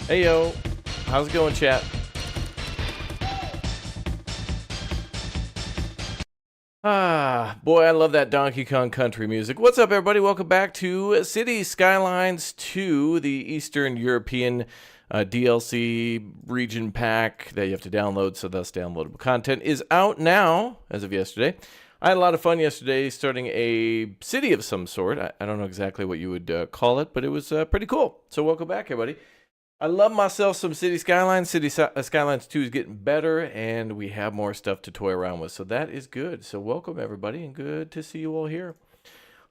Hey yo, how's it going, chat? Ah, boy, I love that Donkey Kong country music. What's up, everybody? Welcome back to City Skylines 2, the Eastern European DLC region pack that you have to download, so thus downloadable content is out now, as of yesterday. I had a lot of fun yesterday starting a city of some sort. I don't know exactly what you would call it, but it was pretty cool. So welcome back, everybody. I love myself some City Skylines. Skylines 2 is getting better, and we have more stuff to toy around with, so that is good. So welcome, everybody, and good to see you all here.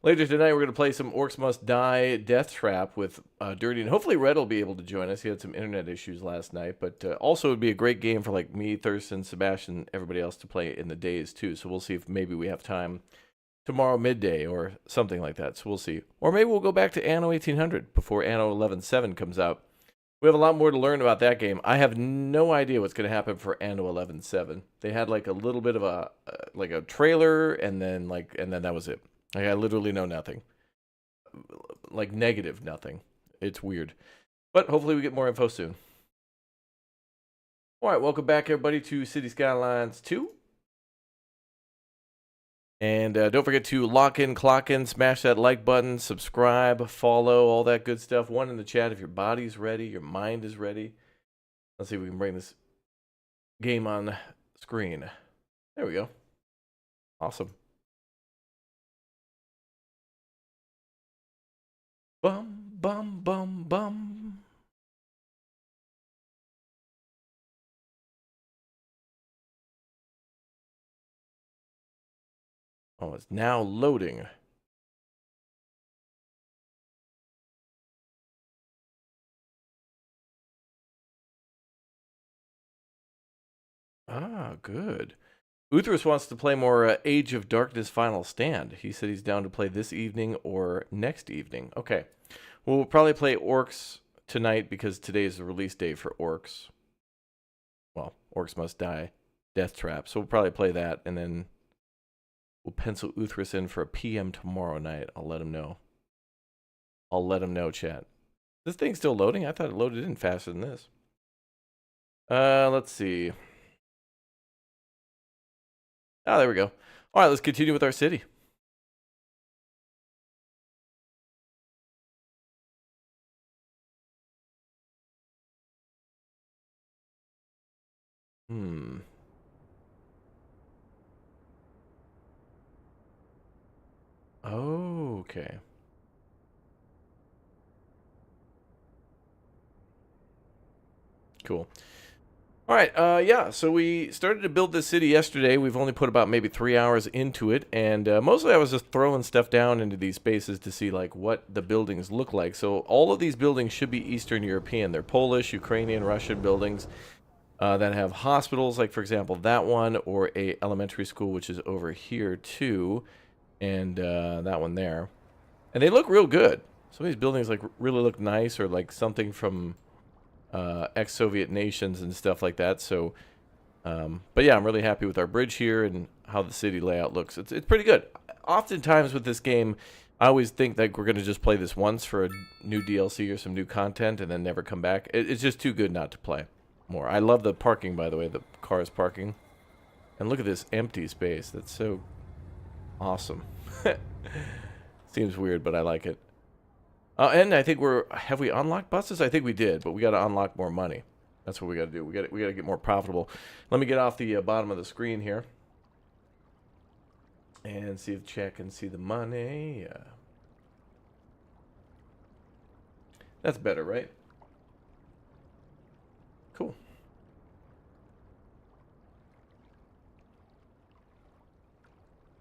Later tonight, we're going to play some Orcs Must Die Death Trap with Dirty, and hopefully Red will be able to join us. He had some internet issues last night, but also it would be a great game for like me, Thurston, Sebastian, everybody else to play in the days, too. So we'll see if maybe we have time tomorrow midday or something like that, so we'll see. Or maybe we'll go back to Anno 1800 before Anno 11.7 comes out. We have a lot more to learn about that game. I have no idea what's going to happen for Anno 11.7. They had like a little bit of a like a trailer, and then that was it. Like, I literally know nothing. Like negative nothing. It's weird, but hopefully we get more info soon. All right, welcome back, everybody, to City Skylines 2. And don't forget to lock in, clock in, smash that like button, subscribe, follow, all that good stuff. One in the chat if your body's ready, your mind is ready. Let's see if we can bring this game on screen. There we go. Awesome. Bum, bum, bum, bum. Oh, it's now loading. Ah, good. Uthras wants to play more Age of Darkness Final Stand. He said he's down to play this evening or next evening. Okay. Well, we'll probably play Orcs tonight because today is the release date for Orcs. Well, Orcs Must Die Death Trap. So we'll probably play that, and then we'll pencil Uthras in for a PM tomorrow night. I'll let him know. I'll let him know, chat. This thing's still loading? I thought it loaded in faster than this. Let's see. Ah, there we go. All right, let's continue with our city. Oh, okay. Cool. All right, yeah, so we started to build this city yesterday. We've only put about maybe 3 hours into it, and mostly I was just throwing stuff down into these spaces to see like what the buildings look like. So all of these buildings should be Eastern European. They're Polish, Ukrainian, Russian buildings that have hospitals, like for example that one, or a elementary school, which is over here too, and that one there. And they look real good. Some of these buildings like really look nice, or like something from ex-Soviet nations and stuff like that. So, but yeah, I'm really happy with our bridge here and how the city layout looks. It's pretty good. Oftentimes with this game, I always think that we're going to just play this once for a new DLC or some new content and then never come back. It's just too good not to play more. I love the parking, by the way, the cars parking. And look at this empty space. That's so awesome. Seems weird, but I like it. And I think have we unlocked buses? I think we did, but we got to unlock more money. That's what we got to do. We got to get more profitable. Let me get off the bottom of the screen here and see if chat can see the money. That's better, right? Cool.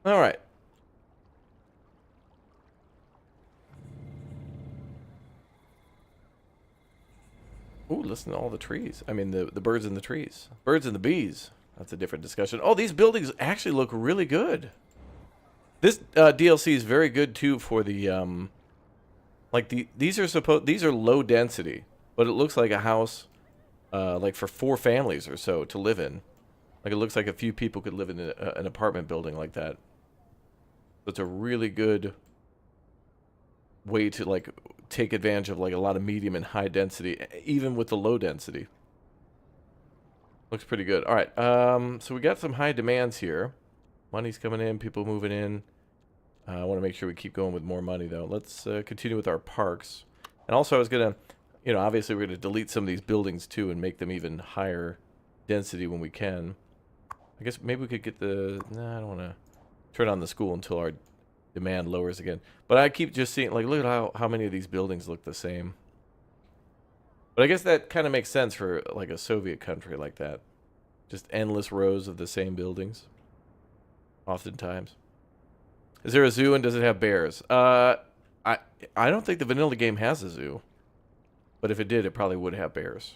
All right. Ooh, listen to all the trees. I mean, the birds in the trees. Birds and the bees. That's a different discussion. Oh, these buildings actually look really good. This DLC is very good, too, for the, these are low density, but it looks like a house, like for 4 families or so to live in. Like, it looks like a few people could live in an apartment building like that. So it's a really good way to like take advantage of like a lot of medium and high density, even with the low density. Looks pretty good. All right, so we got some high demands here. Money's coming in, people moving in. I want to make sure we keep going with more money though. Let's continue with our parks. And also I was gonna, you know, obviously we're gonna delete some of these buildings too and make them even higher density when we can. I guess maybe we could get the, nah, I don't want to turn on the school until our demand lowers again. But I keep just seeing, like, look at how many of these buildings look the same. But I guess that kind of makes sense for, like, a Soviet country like that. Just endless rows of the same buildings. Oftentimes. Is there a zoo and does it have bears? I don't think the vanilla game has a zoo. But if it did, it probably would have bears.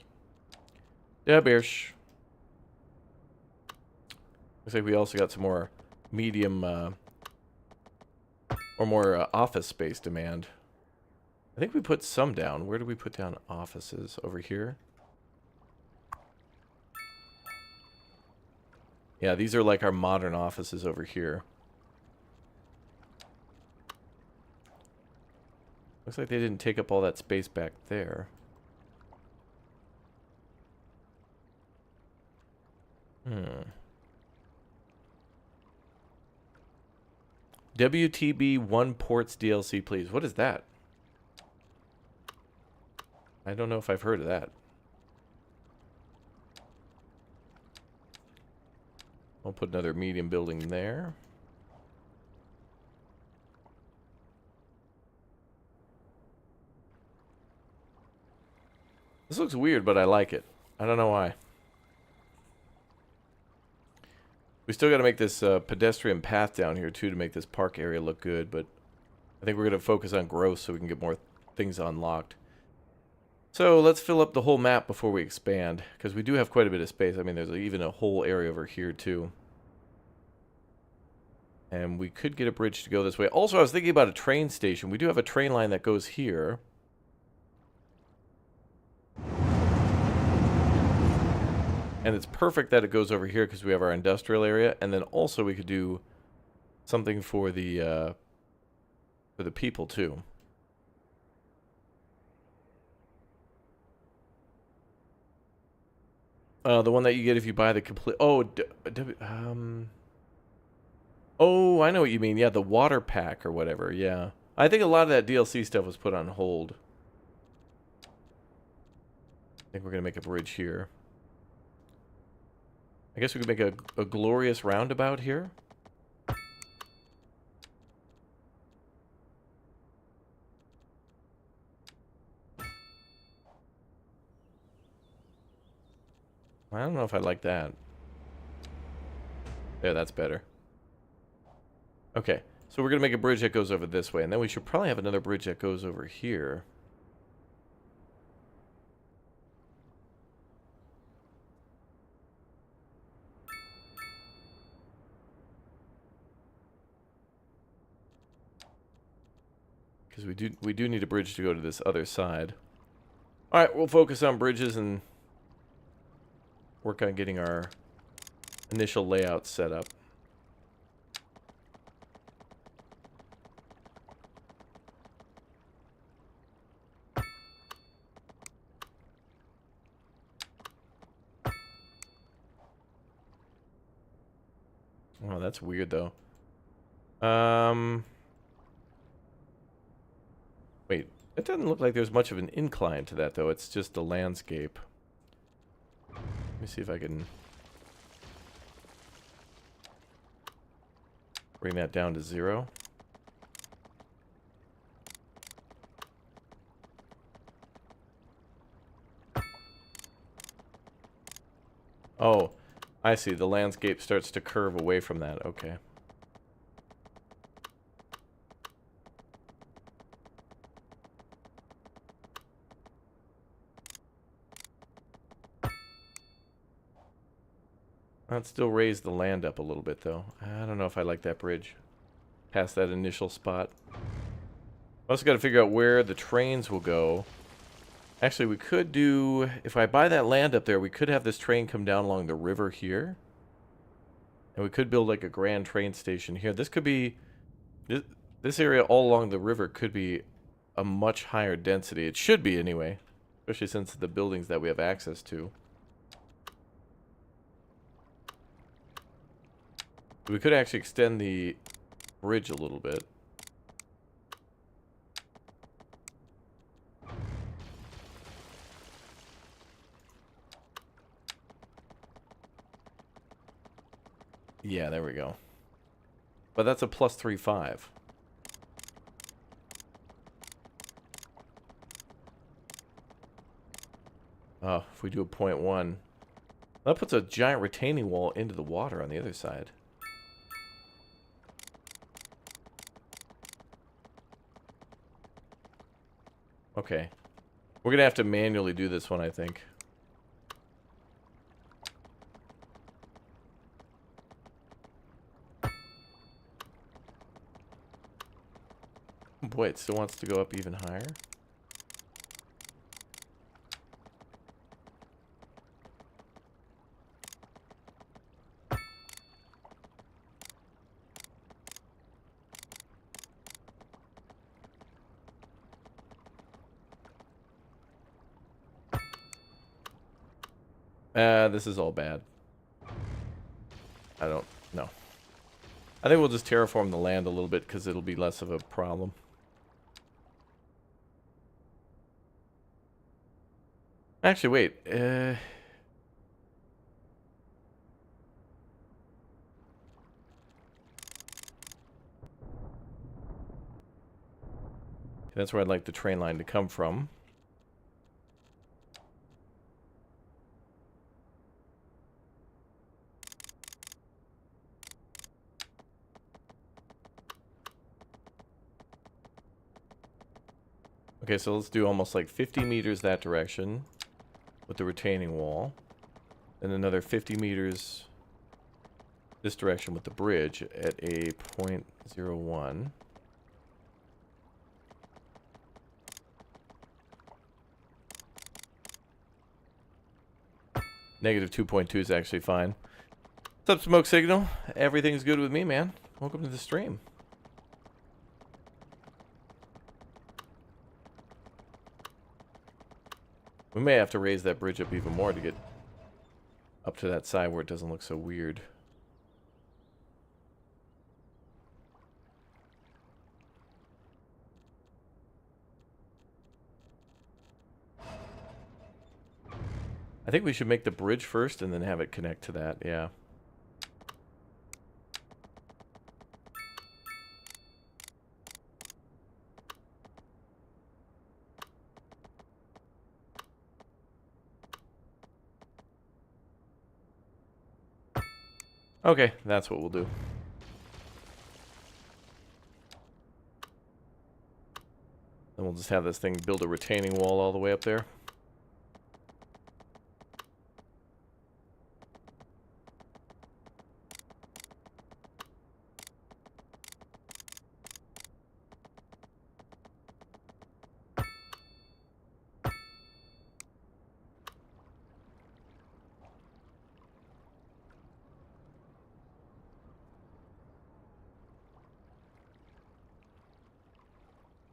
Yeah, bears. Looks like we also got some more medium, or more office space demand. I think we put some down. Where do we put down offices? Over here? Yeah, these are like our modern offices over here. Looks like they didn't take up all that space back there. WTB 1 ports DLC, please. What is that? I don't know if I've heard of that. I'll put another medium building there. This looks weird, but I like it. I don't know why. We still got to make this pedestrian path down here, too, to make this park area look good, but I think we're going to focus on growth so we can get more things unlocked. So let's fill up the whole map before we expand, because we do have quite a bit of space. I mean, there's even a whole area over here, too. And we could get a bridge to go this way. Also, I was thinking about a train station. We do have a train line that goes here. And it's perfect that it goes over here because we have our industrial area. And then also we could do something for the people, too. The one that you get if you buy the complete... Oh, oh, I know what you mean. Yeah, the water pack or whatever. Yeah. I think a lot of that DLC stuff was put on hold. I think we're going to make a bridge here. I guess we could make a glorious roundabout here. I don't know if I like that. Yeah, that's better. Okay, so we're going to make a bridge that goes over this way, and then we should probably have another bridge that goes over here. Because we do need a bridge to go to this other side. Alright, we'll focus on bridges and work on getting our initial layout set up. Oh, that's weird though. Wait, it doesn't look like there's much of an incline to that though. It's just the landscape. Let me see if I can bring that down to 0. Oh, I see. The landscape starts to curve away from that. Okay. I'd still raise the land up a little bit, though. I don't know if I like that bridge. Past that initial spot. Also got to figure out where the trains will go. Actually, we could do... If I buy that land up there, we could have this train come down along the river here. And we could build like a grand train station here. This could be... This area all along the river could be a much higher density. It should be anyway, especially since the buildings that we have access to. We could actually extend the bridge a little bit. Yeah, there we go. But that's a plus 3.5. Oh, if we do a 0.1, that puts a giant retaining wall into the water on the other side. Okay. We're going to have to manually do this one, I think. Boy, it still wants to go up even higher. This is all bad. I don't know. I think we'll just terraform the land a little bit because it'll be less of a problem. Actually, wait. That's where I'd like the train line to come from. Okay, so let's do almost like 50 meters that direction with the retaining wall. And another 50 meters this direction with the bridge at a 0.01. Negative 2.2 is actually fine. What's up, Smoke Signal? Everything's good with me, man. Welcome to the stream. We may have to raise that bridge up even more to get up to that side where it doesn't look so weird. I think we should make the bridge first and then have it connect to that, yeah. Okay, that's what we'll do. Then we'll just have this thing build a retaining wall all the way up there.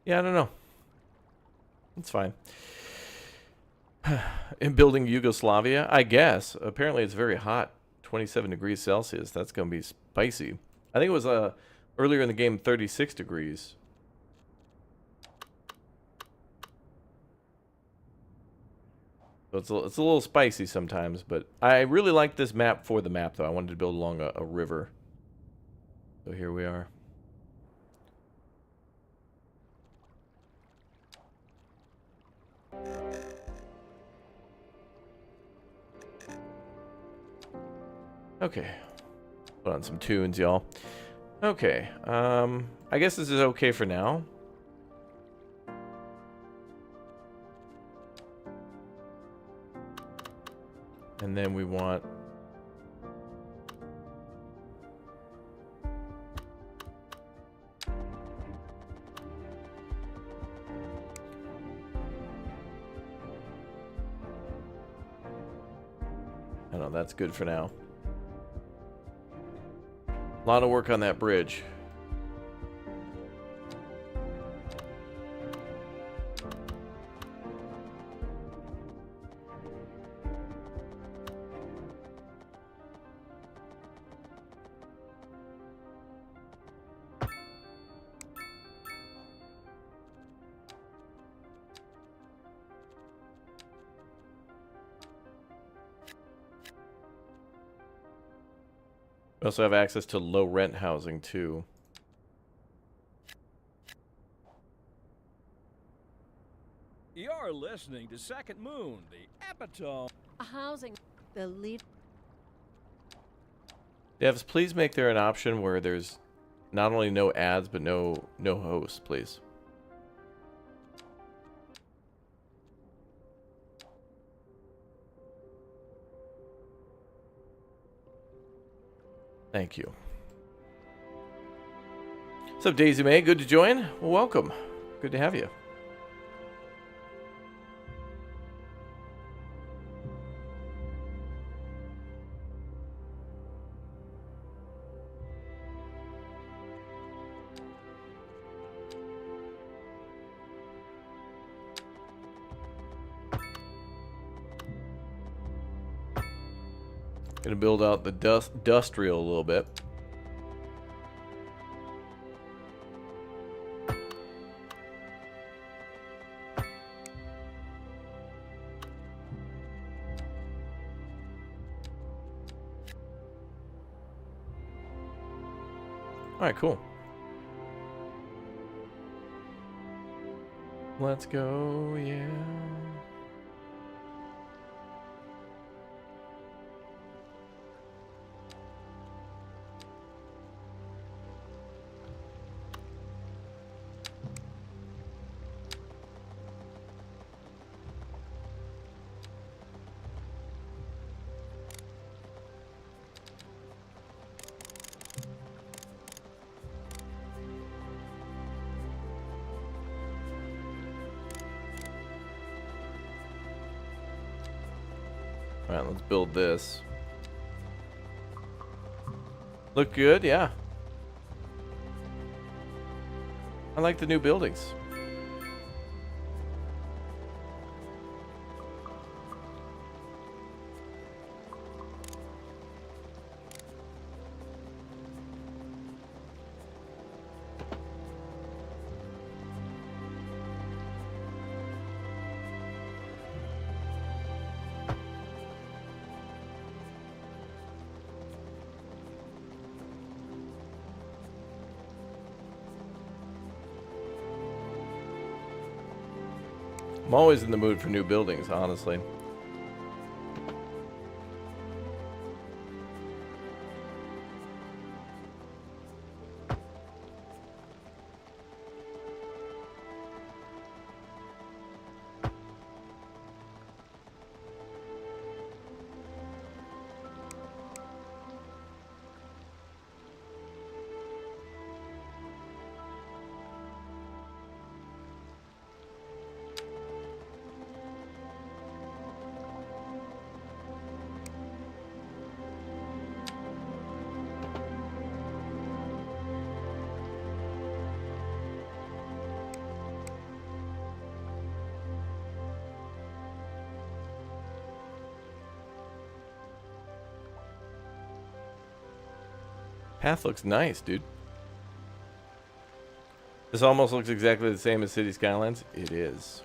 Yeah, I don't know. It's fine. In building Yugoslavia, I guess. Apparently it's very hot. 27 degrees Celsius. That's going to be spicy. I think it was earlier in the game 36 degrees. So it's a little spicy sometimes, but I really like this map for the map, though. I wanted to build along a river. So here we are. Okay. Put on some tunes, y'all. Okay. I guess this is okay for now. And then we want... I don't know, that's good for now. A lot of work on that bridge. We also have access to low rent housing too. You're listening to Second Moon, the epitome. Housing. The lead. Devs, please make there an option where there's not only no ads but no hosts, please. Thank you. What's up, Daisy May? Good to join. Well, welcome. Good to have you. Gonna build out the industrial a little bit. All right, cool. Let's go, yeah. All right, let's build this. Look good, yeah. I like the new buildings. I'm always in the mood for new buildings, honestly. Path looks nice, dude. This almost looks exactly the same as City Skylines. It is.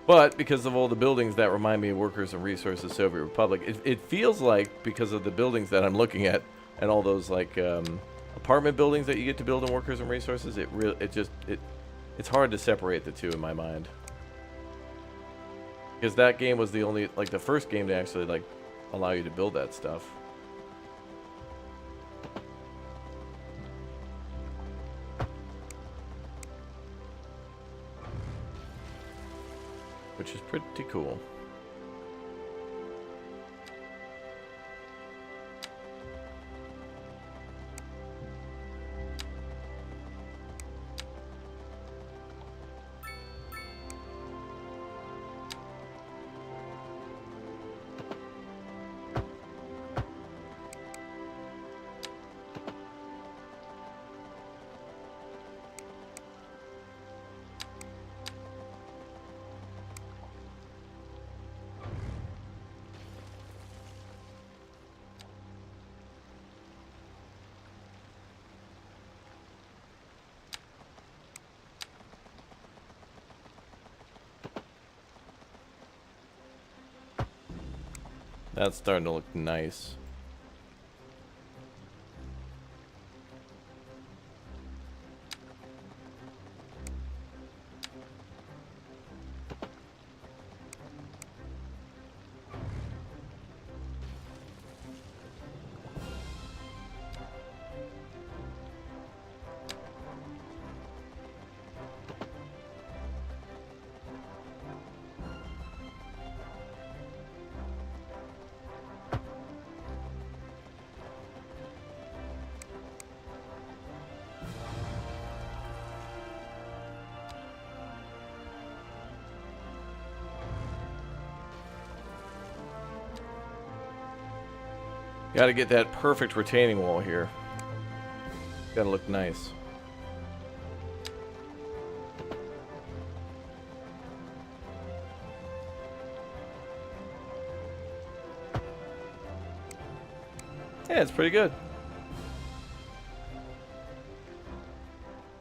But because of all the buildings that remind me of Workers and Resources Soviet Republic, it feels like, because of the buildings that I'm looking at and all those like apartment buildings that you get to build in Workers and Resources, it's hard to separate the two in my mind. Because that game was the only, like, the first game to actually like allow you to build that stuff. Which is pretty cool. That's starting to look nice. Got to get that perfect retaining wall here. Got to look nice. Yeah, it's pretty good.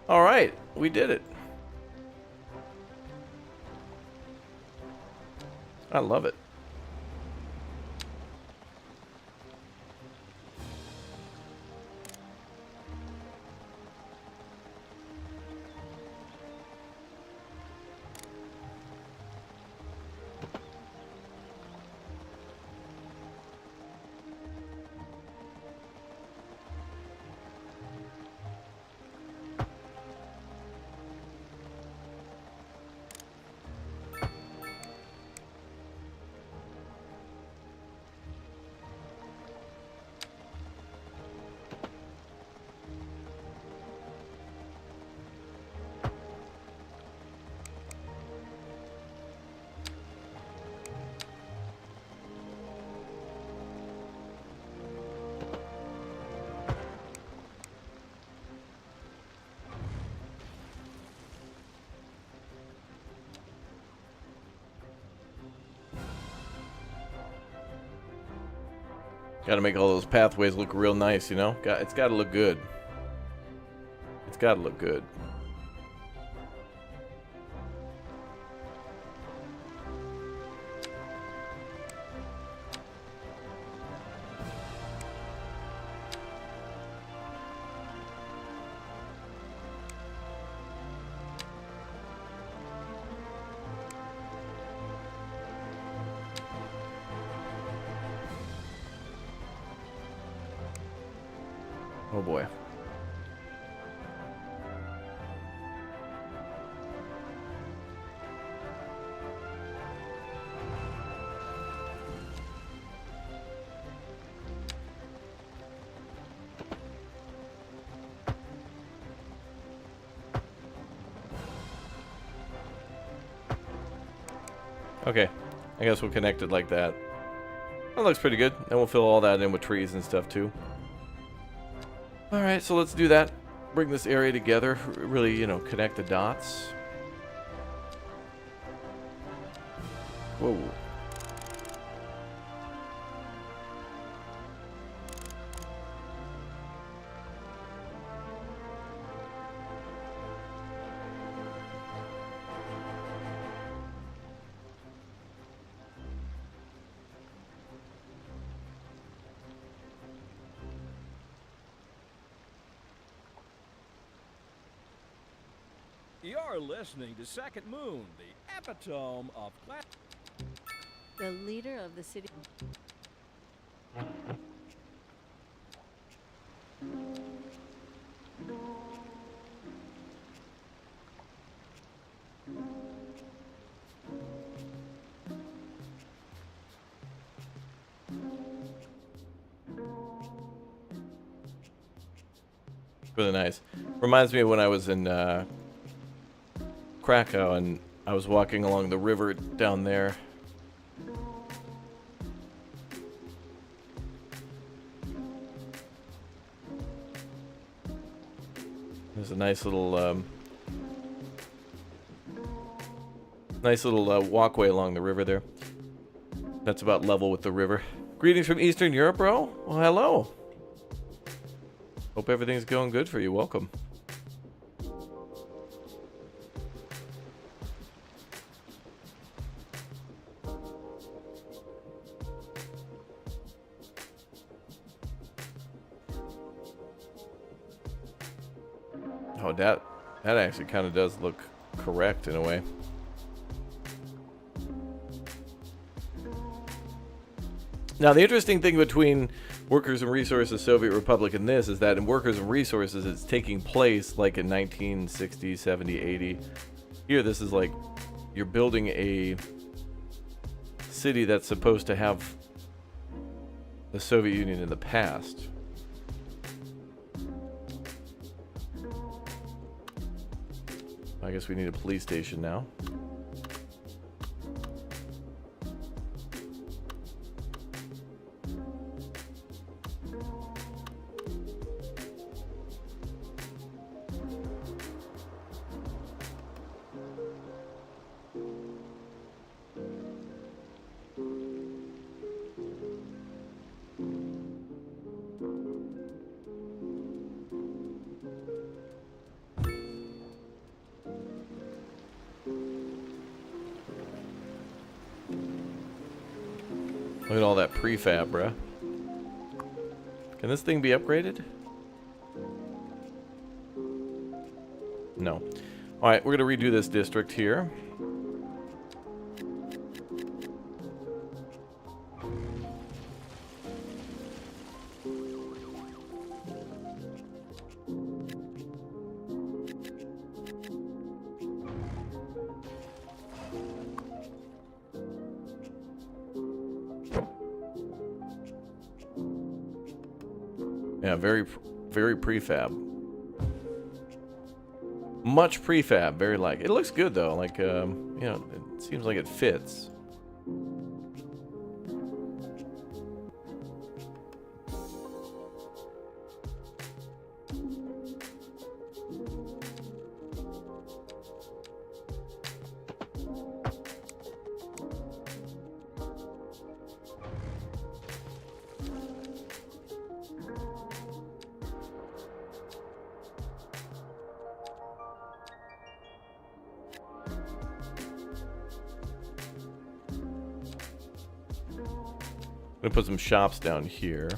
All right, we did it. I love it. Got to make all those pathways look real nice, you know? It's got to look good. It's got to look good. Oh boy. Okay, I guess we'll connect it like that. That looks pretty good. Then we'll fill all that in with trees and stuff too. Alright, so let's do that. Bring this area together. Really, you know, connect the dots. Whoa. You're listening to Second Moon, the epitome of class. The leader of the city. Really nice. Reminds me of when I was in Krakow and I was walking along the river down there. There's a nice little walkway along the river there. That's about level with the river. Greetings from Eastern Europe, bro. Well, hello. Hope everything's going good for you. Welcome. Oh, that actually kind of does look correct in a way. Now, the interesting thing between Workers and Resources Soviet Republic and this is that in Workers and Resources, it's taking place like in 1960, 70, 80. Here, this is like you're building a city that's supposed to have the Soviet Union in the past. I guess we need a police station now. Look at all that prefab, bruh. Can this thing be upgraded? No. Alright, we're going to redo this district here. Yeah, very prefab. Much prefab, very like. It looks good though. Like, you know, it seems like it fits. I'm gonna put some shops down here.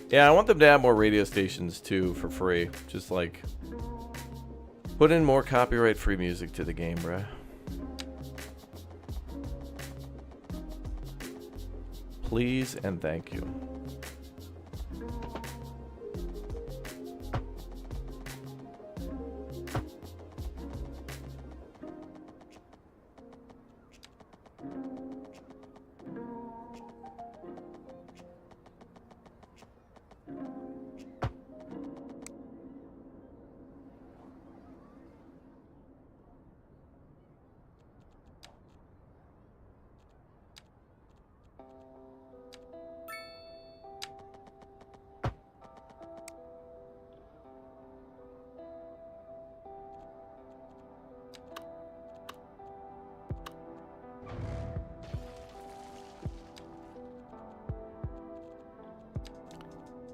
Yeah, I want them to add more radio stations too for free. Just like put in more copyright-free music to the game, bruh. Please and thank you.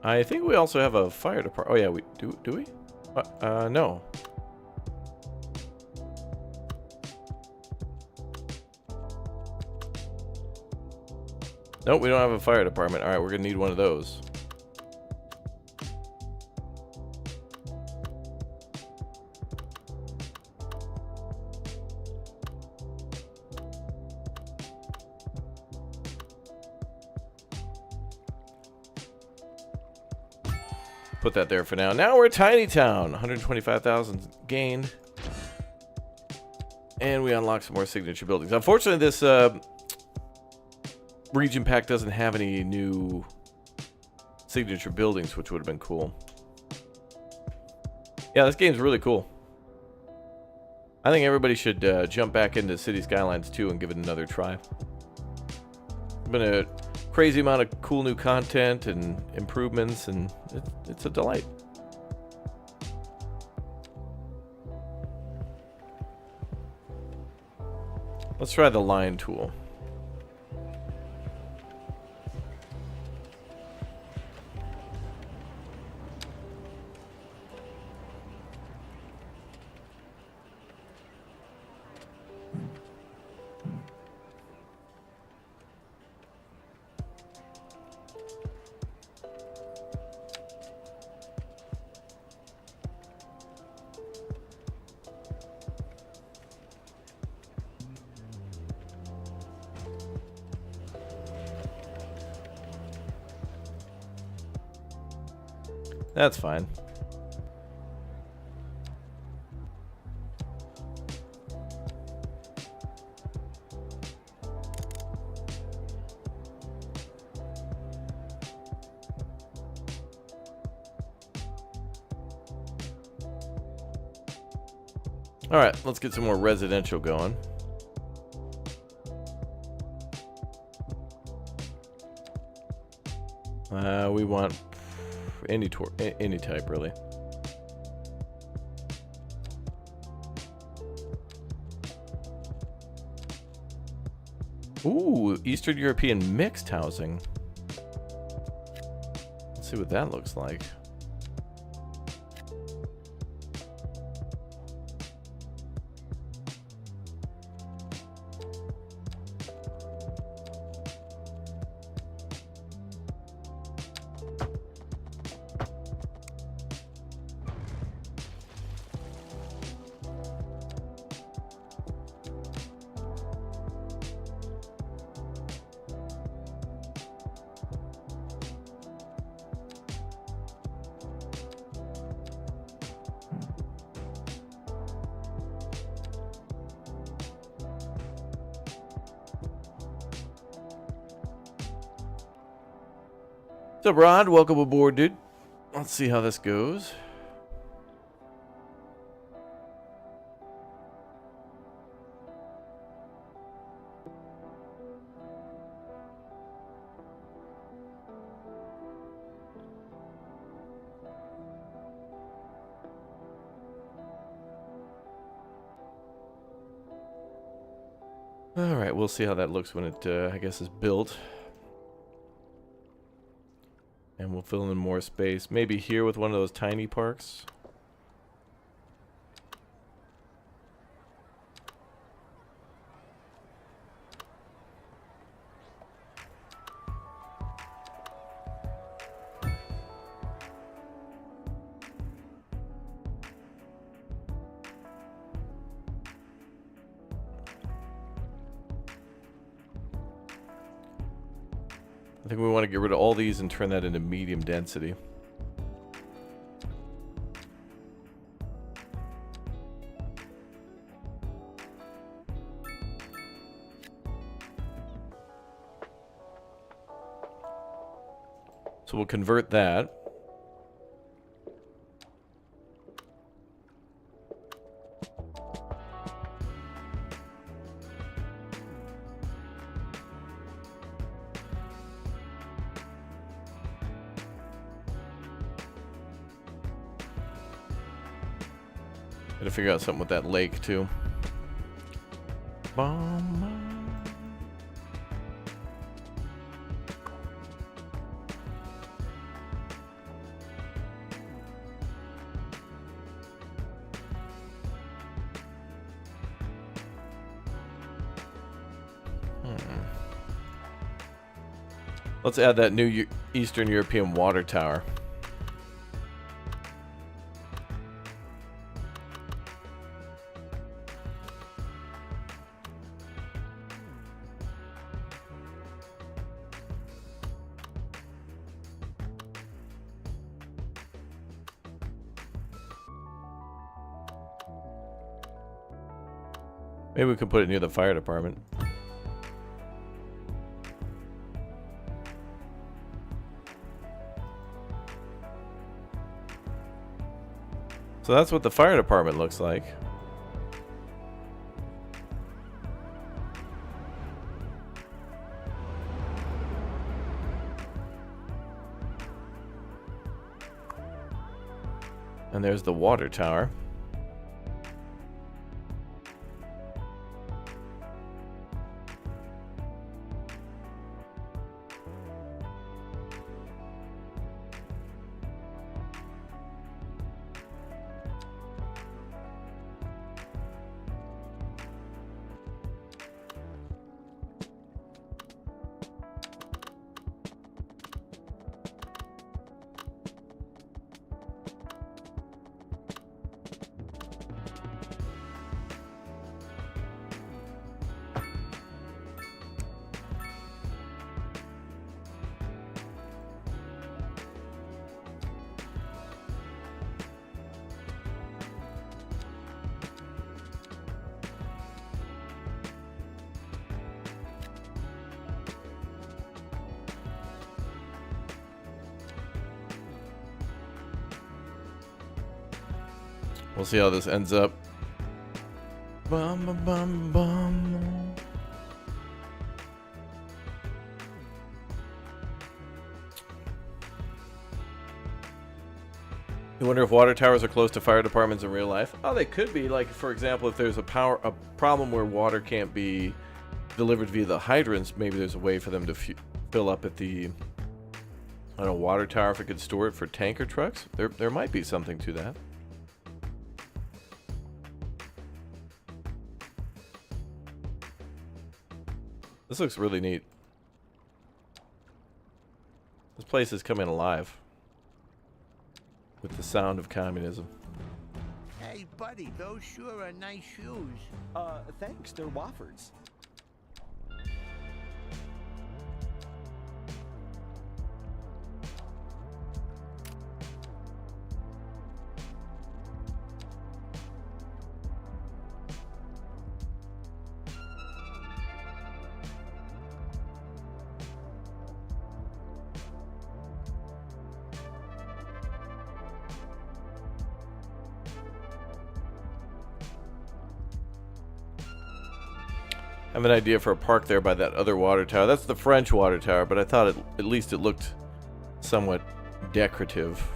I think we also have a fire department. Oh yeah, we do. Do we? No. Nope, we don't have a fire department. All right, we're gonna need one of those. Put that there for now. Now we're a tiny town. 125,000 gained. And we unlock some more signature buildings. Unfortunately, this region pack doesn't have any new signature buildings, which would have been cool. Yeah, this game's really cool. I think everybody should jump back into City Skylines 2 and give it another try. Been a crazy amount of cool new content and improvements, and it's a delight. Let's try the line tool. That's fine. All right, let's get some more residential going. We want any type, really. Ooh, Eastern European mixed housing. Let's see what that looks like. What's up, Rod? Welcome aboard, dude. Let's see how this goes. All right, we'll see how that looks when it, I guess, is built. And we'll fill in more space. Maybe here with one of those tiny parks. I think we want to get rid of all these and turn that into medium density. So we'll convert that. Gotta figure out something with that lake too. Let's add that new Eastern European water tower. Maybe we could put it near the fire department. So that's what the fire department looks like. And there's the water tower. We'll see how this ends up. Bum, bum, bum, bum. You wonder if water towers are close to fire departments in real life? Oh, they could be. Like, for example, if there's a problem where water can't be delivered via the hydrants, maybe there's a way for them to fill up at the, I don't know, water tower if it could store it for tanker trucks. There might be something to that. This looks really neat. This place is coming alive with the sound of communism. Hey, buddy, those sure are nice shoes. Thanks, they're Woffords. I have an idea for a park there by that other water tower. That's the French water tower, but I thought at least it looked somewhat decorative.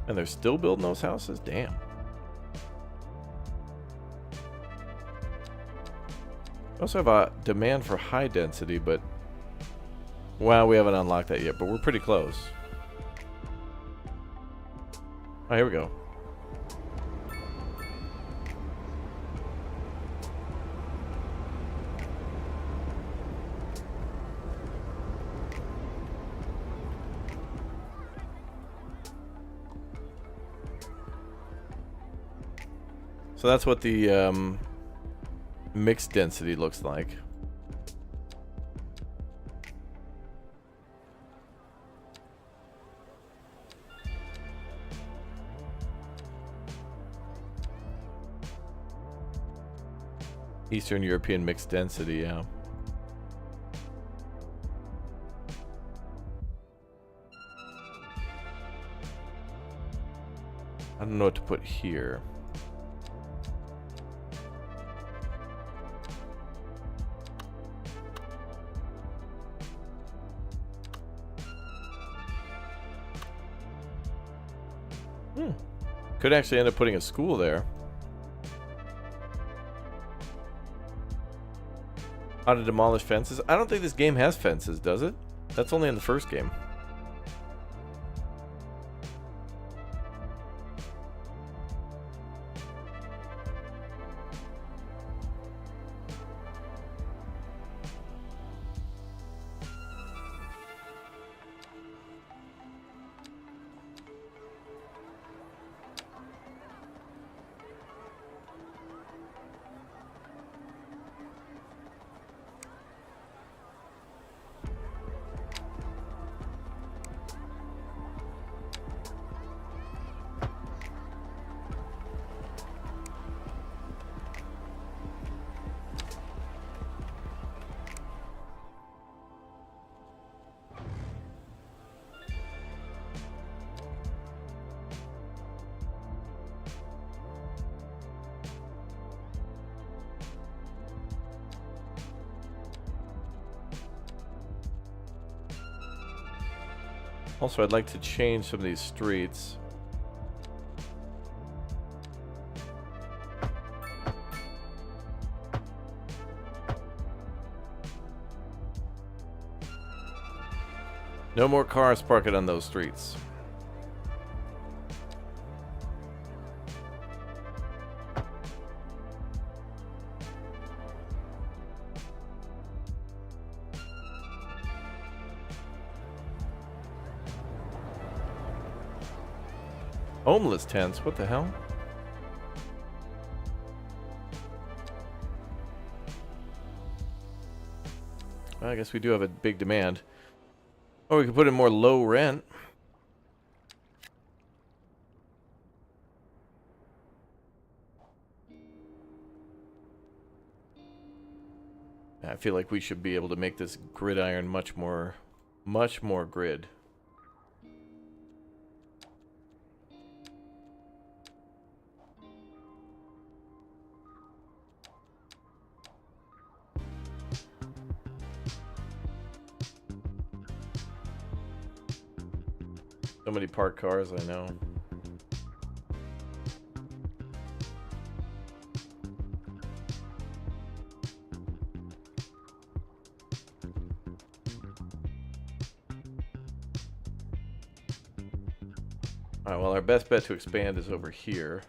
And they're still building those houses? Damn. We also have a demand for high density, but... well, we haven't unlocked that yet, but we're pretty close. Oh, here we go. So that's what the mixed density looks like. Eastern European mixed density, yeah. I don't know what to put here. Could actually end up putting a school there. How to demolish fences? I don't think this game has fences, does it? That's only in the first game. Also, I'd like to change some of these streets. No more cars parking on those streets. Homeless tents, what the hell? Well, I guess we do have a big demand. Or we could put in more low rent. I feel like we should be able to make this gridiron much more grid. So many parked cars, I know. well, our best bet to expand is over here.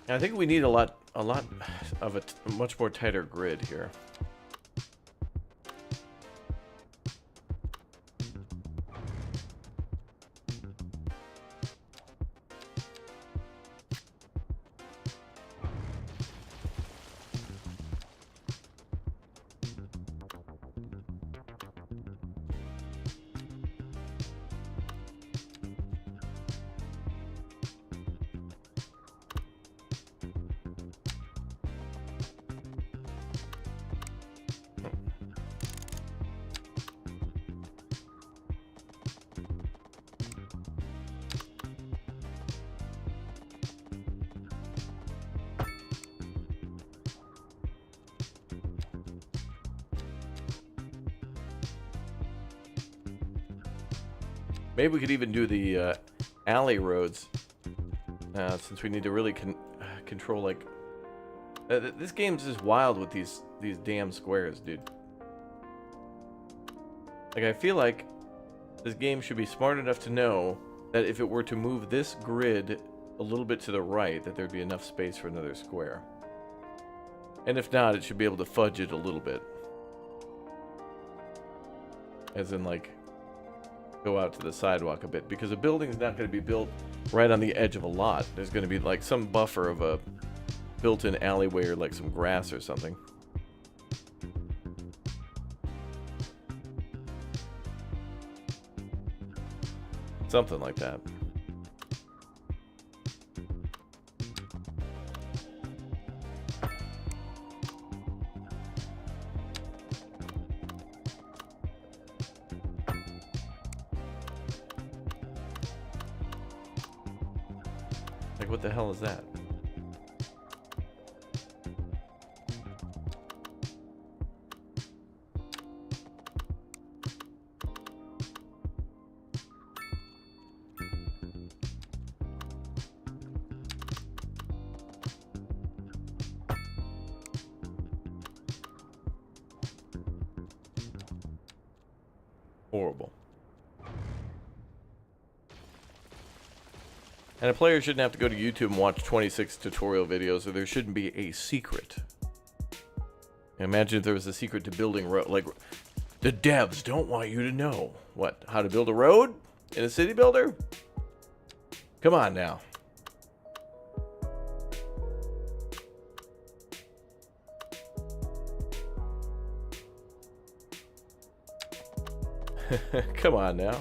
I think we need a lot of a much more tighter grid here. Maybe we could even do the alley roads, since we need to really control, like... this game's just wild with these damn squares, dude. Like, I feel like this game should be smart enough to know that if it were to move this grid a little bit to the right, that there'd be enough space for another square. And if not, it should be able to fudge it a little bit. As in, like... go out to the sidewalk a bit, because a building is not going to be built right on the edge of a lot. There's going to be like some buffer of a built-in alleyway or like some grass or something. Something like that. Like, what the hell is that? Horrible. And a player shouldn't have to go to YouTube and watch 26 tutorial videos, or there shouldn't be a secret. Imagine if there was a secret to building road. Like, the devs don't want you to know. What? How to build a road in a city builder? Come on now. Come on now.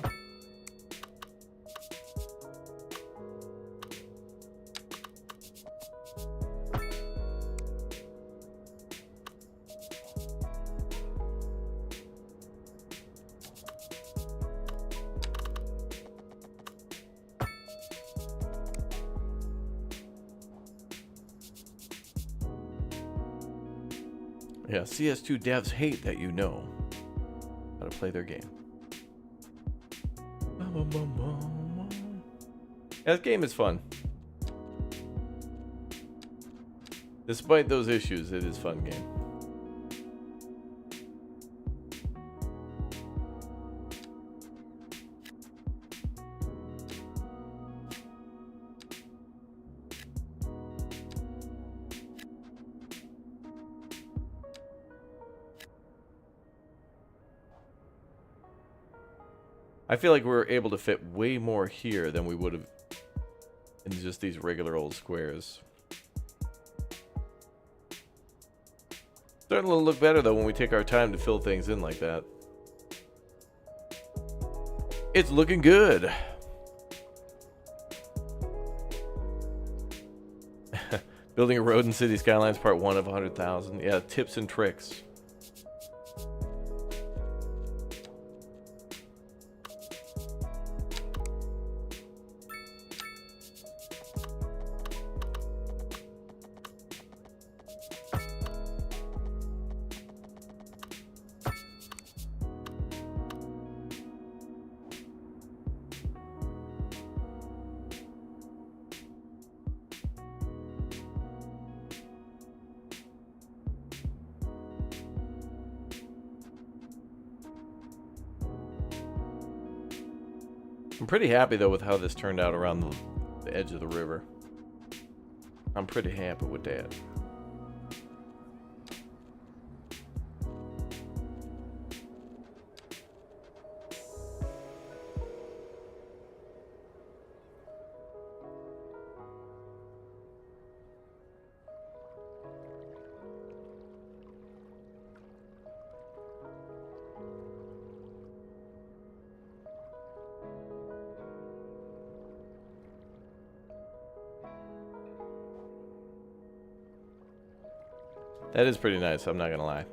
Yeah, CS2 devs hate that you know how to play their game. Yeah, this game is fun. Despite those issues, it is a fun game. I feel like we're able to fit way more here than we would have in just these regular old squares. Starting to look better though when we take our time to fill things in like that. It's looking good. Building a road in City Skylines Part 1 of 100,000. Yeah, tips and tricks. I'm pretty happy though with how this turned out around the edge of the river. I'm pretty happy with that. That is pretty nice, I'm not gonna lie.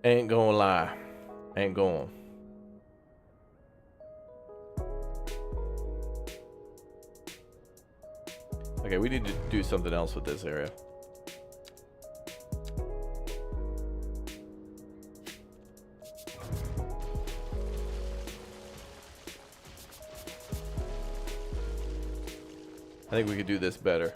Ain't gonna lie. Ain't going. Okay, we need to do something else with this area. I think we could do this better.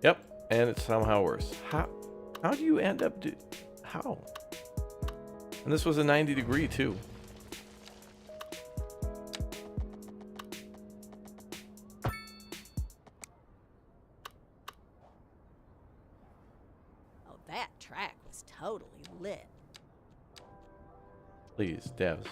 Yep, and it's somehow worse. How do you end up how? And this was a 90-degree too. Oh, that track was totally lit. Please, devs.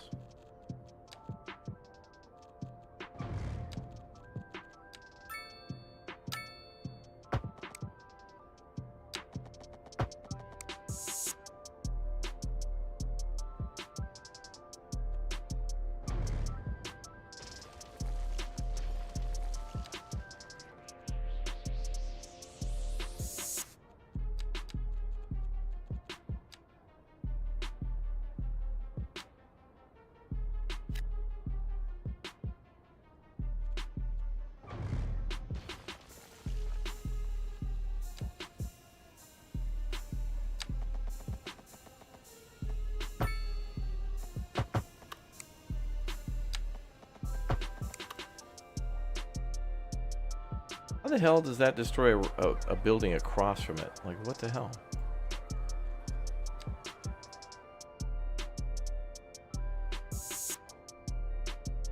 How the hell does that destroy a building across from it? Like, what the hell?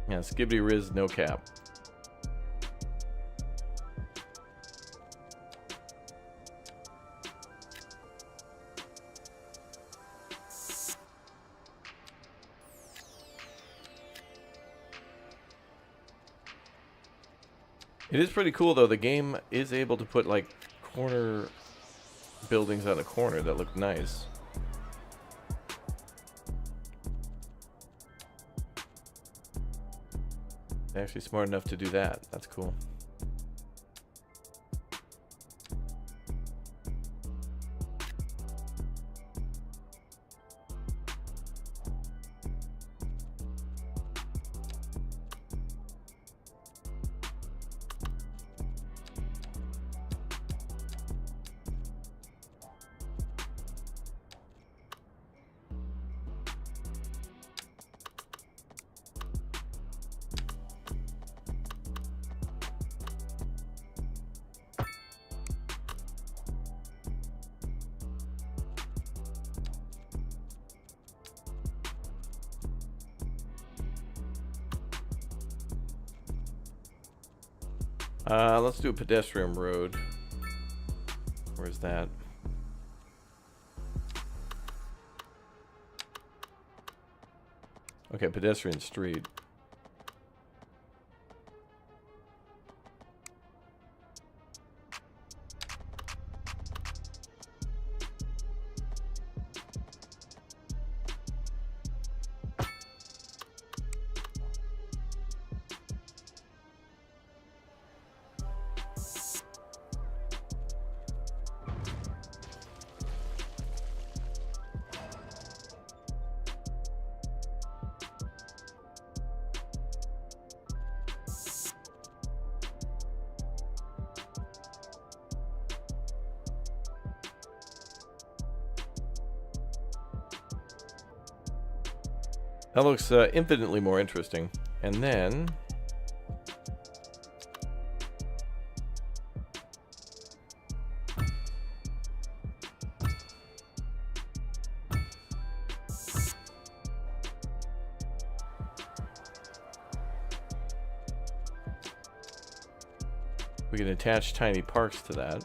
Yeah, skibbity riz, no cap. It is pretty cool though. The game is able to put like corner buildings on a corner that look nice. They're actually smart enough to do that. That's cool. Let's do a pedestrian road. Where's that? Okay, pedestrian street. That looks infinitely more interesting. And then... we can attach tiny parks to that.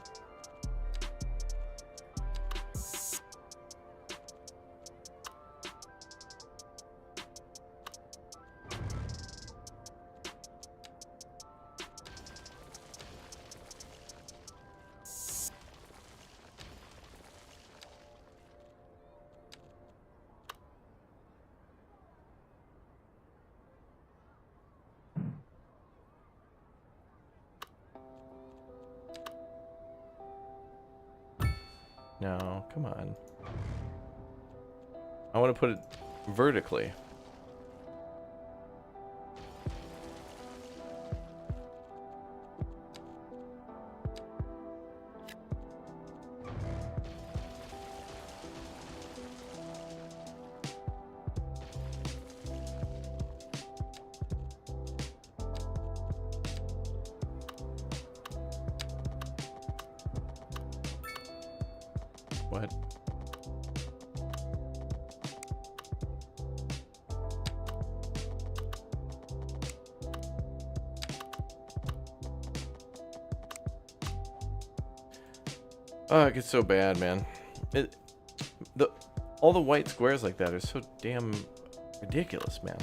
No, come on. I want to put it vertically. What? Oh, it gets so bad, man. All the white squares like that are so damn ridiculous, man.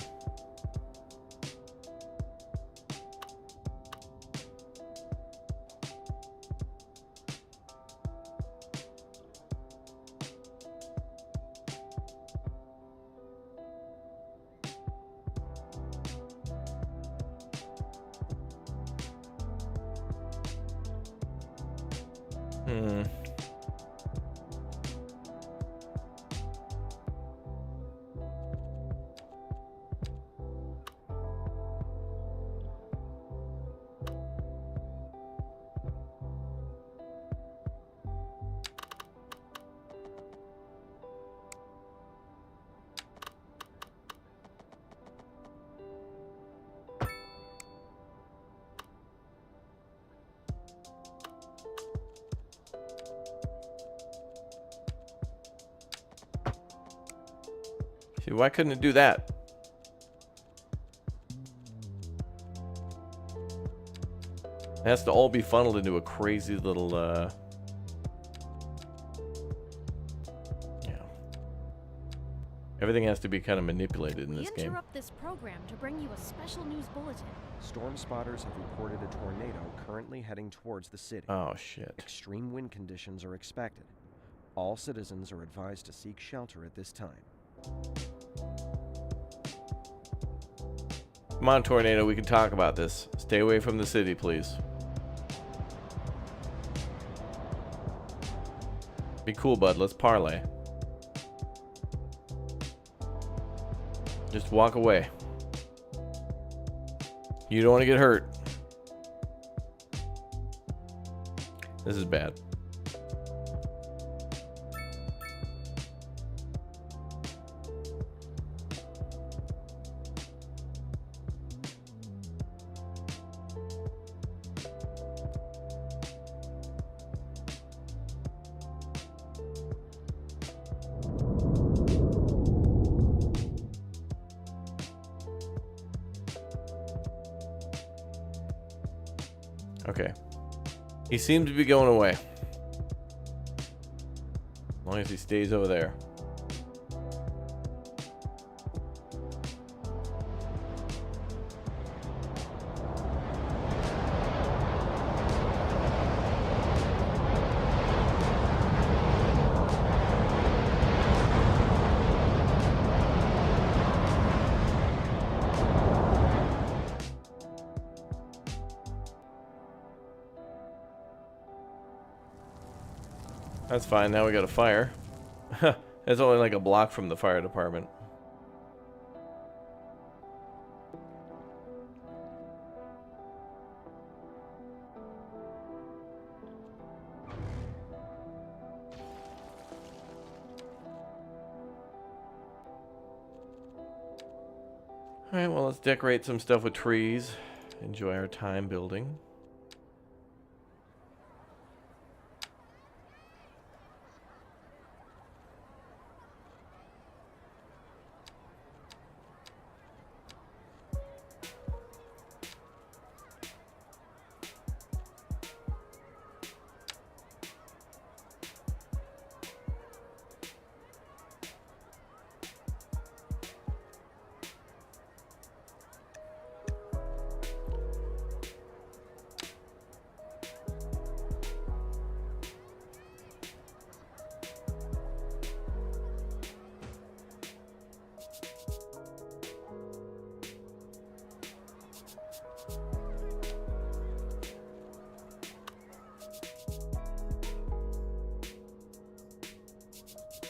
See, why couldn't it do that? It has to all be funneled into a crazy little, yeah. Everything has to be kind of manipulated in this We game. interrupt this program to bring you a special news bulletin. Storm spotters have reported a tornado currently heading towards the city. Oh, shit. Extreme wind conditions are expected. All citizens are advised to seek shelter at this time. Come on, Tornado, we can talk about this. Stay away from the city, please. Be cool, bud. Let's parlay. Just walk away. You don't want to get hurt. This is bad. Okay. He seems to be going away. As long as he stays over there. That's fine. Now we got a fire. It's only like a block from the fire department. Alright, well, let's decorate some stuff with trees. Enjoy our time building.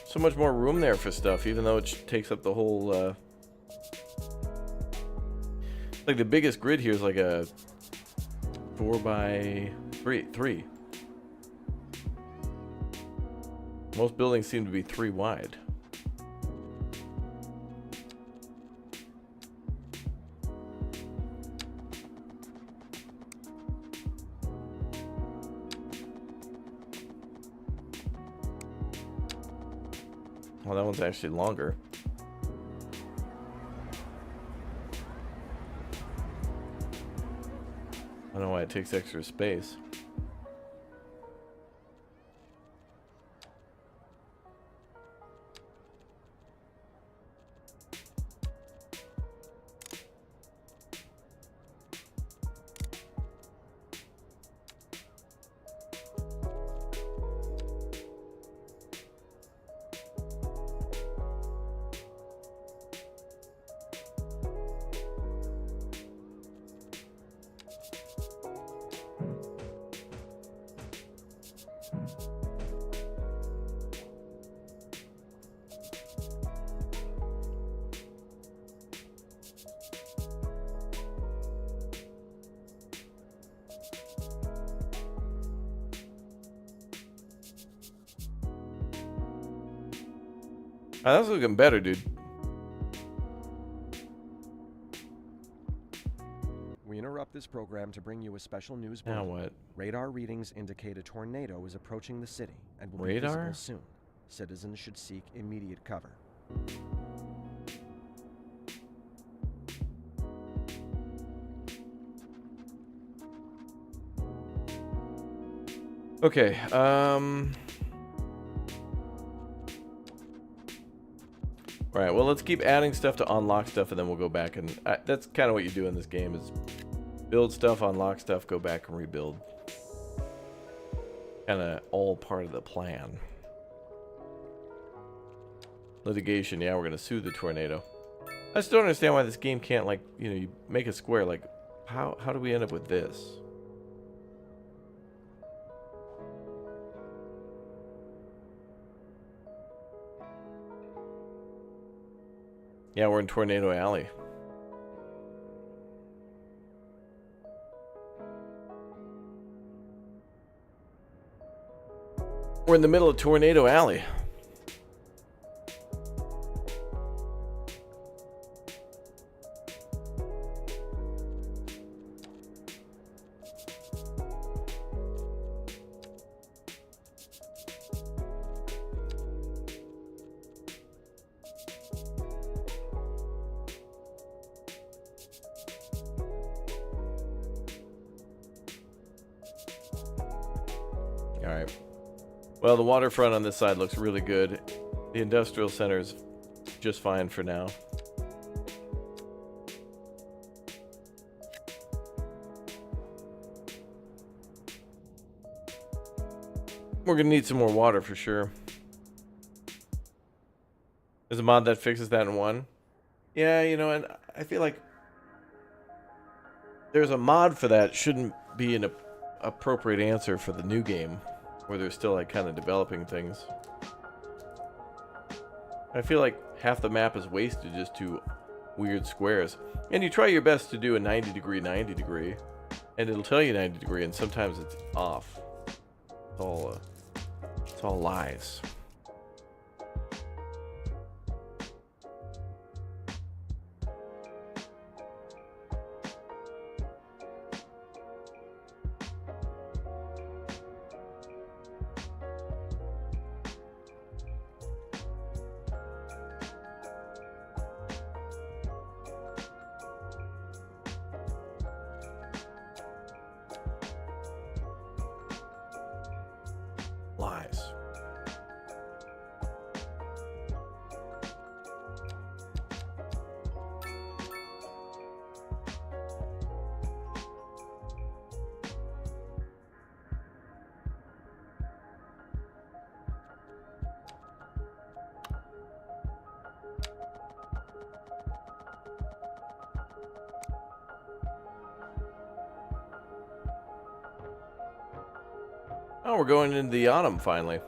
So much more room there for stuff, even though it takes up the whole, like the biggest grid here is like a 4x3. Most buildings seem to be 3 wide. Well, that one's actually longer. I don't know why it takes extra space. That's looking better, dude. We interrupt this program to bring you a special news Now bulletin. what? Radar readings indicate a tornado is approaching the city and will be Radar? visible soon. Citizens should seek immediate cover. Okay, Alright, well, let's keep adding stuff to unlock stuff, and then we'll go back and... that's kind of what you do in this game, is build stuff, unlock stuff, go back and rebuild. Kind of all part of the plan. Litigation, yeah, we're going to sue the tornado. I just don't understand why this game can't, like, you know, you make a square, like, how do we end up with this? Yeah, we're in Tornado Alley. We're in the middle of Tornado Alley. Alright. Well, the waterfront on this side looks really good. The industrial center is just fine for now. We're gonna need some more water for sure. There's a mod that fixes that in 1. Yeah, you know, and I feel like there's a mod for that. Shouldn't be an appropriate answer for the new game. where they're still like kind of developing things. I feel like half the map is wasted just to weird squares. And you try your best to do a 90 degree, and it'll tell you 90 degree, and sometimes it's off. It's all lies. Lies. Oh, we're going into the autumn finally.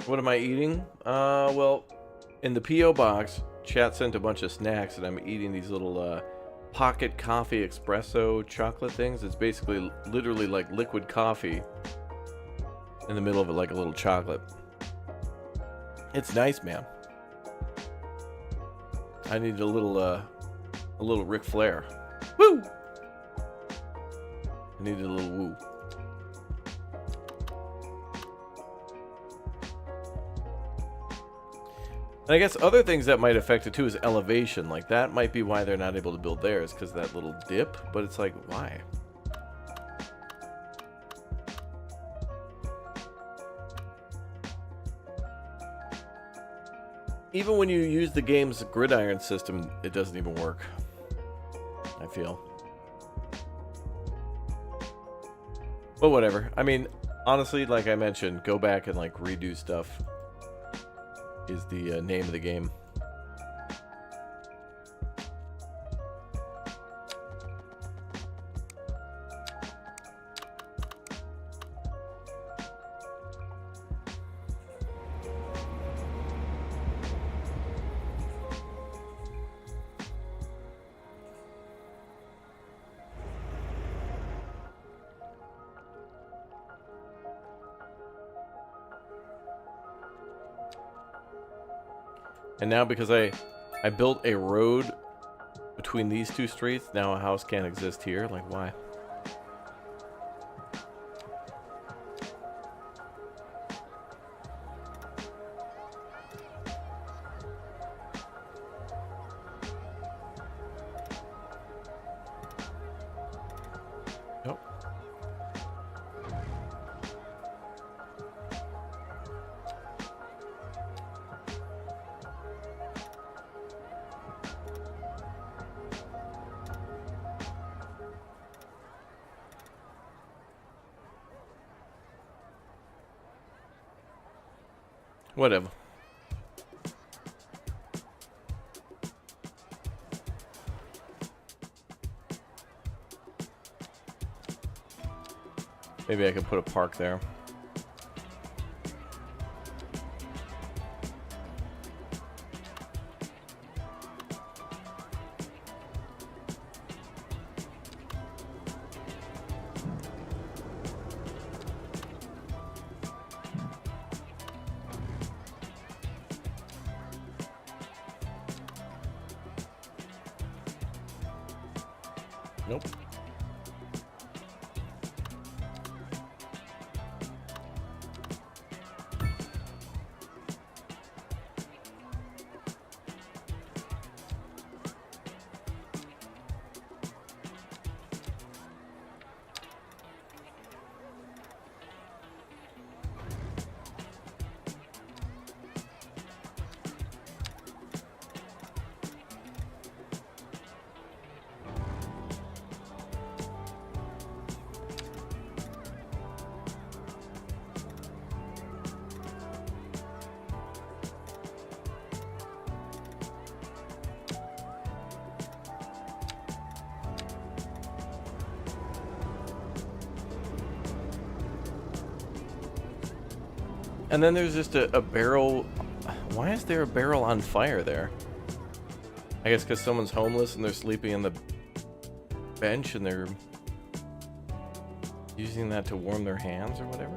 What am I eating? Well, in the P.O. box, chat sent a bunch of snacks, and I'm eating these little pocket coffee espresso chocolate things. It's basically literally like liquid coffee in the middle of it, like a little chocolate. It's nice, man. I need a little Ric Flair. Woo! I needed a little woo. And I guess other things that might affect it too is elevation. Like that might be why they're not able to build theirs, because that little dip. But it's like, why? Even when you use the game's gridiron system, it doesn't even work, I feel. But whatever. I mean, honestly, like I mentioned, go back and like redo stuff is the name of the game. And now because I built a road between these two streets, now a house can't exist here. Like, why? Nope. Whatever. Maybe I could put a park there. Nope. And then there's just a barrel. Why is there a barrel on fire there? I guess because someone's homeless and they're sleeping on the bench and they're using that to warm their hands or whatever.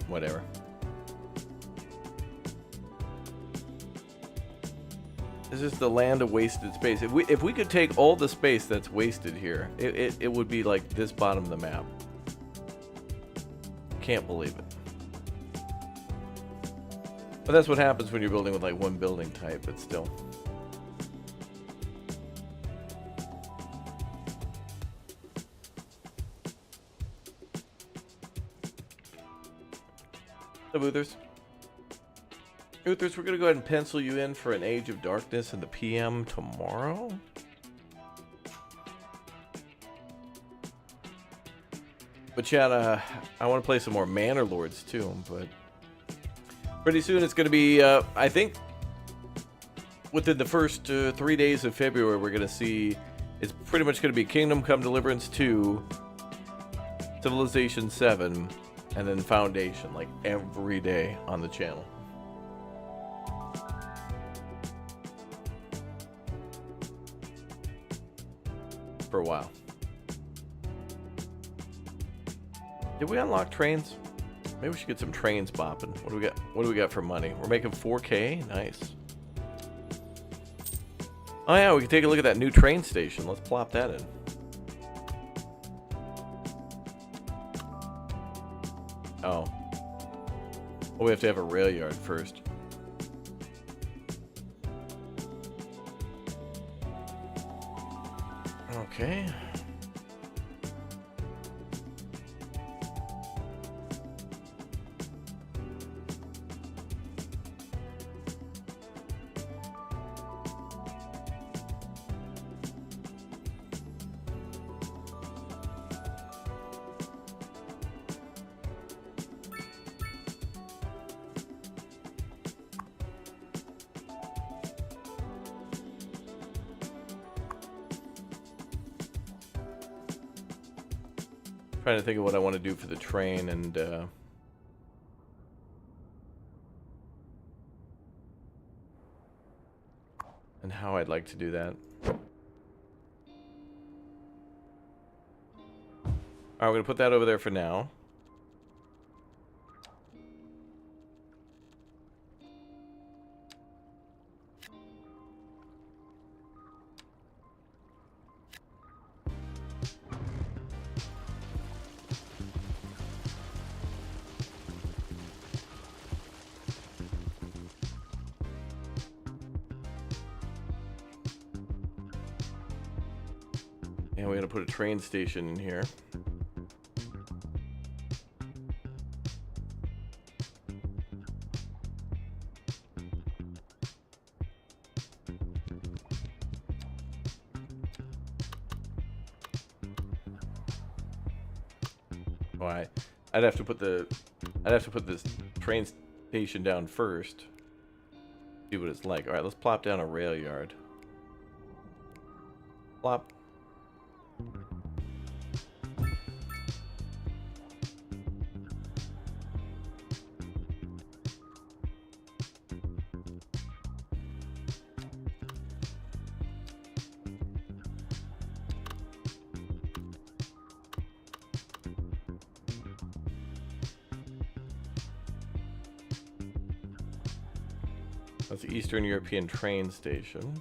Whatever. This is the land of wasted space. If we could take all the space that's wasted here, it would be like this bottom of the map. Can't believe it. But that's what happens when you're building with like one building type, but still. The Uthers. Uthers, we're going to go ahead and pencil you in for an Age of Darkness in the PM tomorrow. But Chad, I want to play some more Manor Lords too, but pretty soon it's going to be, I think, within the first 3 days of February, we're going to see, it's pretty much going to be Kingdom Come Deliverance 2, Civilization 7, and then Foundation, like every day on the channel. For a while. Did we unlock trains? Maybe we should get some trains bopping. What do we got? What do we got for money? We're making 4K. Nice. Oh yeah, we can take a look at that new train station. Let's plop that in. Oh. Well, we have to have a rail yard first. Okay. Trying to think of what I want to do for the train and how I'd like to do that. Alright, we're gonna put that over there for now. And we're gonna put a train station in here. Why? I'd have to put this train station down first. See what it's like. All right, let's plop down a rail yard. Plop. That's the Eastern European train station.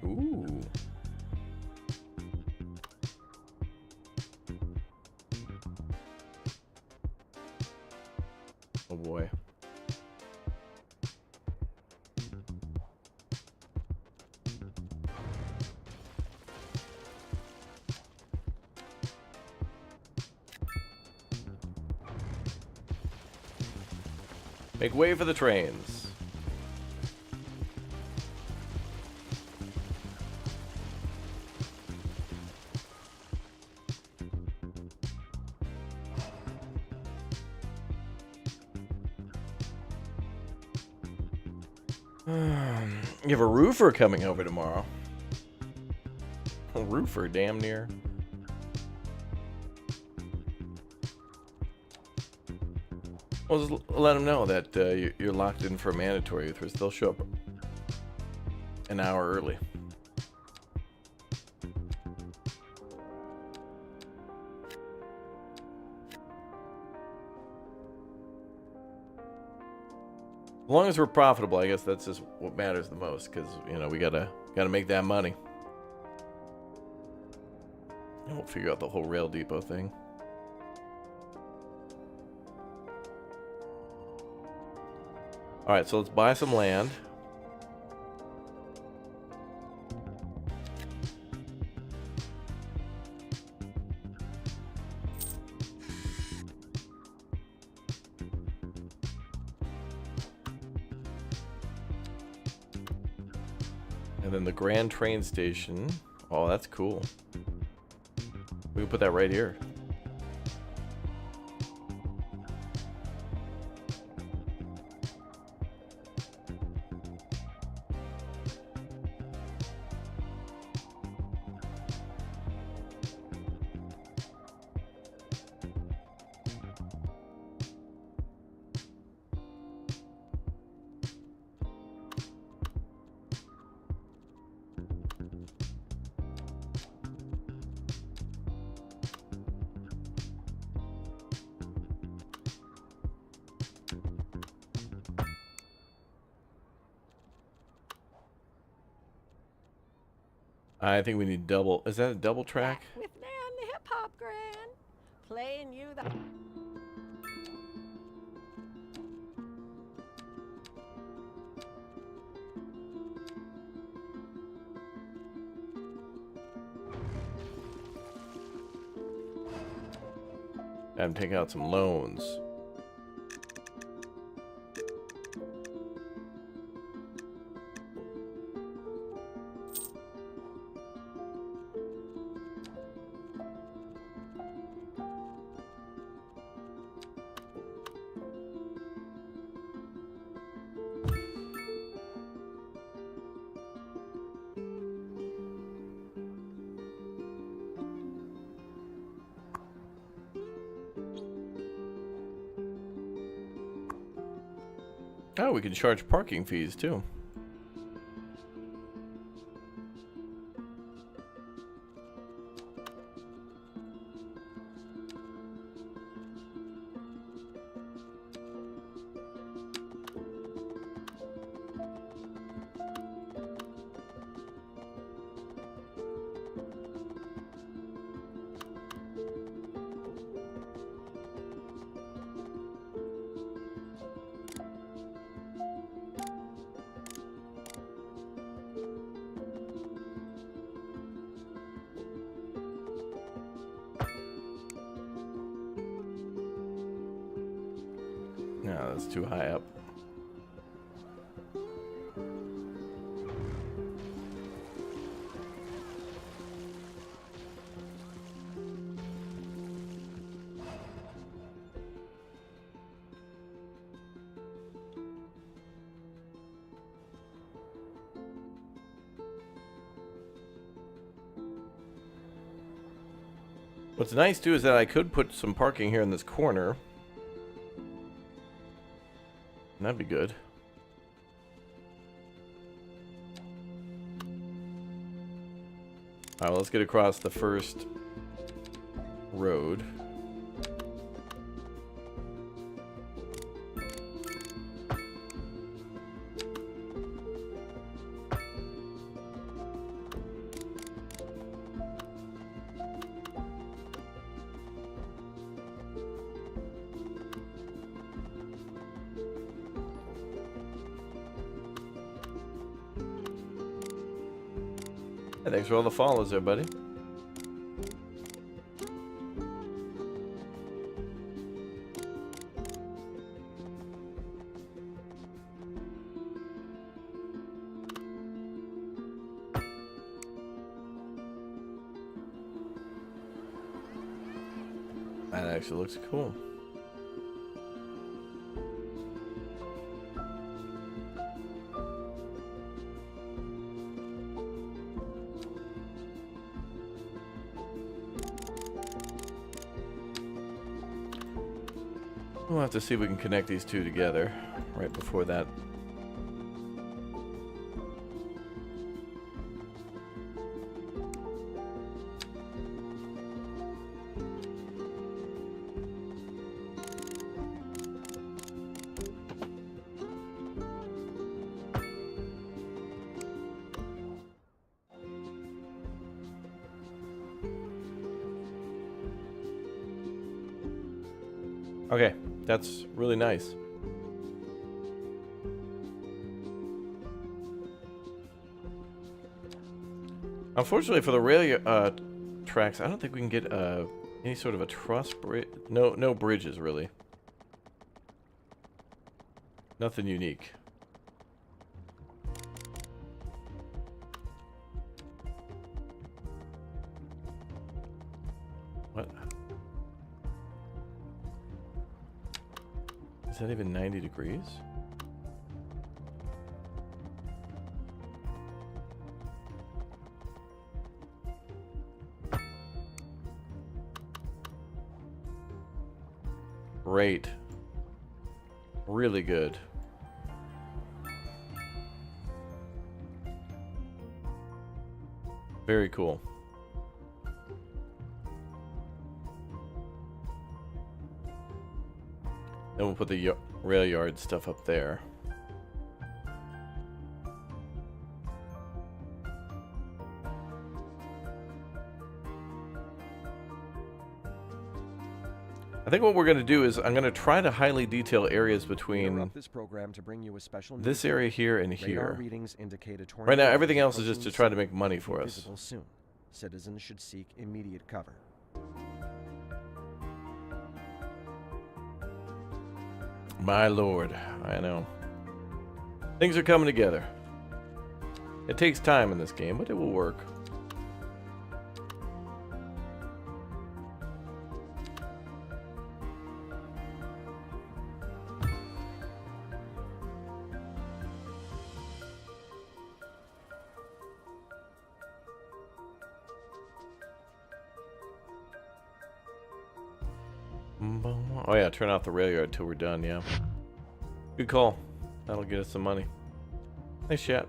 Ooh. Oh boy. Make way for the trains. You have a roofer coming over tomorrow. A roofer, damn near. Well, just let them know that you're locked in for a mandatory youth. They'll show up an hour early. As long as we're profitable, I guess that's just what matters the most, because you know we gotta make that money. And we'll figure out the whole rail depot thing. All right, so let's buy some land. And then the Grand Train Station. Oh, that's cool. We can put that right here. I think we need double. Is that a double track? Back with Nan the Hip Hop Grand, playing you the. I'm taking out some loans. Oh, we can charge parking fees too. No, that's too high up. What's nice too is that I could put some parking here in this corner. That'd be good. Alright, well, let's get across the first road. Hey, thanks for all the follows there, buddy. That actually looks cool. We'll have to see if we can connect these two together right before that. Okay, that's really nice. Unfortunately for the rail tracks, I don't think we can get any sort of a truss bridge. No bridges really. Nothing unique. What? Is that even 90 degrees? Great. Really good. Very cool. Then we'll put the rail yard stuff up there. I think what we're going to do is I'm going to try to highly detail areas between this program to bring you a special this area here and radar here. readings indicate a tornado Right now, everything is else is just to approaching try to the make city. money for us. Visible soon. Citizens should seek immediate cover. My lord, I know. Things are coming together. It takes time in this game, but it will work. Oh yeah, turn off the rail yard till we're done, yeah. Good call. That'll get us some money. Nice chat.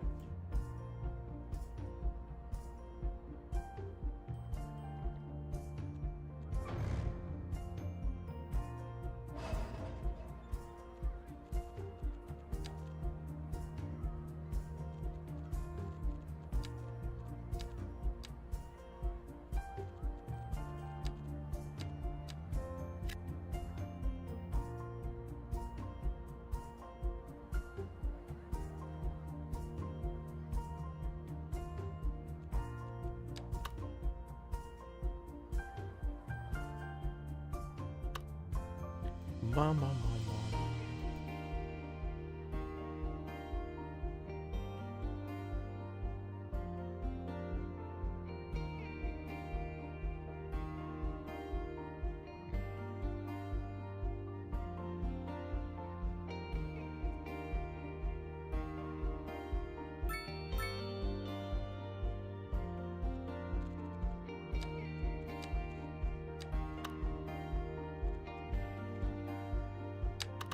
Mama.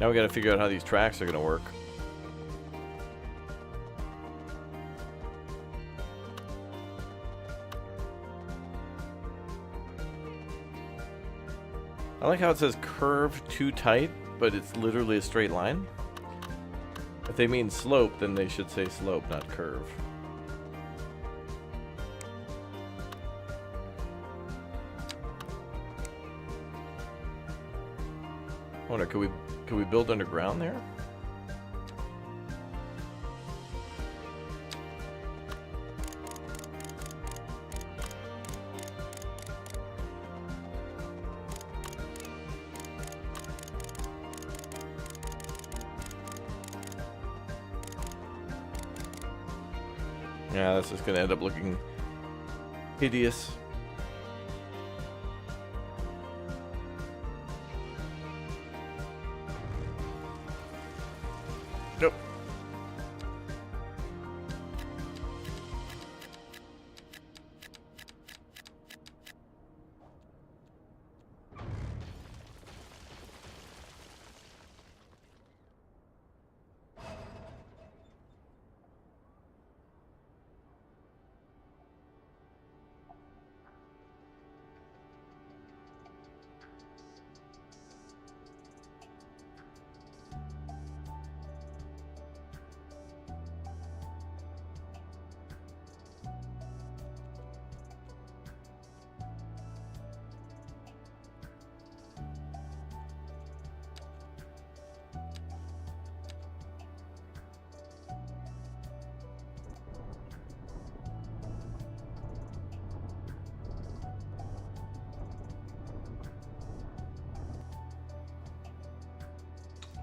Now we gotta figure out how these tracks are gonna work. I like how it says curve too tight, but it's literally a straight line. If they mean slope, then they should say slope, not curve. I wonder, could we build underground there? Yeah, that's just gonna end up looking hideous. Nope.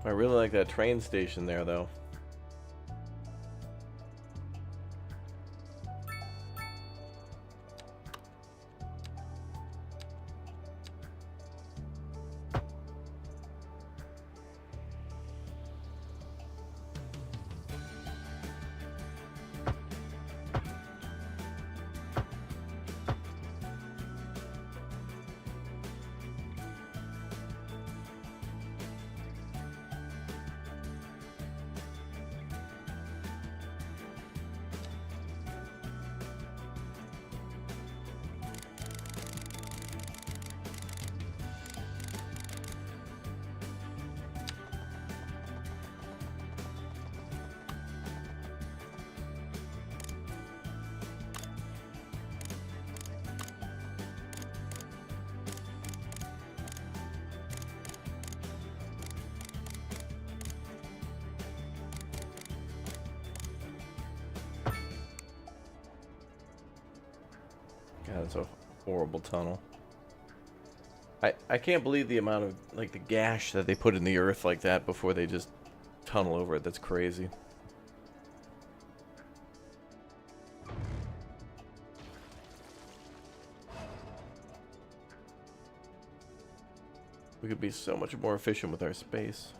I really like that train station there, though. God, that's a horrible tunnel. I can't believe the amount of, like, the gash that they put in the earth like that before they just tunnel over it. That's crazy. We could be so much more efficient with our space.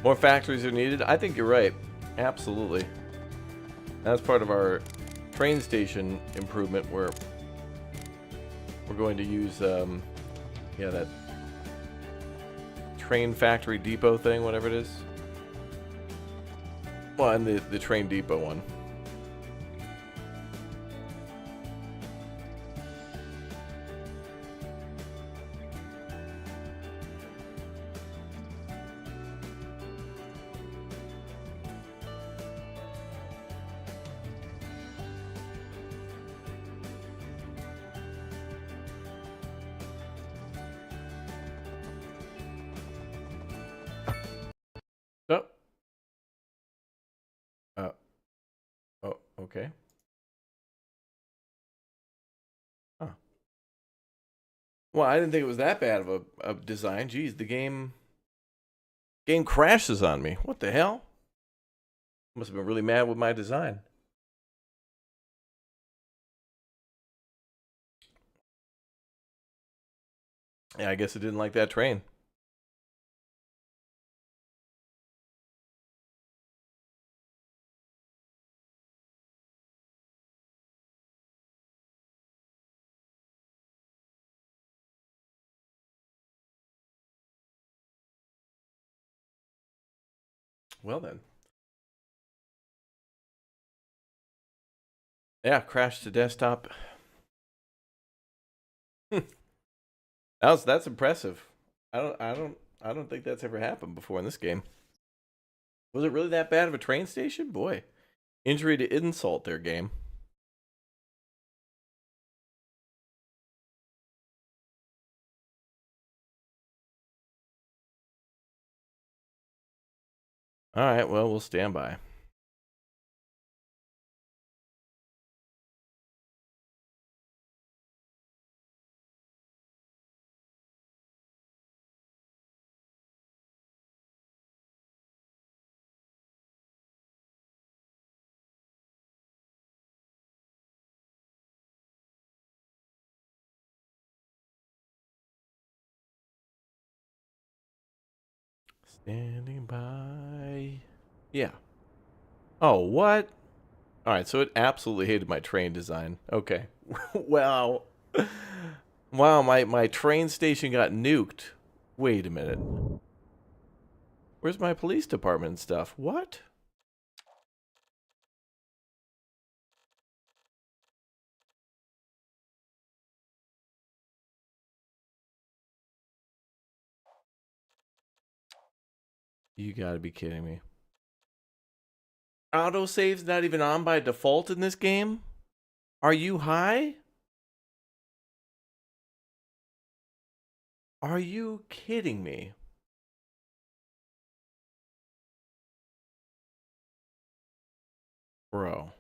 More factories are needed. I think you're right. Absolutely. That's part of our train station improvement where we're going to use, yeah, that train factory depot thing, whatever it is. Well, and the train depot one. Oh, okay. Huh. Well, I didn't think it was that bad of a design. Jeez, the game crashes on me. What the hell? Must have been really mad with my design. Yeah, I guess it didn't like that train. Well then. Yeah, crashed to desktop. That's impressive. I don't think that's ever happened before in this game. Was it really that bad of a train station? Boy. Injury to insult their game. All right, well, we'll stand by. Standing by. Yeah. Oh, what? All right, so it absolutely hated my train design. Okay. Wow. Wow, my train station got nuked Wait a minute. Where's my police department stuff? What? You gotta be kidding me. Autosave's not even on by default in this game? Are you high? Are you kidding me? Bro.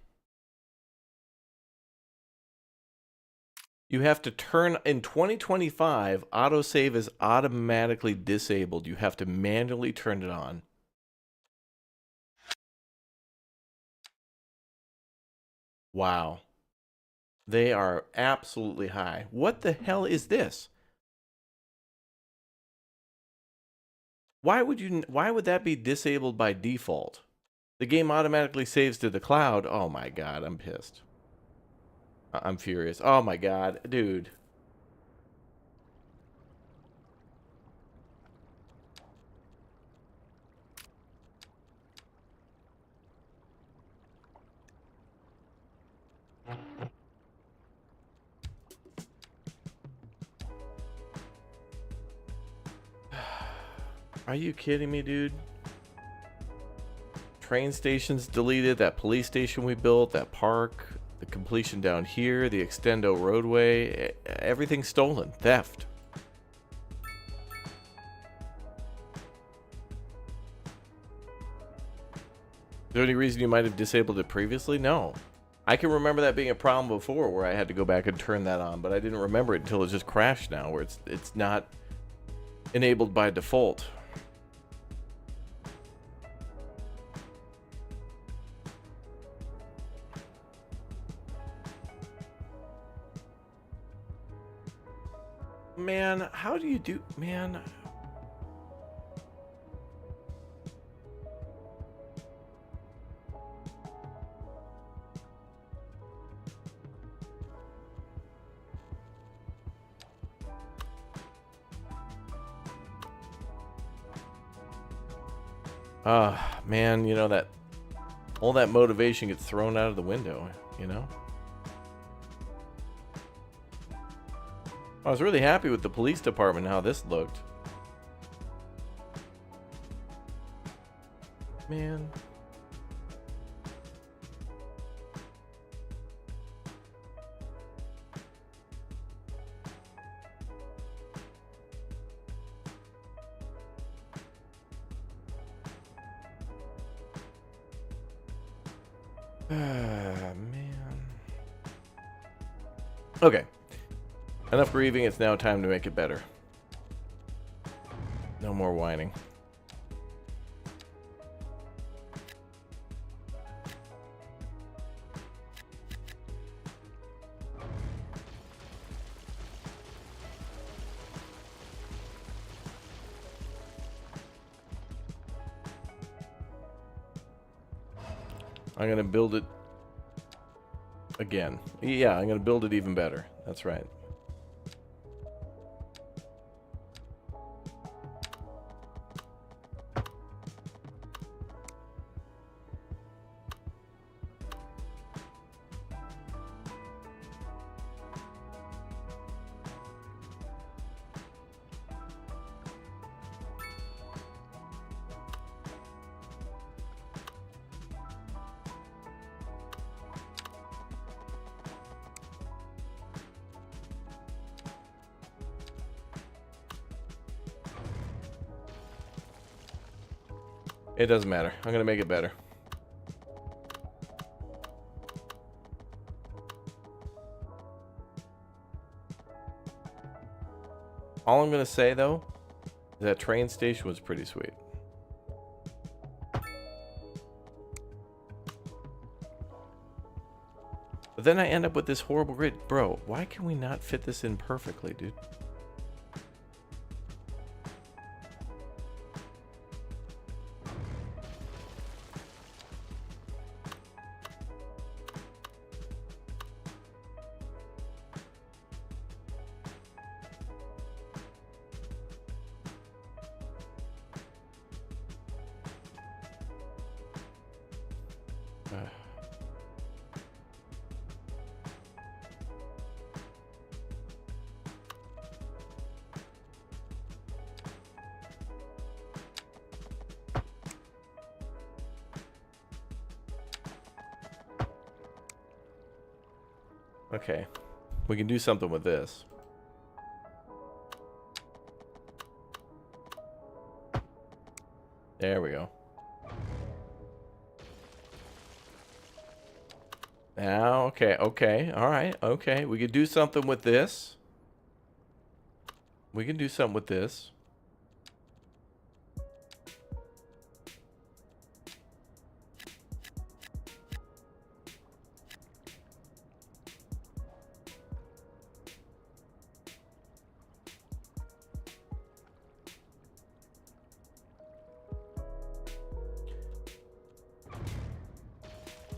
You have to turn, in 2025, autosave is automatically disabled. You have to manually turn it on. Wow. They are absolutely high. What the hell is this? Why would that be disabled by default? The game automatically saves to the cloud. Oh my god, I'm pissed. I'm furious. Oh my god, dude. Are you kidding me, dude? Train stations deleted, that police station we built, that park, the completion down here, the extendo roadway, everything stolen. Theft. Is there any reason you might have disabled it previously? No. I can remember that being a problem before where I had to go back and turn that on, but I didn't remember it until it just crashed now, where it's not enabled by default. Man, how do you do... Man... Man, you know, that... all that motivation gets thrown out of the window, you know? I was really happy with the police department, how this looked. Man. Man. Okay. Enough grieving, it's now time to make it better. No more whining. I'm gonna build it again. Yeah, I'm gonna build it even better. That's right. It doesn't matter. I'm gonna make it better. All I'm gonna say though, is that train station was pretty sweet. But then I end up with this horrible grid. Bro, why can we not fit this in perfectly, dude? Okay, we can do something with this. There we go. Now, okay, all right, okay. We could do something with this. We can do something with this.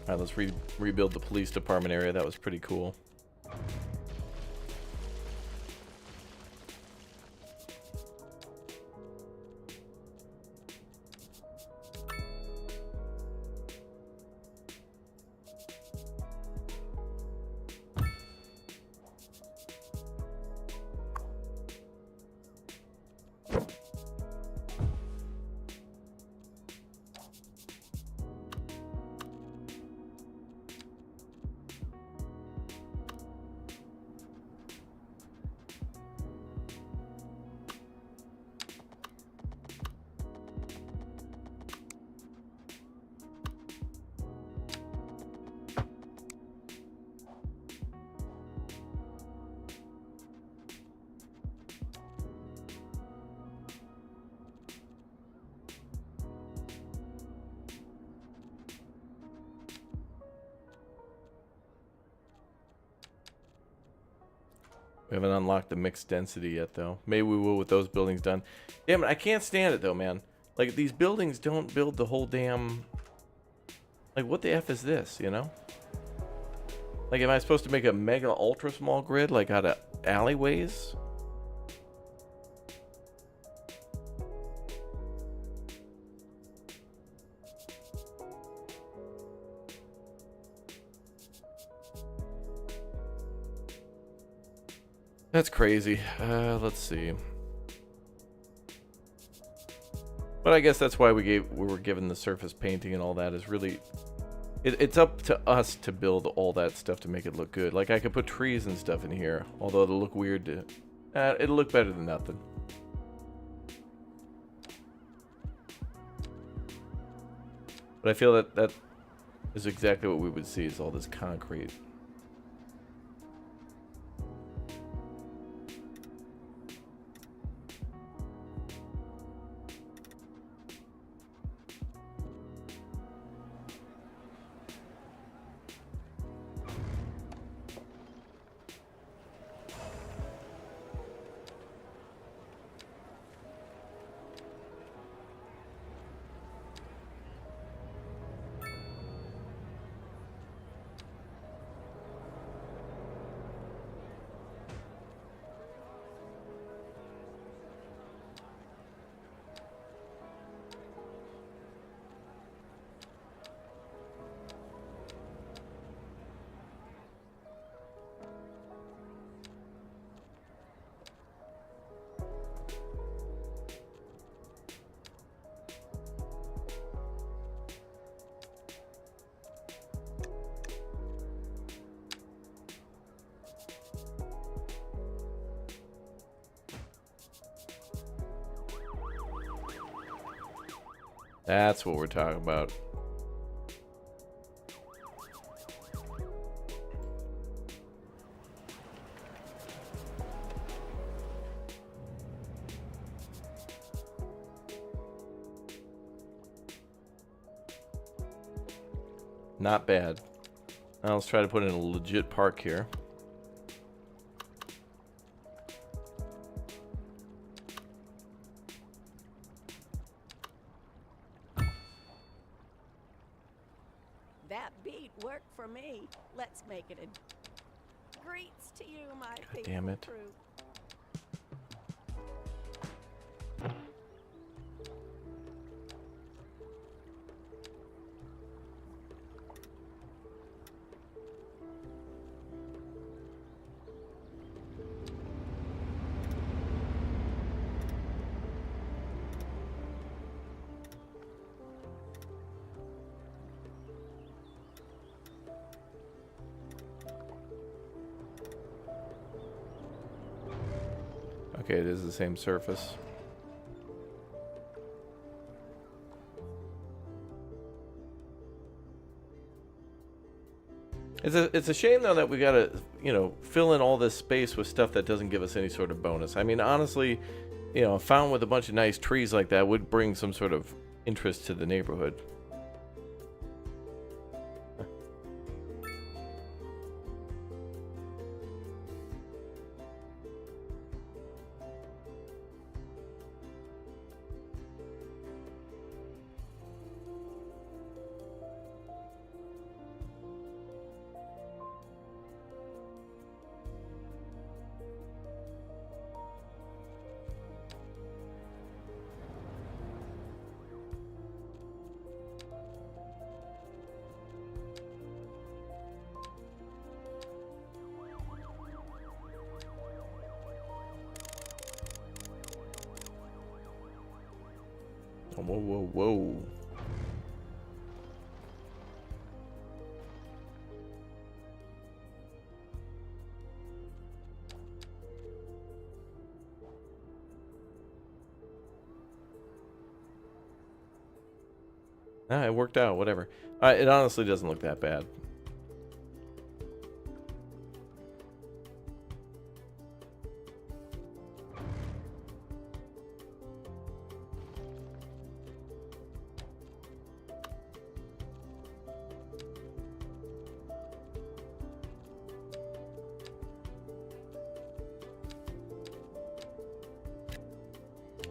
All right, let's rebuild the police department area. That was pretty cool. We haven't unlocked the mixed density yet, though. Maybe we will with those buildings done. Damn it, I can't stand it, though, man. Like, these buildings don't build the whole damn... Like, what the F is this, you know? Like, am I supposed to make a mega ultra small grid, like, out of alleyways? That's crazy. Let's see. But I guess that's why we were given the surface painting and all that. Is really, it's up to us to build all that stuff to make it look good. Like I could put trees and stuff in here, although it'll look weird. It'll look better than nothing. But I feel that is exactly what we would see, is all this concrete. That's what we're talking about. Not bad. Now let's try to put in a legit park here. That beat worked for me. Let's make it a greets to you, my God damn it. crew. Okay, it is the same surface. It's a shame though that we gotta, you know, fill in all this space with stuff that doesn't give us any sort of bonus. I mean, honestly, you know, a fountain with a bunch of nice trees like that would bring some sort of interest to the neighborhood. Whoa, whoa, whoa. Ah, it worked out, whatever. It honestly doesn't look that bad.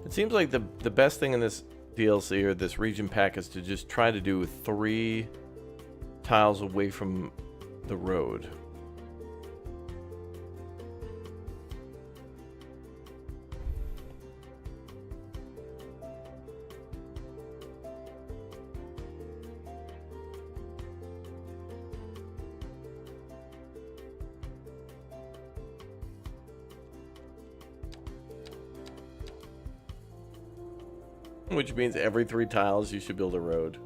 It seems like the best thing in this DLC or this region pack is to just try to do 3 tiles away from the road. Which means every 3 tiles you should build a road.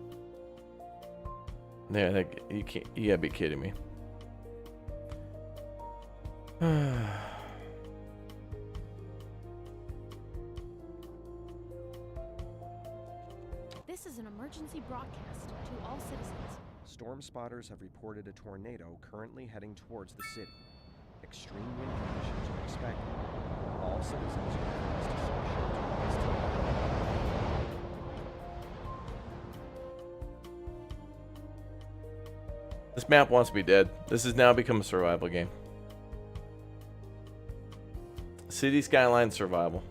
Yeah, like, you can't. You gotta be kidding me. This is an emergency broadcast to all citizens. Storm spotters have reported a tornado currently heading towards the city. Extreme wind conditions are expected. All citizens are advised to seek shelter at this time. This map wants to be dead. This has now become a survival game. City Skylines survival.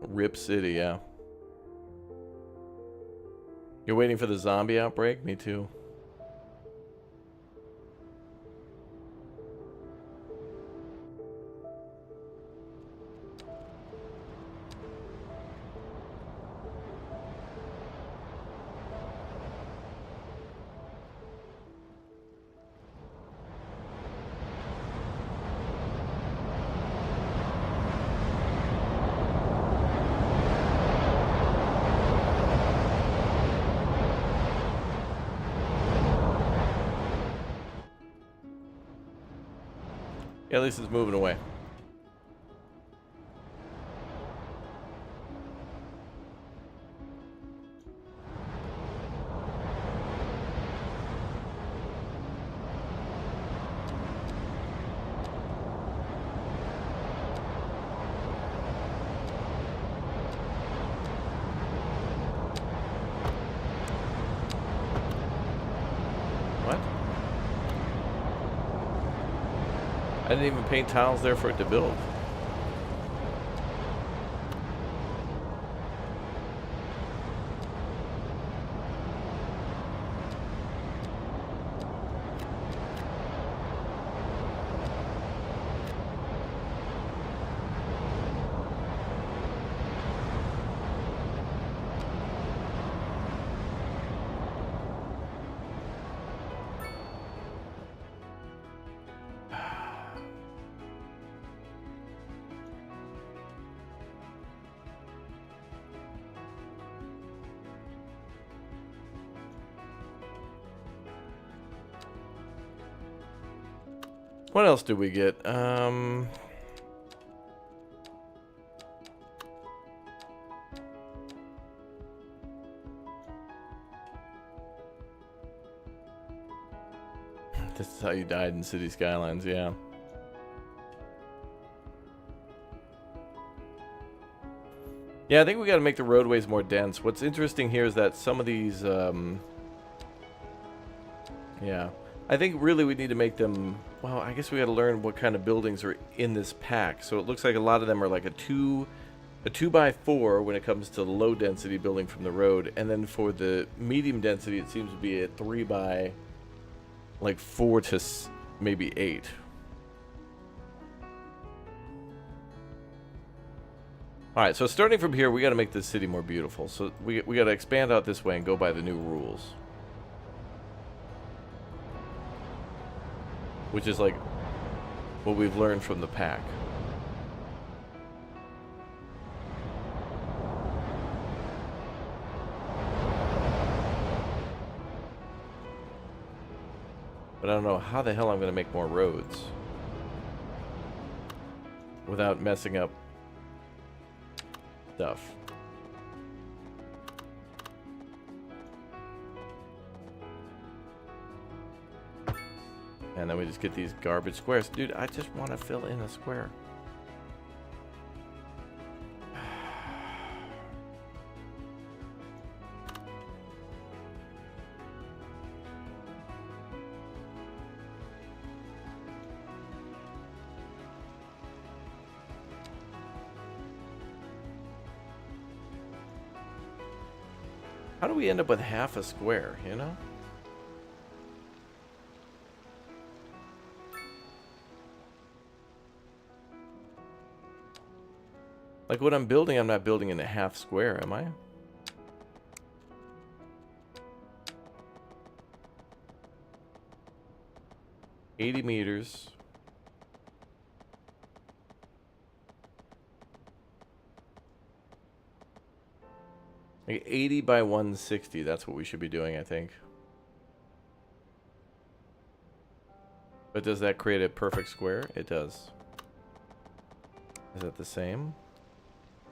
Rip City, yeah. You're waiting for the zombie outbreak? Me too. Yeah, at least it's moving away. What? I didn't even paint tiles there for it to build. What else did we get? This is how you died in City Skylines, yeah. Yeah, I think we got to make the roadways more dense. What's interesting here is that some of these, yeah, I think really we need to make them, well, I guess we got to learn what kind of buildings are in this pack. So it looks like a lot of them are like a 2x4 when it comes to the low density building from the road. And then for the medium density, it seems to be a 3x like 4 to maybe 8. Alright, so starting from here, we got to make this city more beautiful. So we got to expand out this way and go by the new rules. Which is like what we've learned from the pack. But I don't know how the hell I'm going to make more roads without messing up stuff. And then we just get these garbage squares. Dude, I just want to fill in a square. How do we end up with half a square, you know? Like what I'm building, I'm not building in a half square, am I? $80 meters. Like 80 by 160, that's what we should be doing, I think. But does that create a perfect square? It does. Is that the same?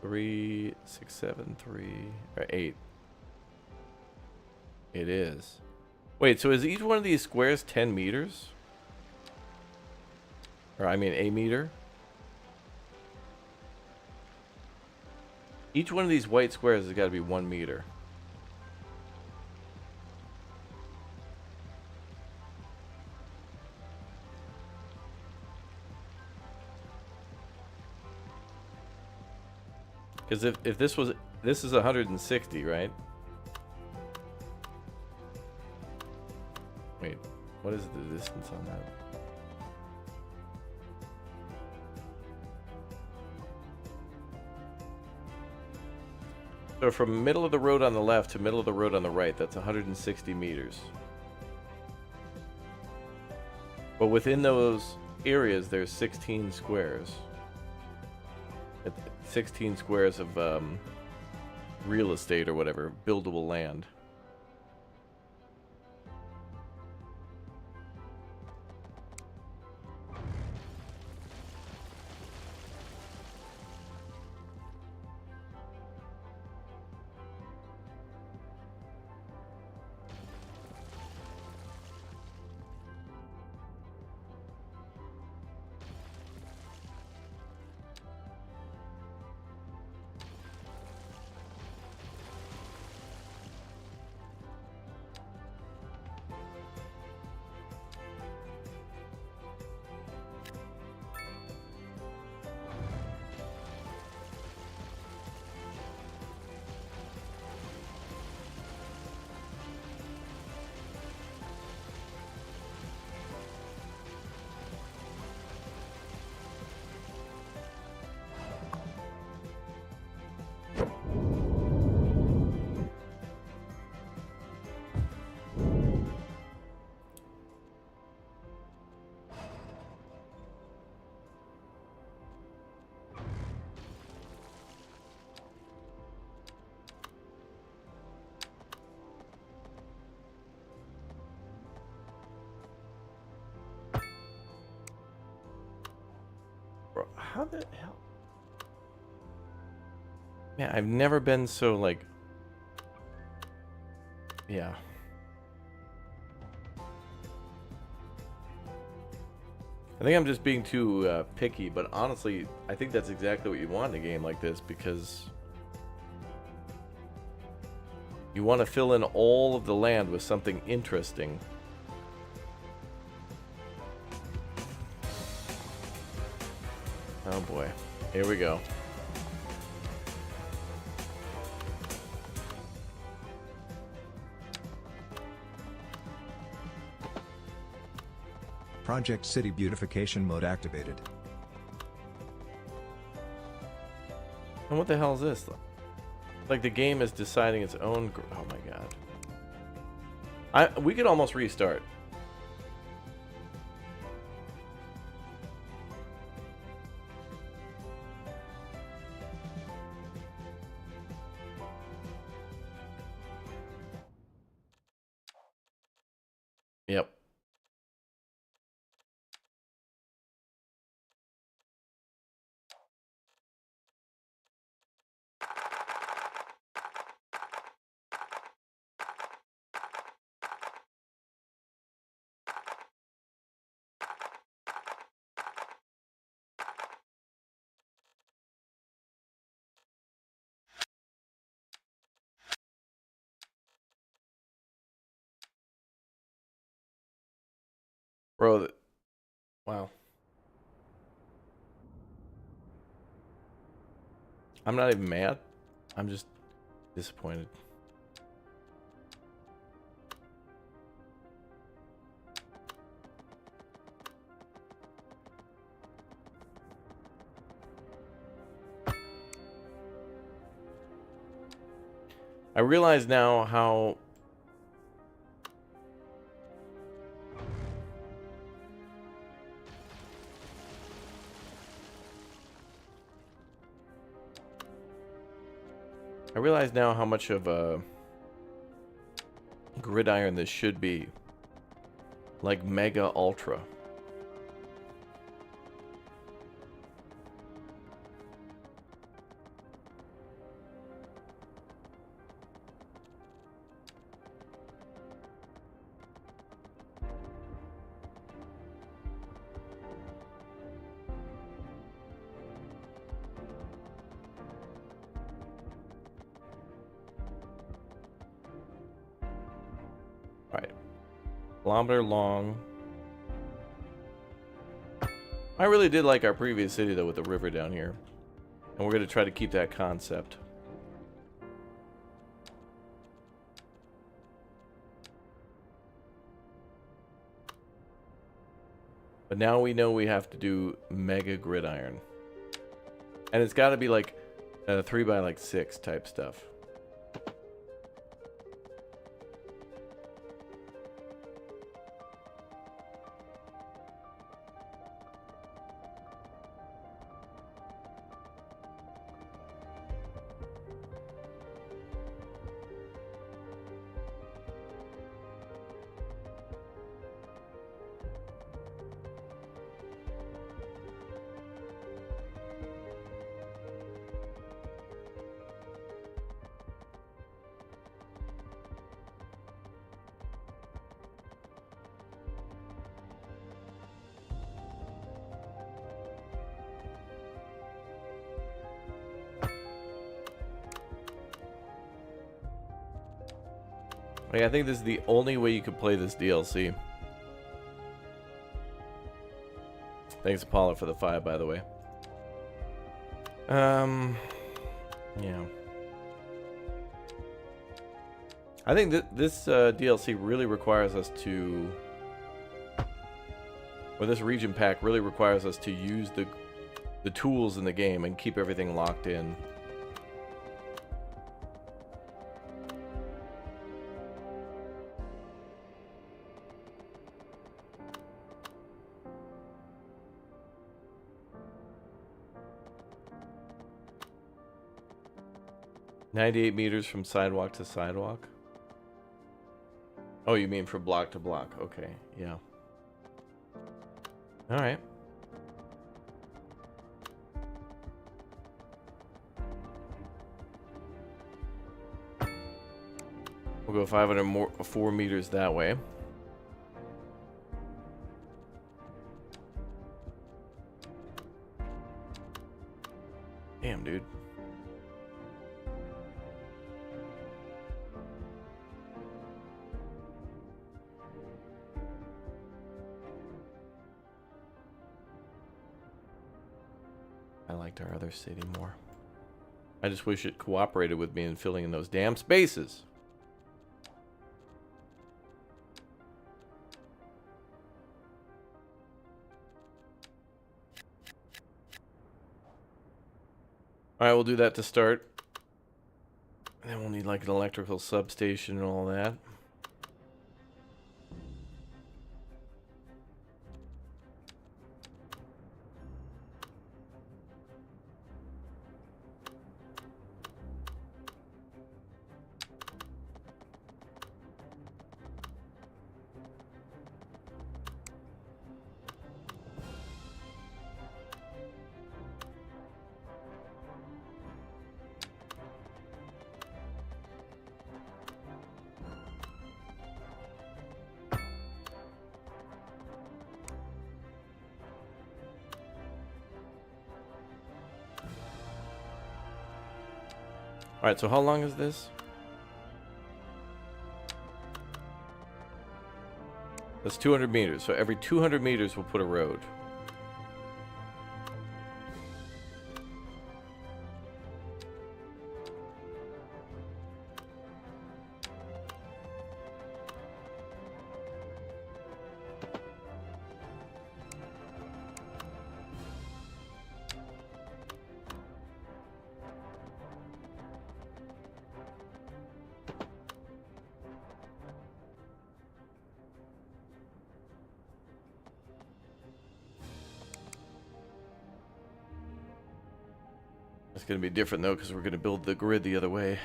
3, 6, 7, 3, or 8. It is. Wait, so is each one of these squares 10 meters? Or I mean a meter? Each one of these white squares has got to be 1 meter. Because if this is 160, right? Wait, what is the distance on that? So from middle of the road on the left to middle of the road on the right, that's 160 meters. But within those areas, there's 16 squares. 16 squares of real estate or whatever, buildable land. How the hell? Man, I've never been so like. Yeah. I think I'm just being too picky, but honestly, I think that's exactly what you want in a game like this, because you want to fill in all of the land with something interesting. Oh boy, here we go. Project City Beautification mode activated. And what the hell is this? Like the game is deciding its own. Oh my god. We could almost restart. Yep. Bro, wow. I'm not even mad. I'm just disappointed. I realize now how much of a gridiron this should be. Like Mega Ultra. Right. Kilometer long. I really did like our previous city though with the river down here. And we're going to try to keep that concept. But now we know we have to do Mega Gridiron. And it's got to be like 3 by like 6 type stuff. Like, I think this is the only way you could play this DLC. Thanks, Apollo, for the 5, by the way. Yeah. I think that this DLC really requires us to... Or this region pack really requires us to use the tools in the game and keep everything locked in. "98 meters from sidewalk to sidewalk." Oh, you mean from block to block? Okay, yeah. All right. We'll go 504 meters that way. Damn, dude. I liked our other city more. I just wish it cooperated with me in filling in those damn spaces. Alright, we'll do that to start. And then we'll need like an electrical substation and all that. Alright, so how long is this? That's 200 meters. So every 200 meters we'll put a road. It's going to be different though because we're going to build the grid the other way.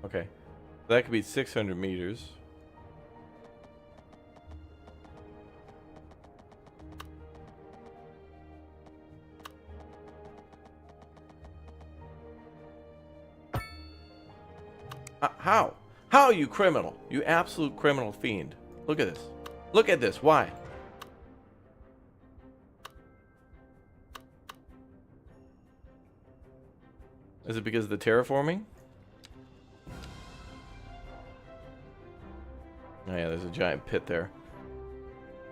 Okay, that could be 600 meters. How? How, you criminal? You absolute criminal fiend. Look at this. Look at this. Why? Is it because of the terraforming? Oh yeah, there's a giant pit there.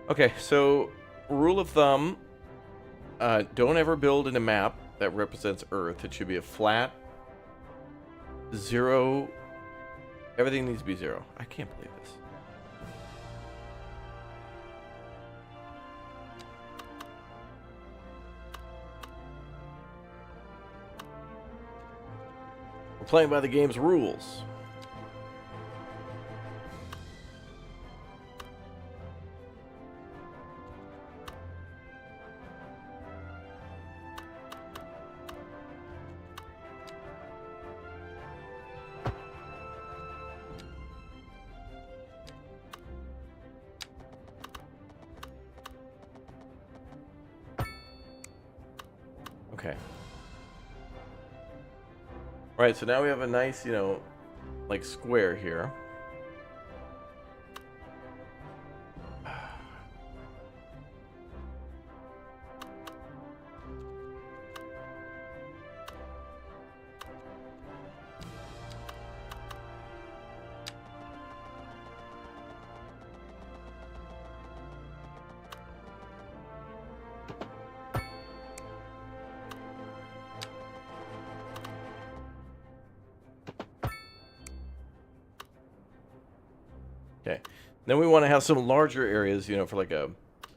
Okay, so rule of thumb, don't ever build in a map that represents Earth. It should be a flat, zero. Everything needs to be zero. I can't believe this. We're playing by the game's rules. Okay. Right, so now we have a nice, like square here. Okay, then we want to have some larger areas, for like a,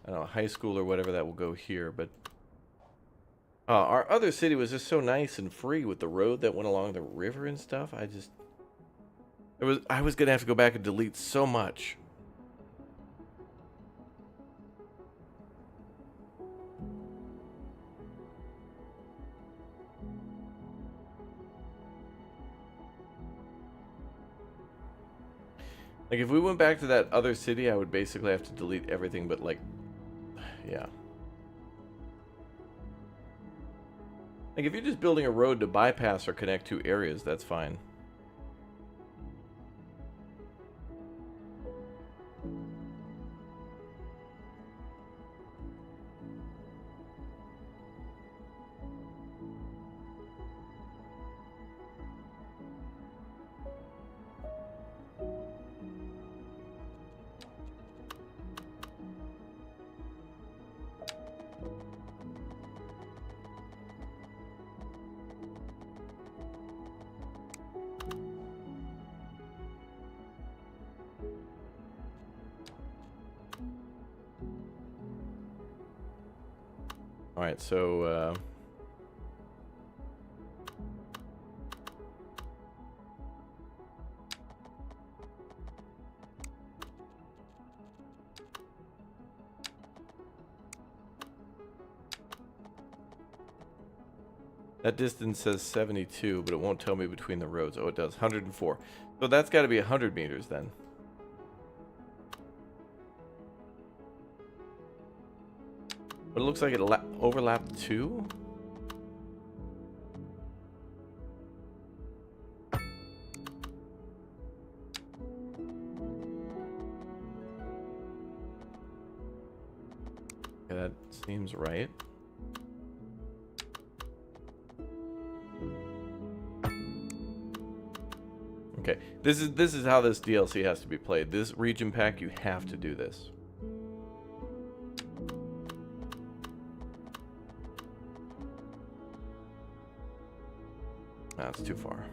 I don't know, high school or whatever that will go here. But our other city was just so nice and free with the road that went along the river and stuff. I was gonna have to go back and delete so much. Like, if we went back to that other city, I would basically have to delete everything but, like, yeah. Like, if you're just building a road to bypass or connect two areas, that's fine. All right, so that distance says 72, but it won't tell me between the roads. Oh, it does. 104. So that's got to be 100 meters then. But it looks like it overlapped 2. Yeah, that seems right. Okay, this is how this DLC has to be played. This region pack, you have to do this. That's too far.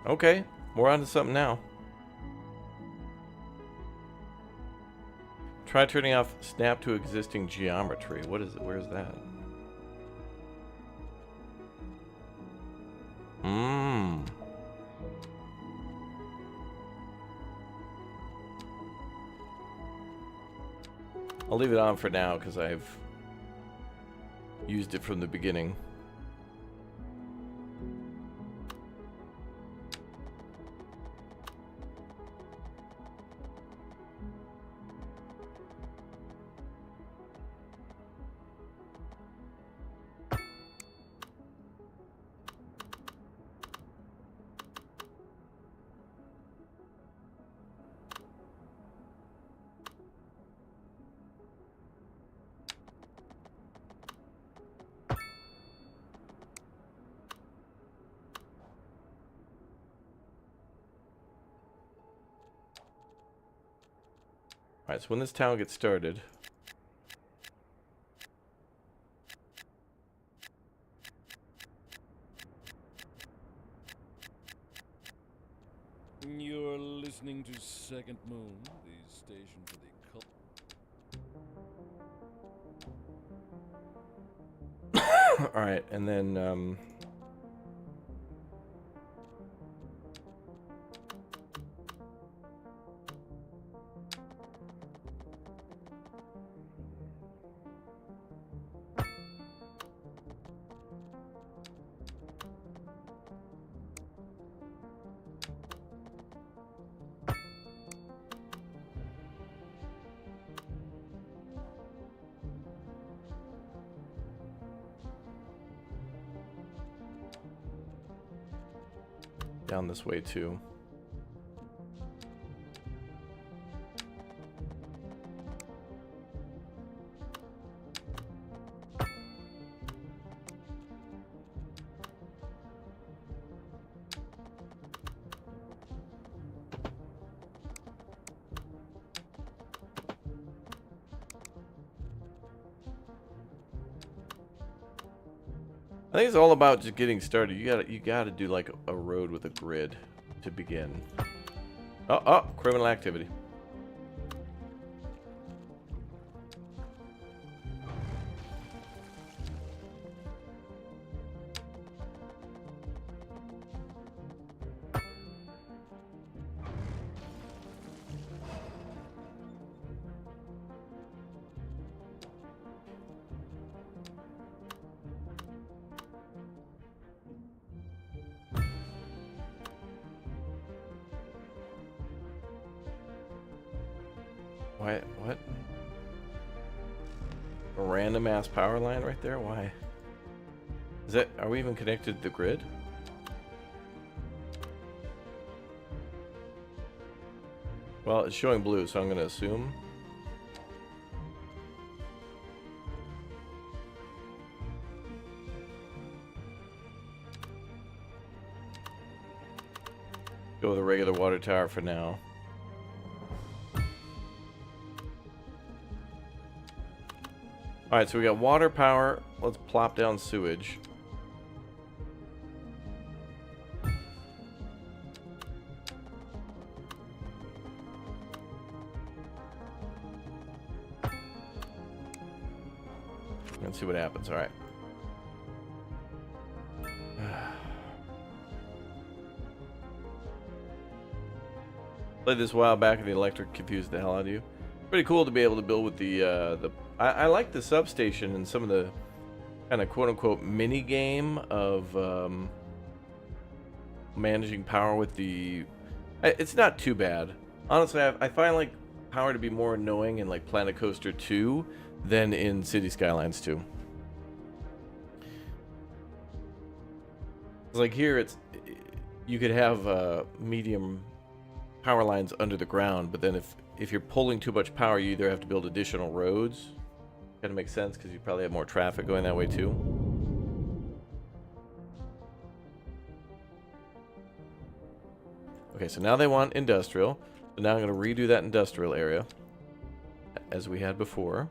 Okay, we're on to something now. Try turning off snap to existing geometry. What is it? Where's that? I'll leave it on for now because I've used it from the beginning. Alright, so when this town gets started... You're listening to Second Moon, the station for the cult. Alright, and then, down this way too. think it's all about just getting started. You gotta do like a road with a grid to begin. Oh, criminal activity. What? A random ass power line right there? Why? Is that, are we even connected to the grid? Well, it's showing blue, so I'm gonna assume. Go with a regular water tower for now. Alright, so we got water power. Let's plop down sewage. Let's see what happens. Alright. Played this a while back and the electric confused the hell out of you. Pretty cool to be able to build with the I like the substation and some of the kind of quote-unquote mini game of managing power with the. It's not too bad, honestly. I find like power to be more annoying in like Planet Coaster 2 than in City Skylines 2. It's like here, you could have medium power lines under the ground, but then if you're pulling too much power, you either have to build additional roads. Kind of makes sense because you probably have more traffic going that way too. Okay, so now they want industrial. So now I'm going to redo that industrial area as we had before.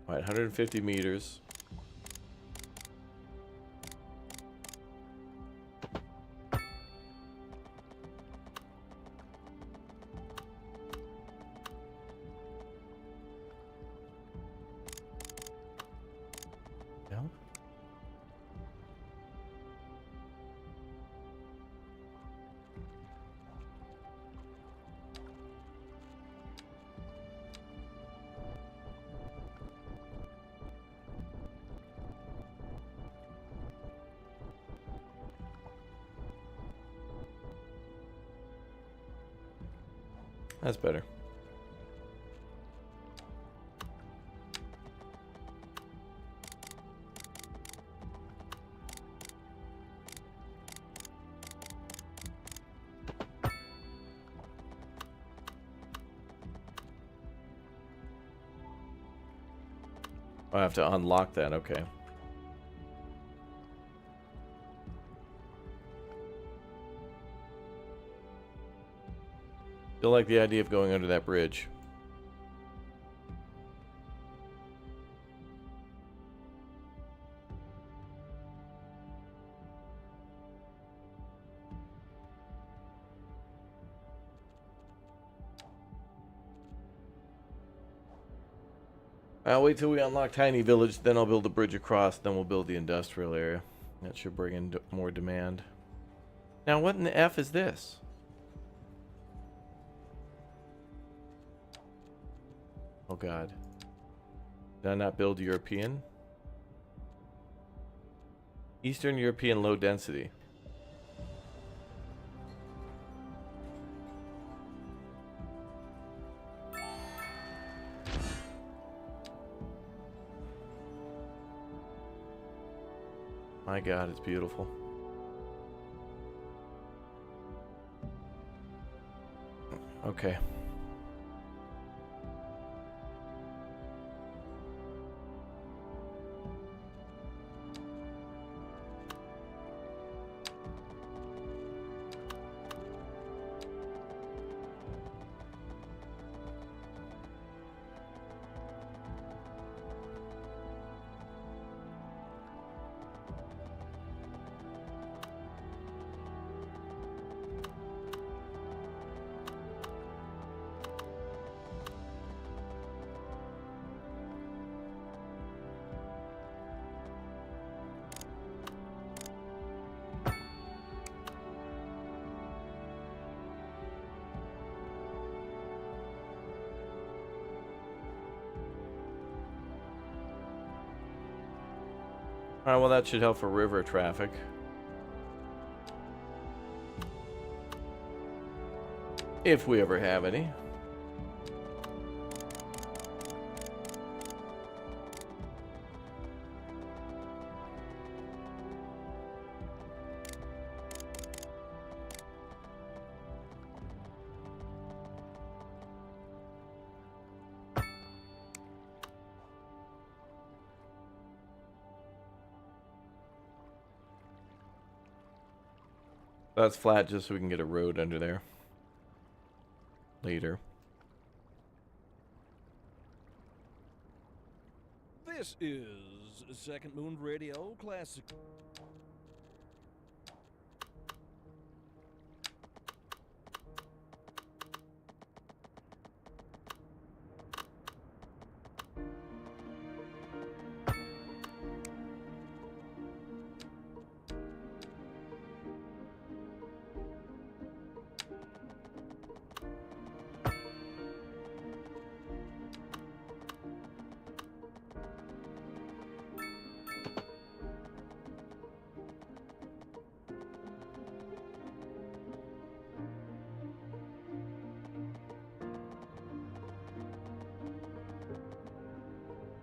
All right, 150 meters. Yeah. That's better. I have to unlock that, okay. Still like the idea of going under that bridge. I'll wait till we unlock Tiny Village, then I'll build the bridge across, then we'll build the industrial area. That should bring in more demand. Now, what in the F is this? Oh, God. Did I not build European? Eastern European low density. My God, it's beautiful. Okay. Alright, well that should help for river traffic. If we ever have any. That's flat just so we can get a road under there later. This is Second Moon Radio Classic.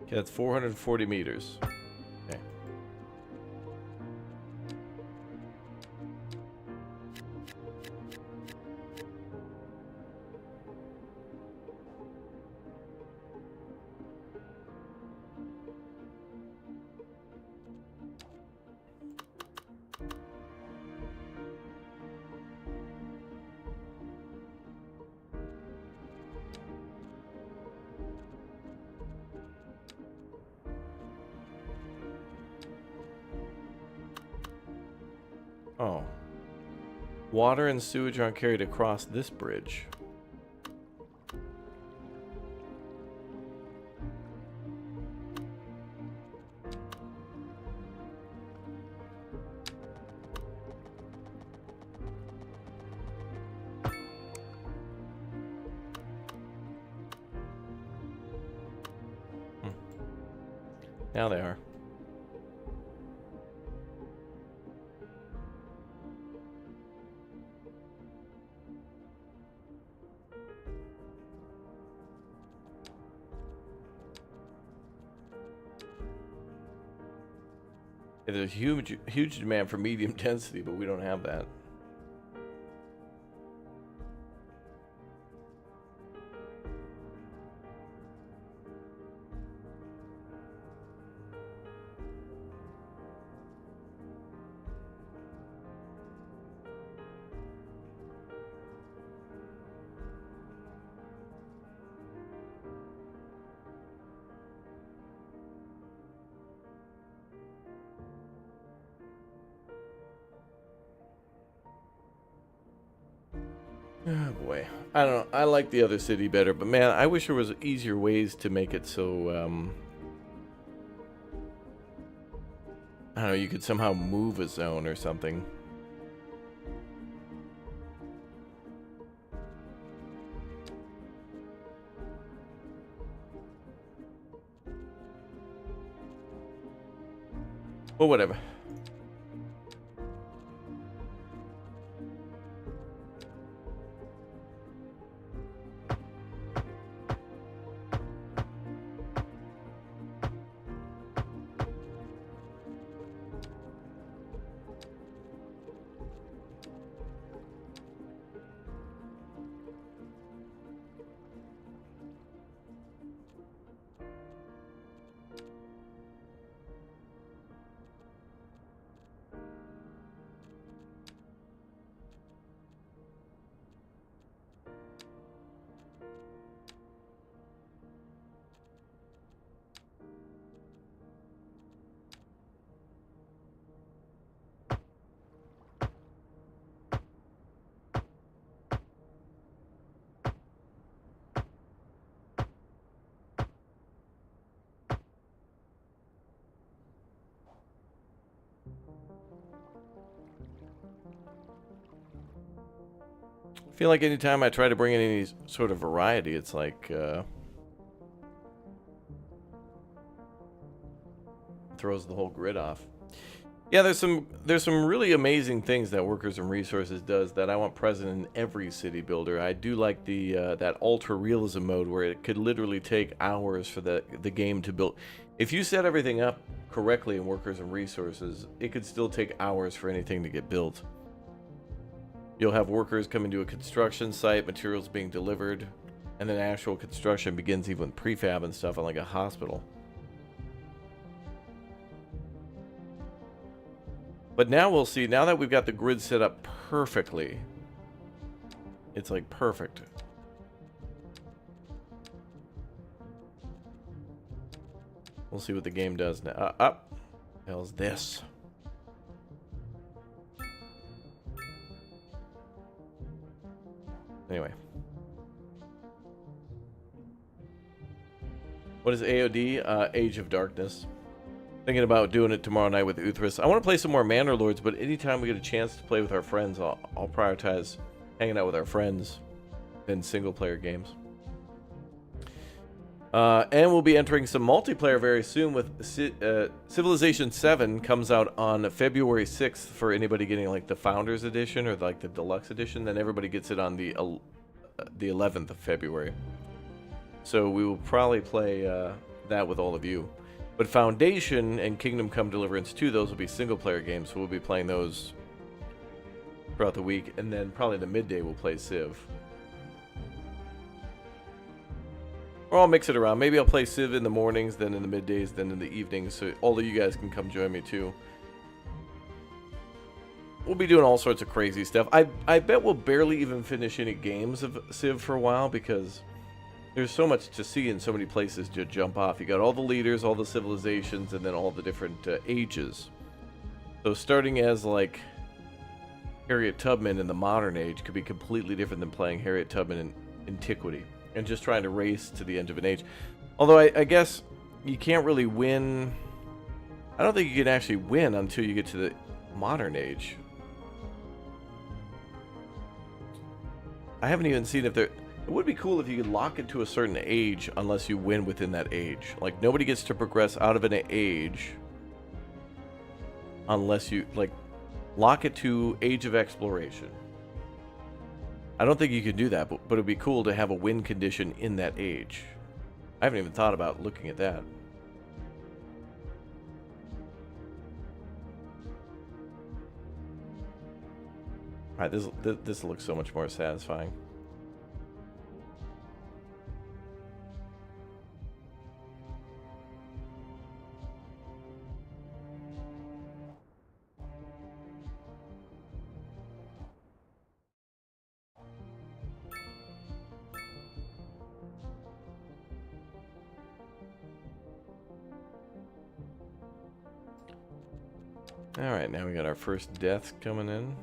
Okay, that's 440 meters. Okay. Oh. Water and sewage aren't carried across this bridge. Now they are. There's a huge demand for medium density, but we don't have that. Oh boy, I don't know. I like the other city better, but man, I wish there was easier ways to make it so I don't know, you could somehow move a zone or something. Well, whatever. I feel like anytime I try to bring in any sort of variety, it's like throws the whole grid off. Yeah, there's some really amazing things that Workers and Resources does that I want present in every city builder. I do like the that ultra realism mode where it could literally take hours for the game to build. If you set everything up correctly in Workers and Resources, it could still take hours for anything to get built. You'll have workers coming to a construction site, materials being delivered, and then actual construction begins even with prefab and stuff on like a hospital. But now we'll see, now that we've got the grid set up perfectly, it's like perfect. We'll see what the game does now. Up. Hell's this? Anyway. What is AOD? Age of Darkness. Thinking about doing it tomorrow night with Uthris. I want to play some more Manor Lords, but anytime we get a chance to play with our friends, I'll prioritize hanging out with our friends than single-player games. And we'll be entering some multiplayer very soon with Civilization 7 comes out on February 6th for anybody getting like the Founders Edition or like the Deluxe Edition. Then everybody gets it on the 11th of February. So we will probably play that with all of you. But Foundation and Kingdom Come Deliverance 2, those will be single-player games, so we'll be playing those throughout the week. And then probably the midday we'll play Civ. Or I'll mix it around. Maybe I'll play Civ in the mornings, then in the middays, then in the evenings, so all of you guys can come join me too. We'll be doing all sorts of crazy stuff. I bet we'll barely even finish any games of Civ for a while because there's so much to see and so many places to jump off. You got all the leaders, all the civilizations, and then all the different ages. So starting as like Harriet Tubman in the modern age could be completely different than playing Harriet Tubman in antiquity. And just trying to race to the end of an age. Although I guess you can't really win. I don't think you can actually win until you get to the modern age. I haven't even seen if there... It would be cool if you could lock it to a certain age unless you win within that age. Like, nobody gets to progress out of an age unless you, like, lock it to Age of Exploration. I don't think you can do that, but it'd be cool to have a win condition in that age. I haven't even thought about looking at that. Alright, this looks so much more satisfying. Alright, now we got our first death coming in.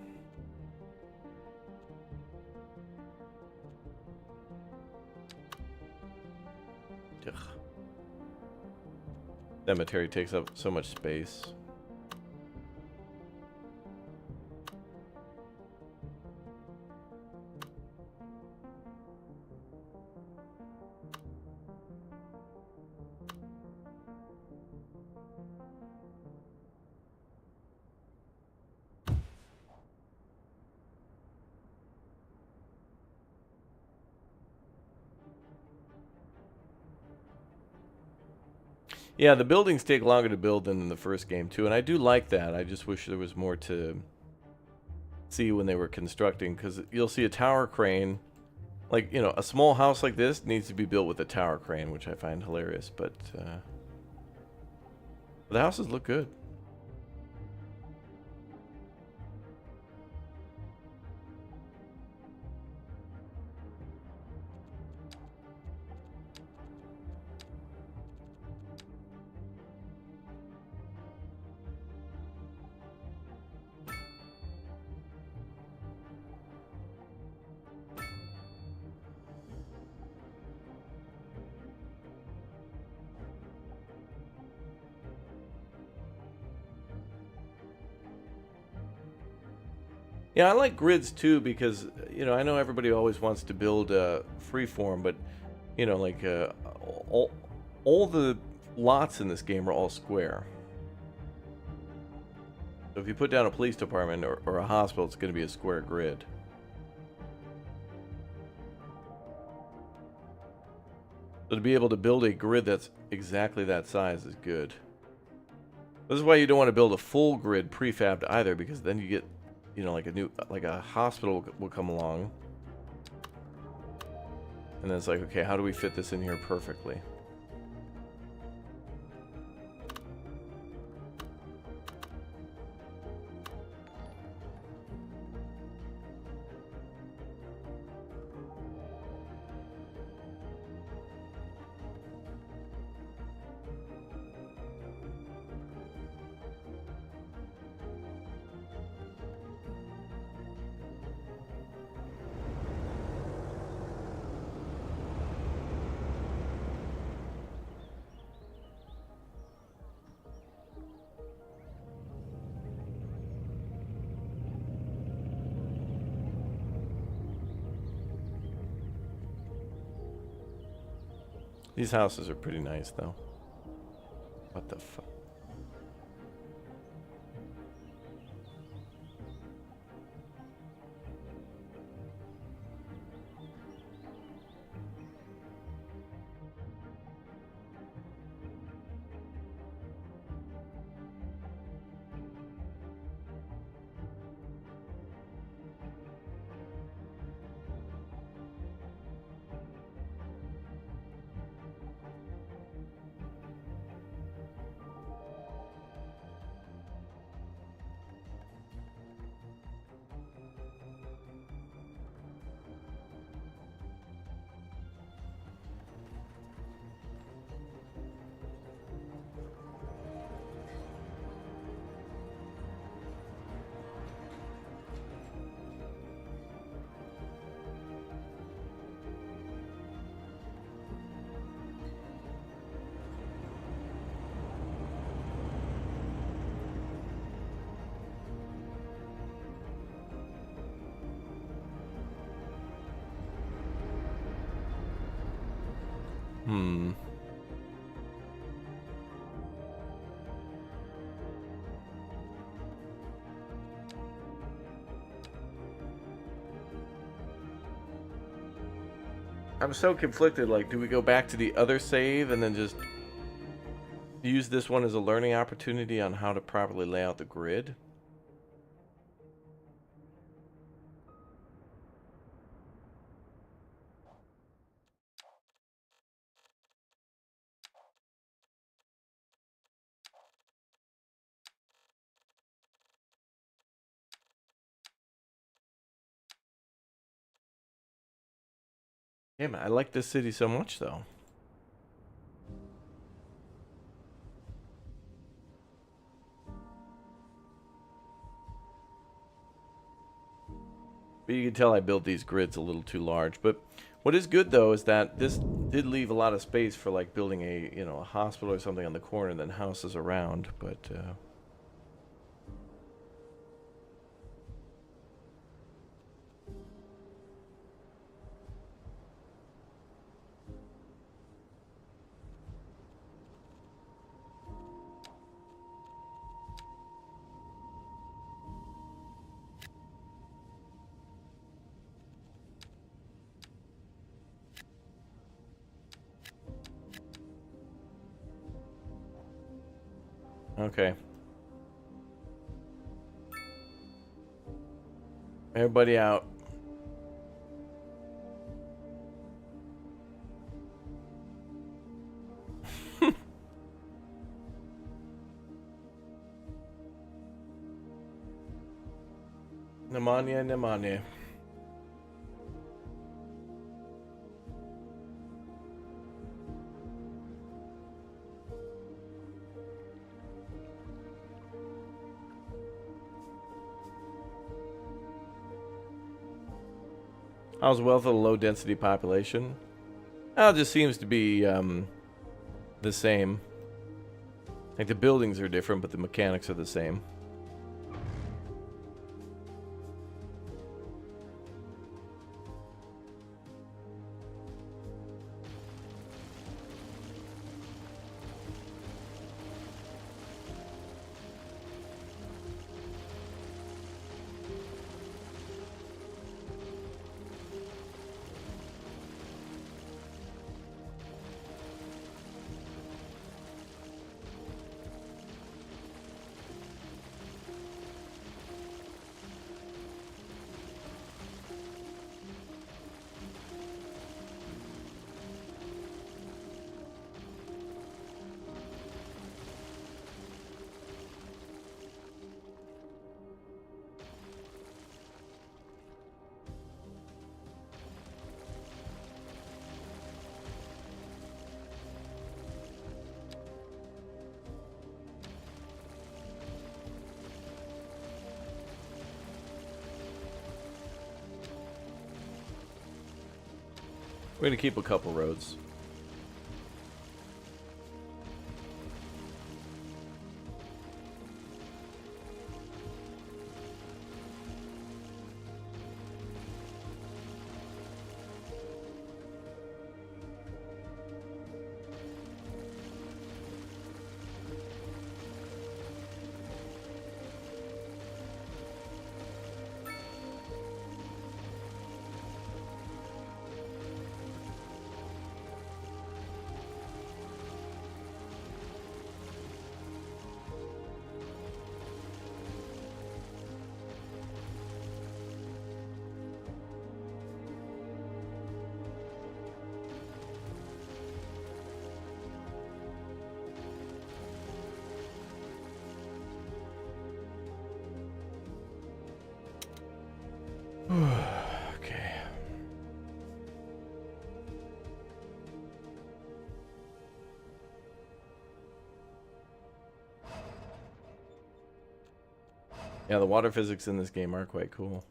Ugh. Cemetery takes up so much space. Yeah, the buildings take longer to build than in the first game too, and I do like that. I just wish there was more to see when they were constructing, because you'll see a tower crane, like, you know, a small house like this needs to be built with a tower crane, which I find hilarious, but the houses look good. Yeah, I like grids too because, you know, I know everybody always wants to build freeform, but, you know, like all the lots in this game are all square. So if you put down a police department or a hospital, it's going to be a square grid. So to be able to build a grid that's exactly that size is good. This is why you don't want to build a full grid prefabbed either, because then you get, you know, like a hospital will come along, and then it's like, okay, how do we fit this in here perfectly? These houses are pretty nice, though. What the fuck? Hmm. I'm so conflicted. Like, do we go back to the other save and then just use this one as a learning opportunity on how to properly lay out the grid? Yeah, man, I like this city so much, though. But you can tell I built these grids a little too large. But what is good, though, is that this did leave a lot of space for, like, building a, you know, a hospital or something on the corner and then houses around. But, Okay. Everybody out. Pneumonia, pneumonia. How's wealth of a low density population? Oh, it just seems to be the same. Like the buildings are different, but the mechanics are the same. We're gonna keep a couple roads. Okay. Yeah, the water physics in this game are quite cool.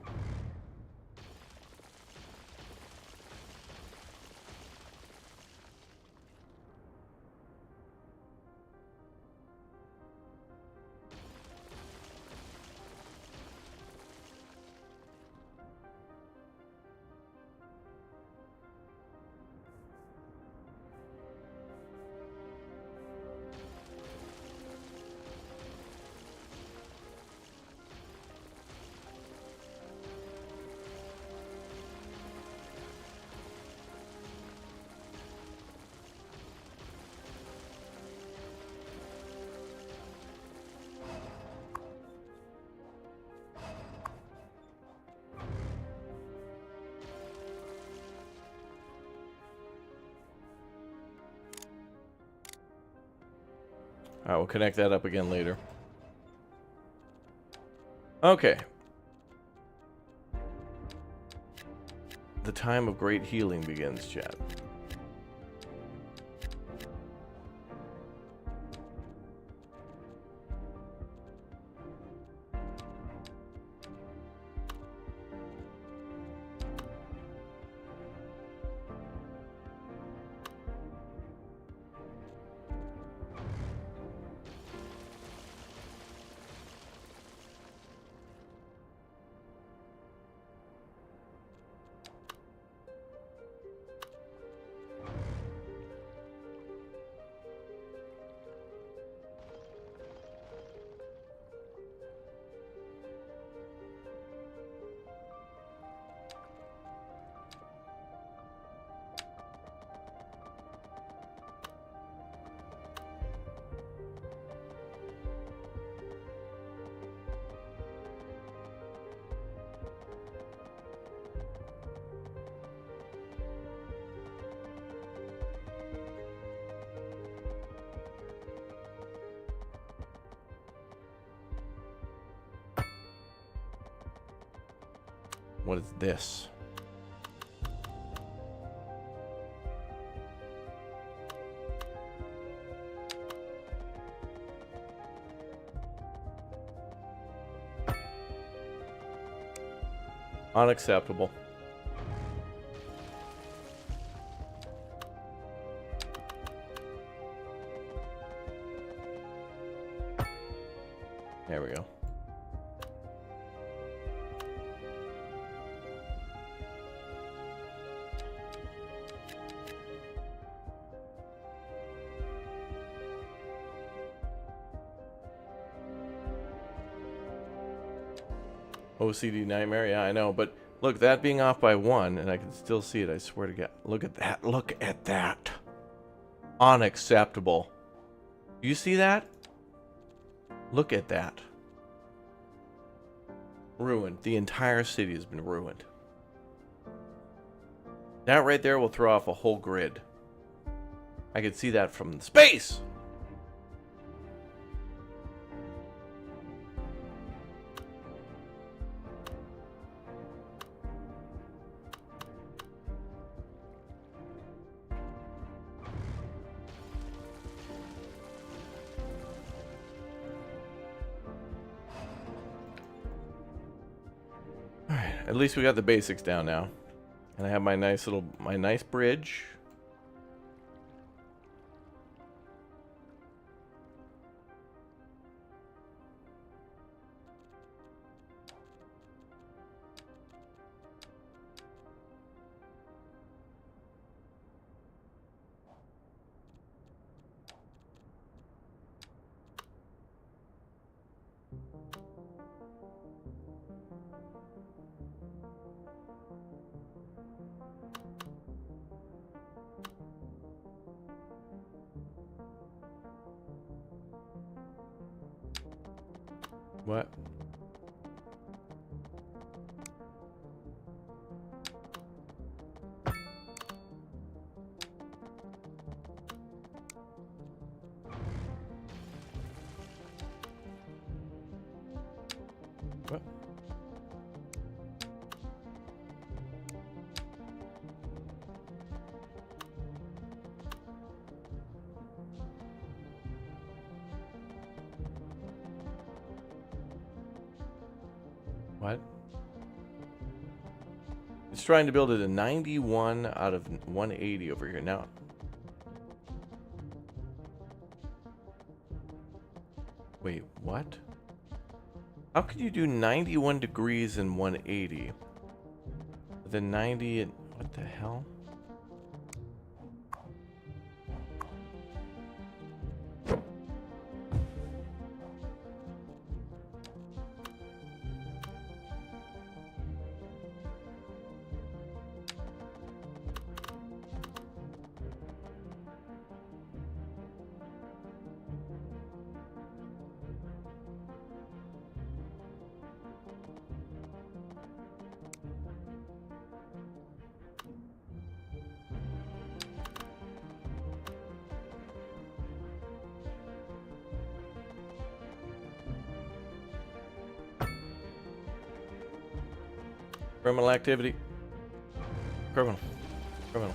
Alright, we'll connect that up again later. Okay. The time of great healing begins, chat. What is this? Unacceptable. There we go. OCD nightmare, yeah, I know, but look, that being off by 1, and I can still see it, I swear to God. Look at that, look at that. Unacceptable. You see that? Look at that. Ruined. The entire city has been ruined. That right there will throw off a whole grid. I could see that from space! Alright, at least we got the basics down now. And I have my nice bridge. What? What? What? It's trying to build it a 91 out of 180 over here now. Wait, what? How could you do 91 degrees and 180? The 90 and what the hell? Criminal activity. Criminal. Criminal.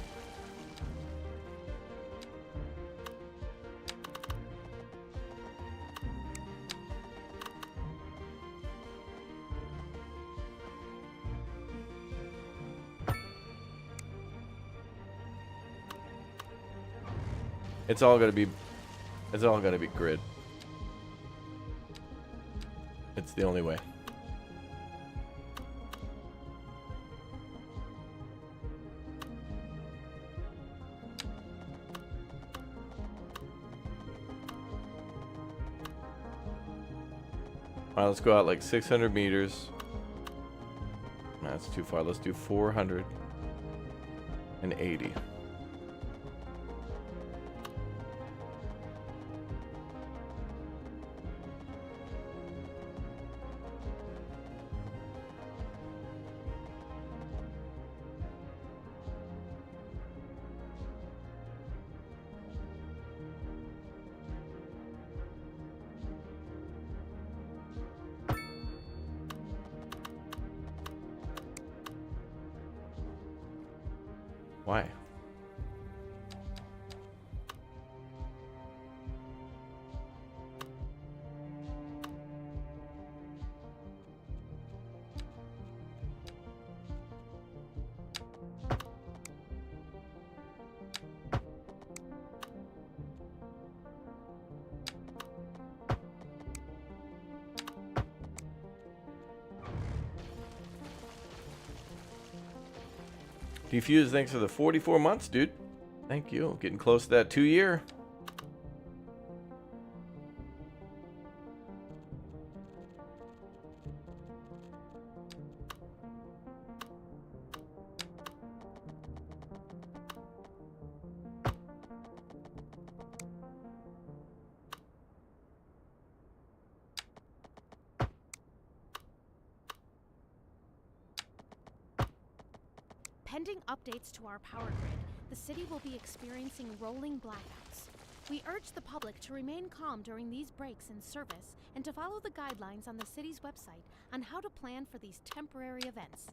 It's all gotta be grid. It's the only way. Alright, let's go out like 600 meters. No, that's too far. Let's do 480. Why? Defuse, thanks for the 44 months, dude. Thank you. Getting close to that 2-year. Pending updates to our power grid, the city will be experiencing rolling blackouts. We urge the public to remain calm during these breaks in service and to follow the guidelines on the city's website on how to plan for these temporary events.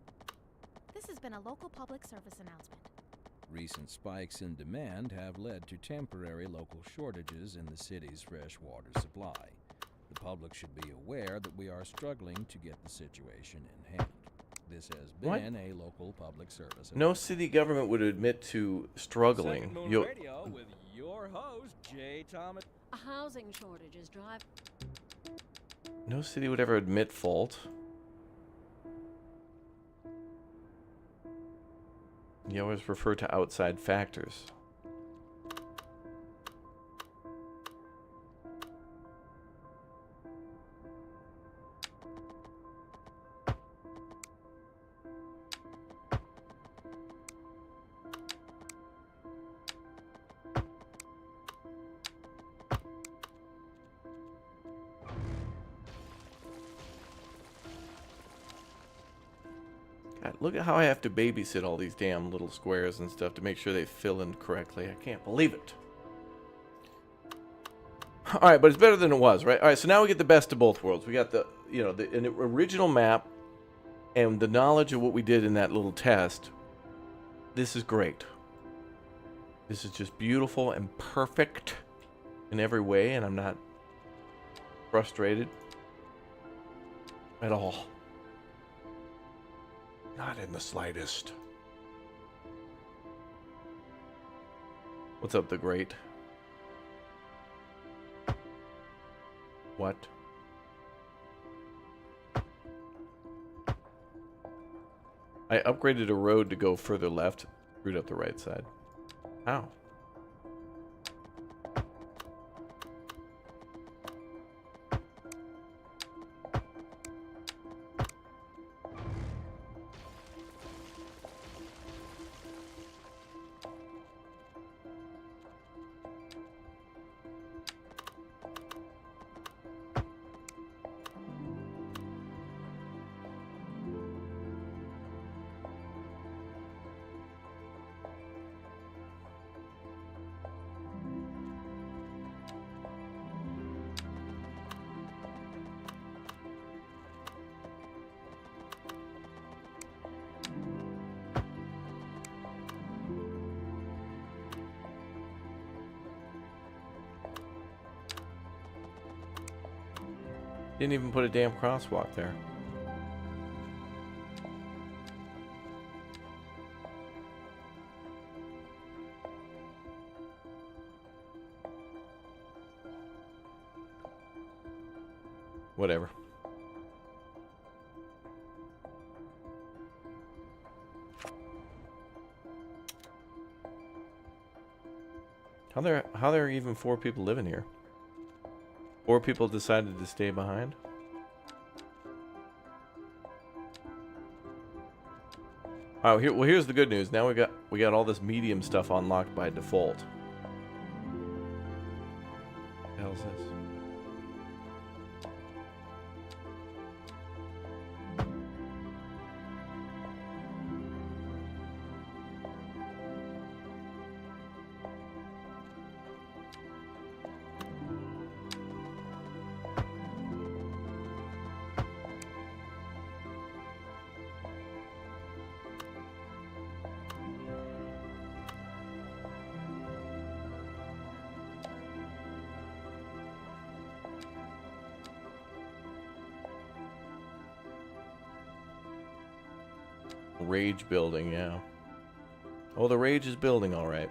This has been a local public service announcement. Recent spikes in demand have led to temporary local shortages in the city's fresh water supply. The public should be aware that we are struggling to get the situation in hand. This has been a local public service. No city government would admit to struggling. Second Moon Radio with your host, Jay Thomas. A housing shortage is driving. No city would ever admit fault. You always refer to outside factors. God, look at how I have to babysit all these damn little squares and stuff to make sure they fill in correctly. I can't believe it. All right, but it's better than it was, right? All right, so now we get the best of both worlds. We got the, an original map and the knowledge of what we did in that little test. This is great. This is just beautiful and perfect in every way, and I'm not frustrated at all. Not in the slightest. What's up, the great? What? I upgraded a road to go further left, screwed up the right side. How? Didn't even put a damn crosswalk there. Whatever. How there are even 4 people living here? 4 people decided to stay behind. Oh, here's the good news. Now we got all this medium stuff unlocked by default. What the hell is this? Rage building, yeah. Oh, the rage is building, all right.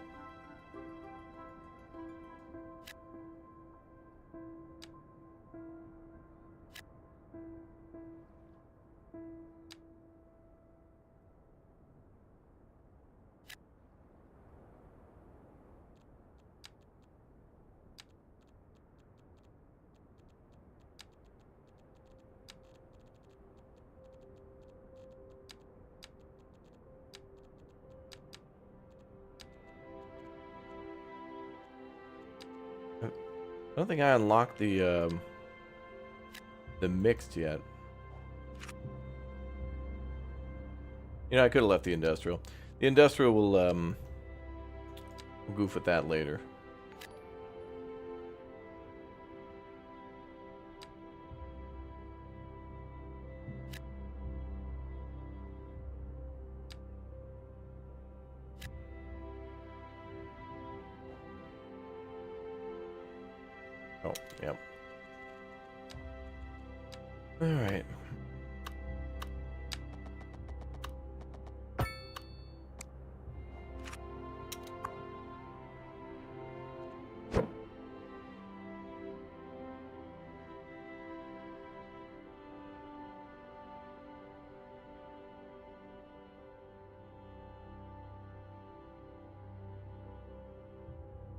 I don't think I unlocked the mixed yet. You know, I could have left the industrial. The industrial will we'll goof at that later. Oh, yep. All right.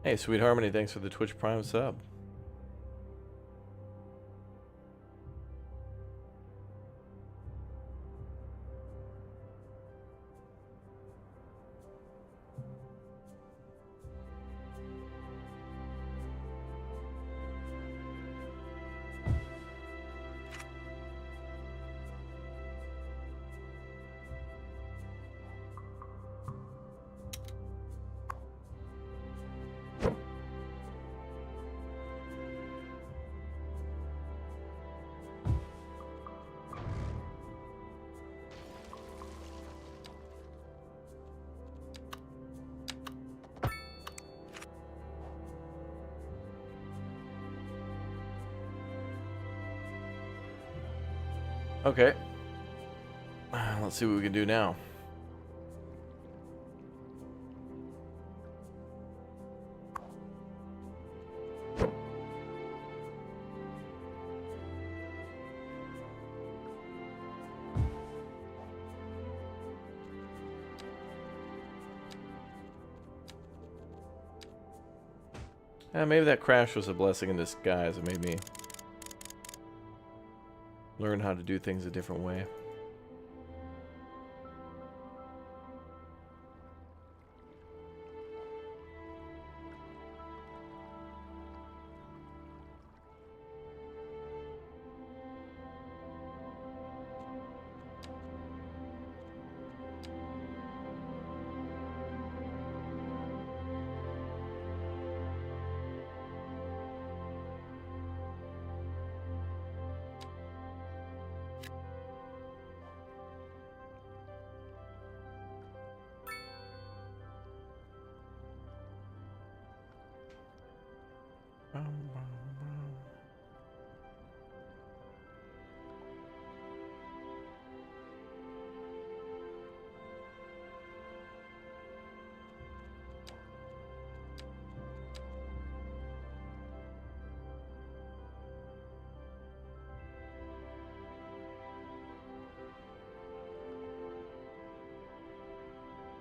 Hey, Sweet Harmony, thanks for the Twitch Prime sub. Okay. Let's see what we can do now. Maybe that crash was a blessing in disguise. It made me learn how to do things a different way.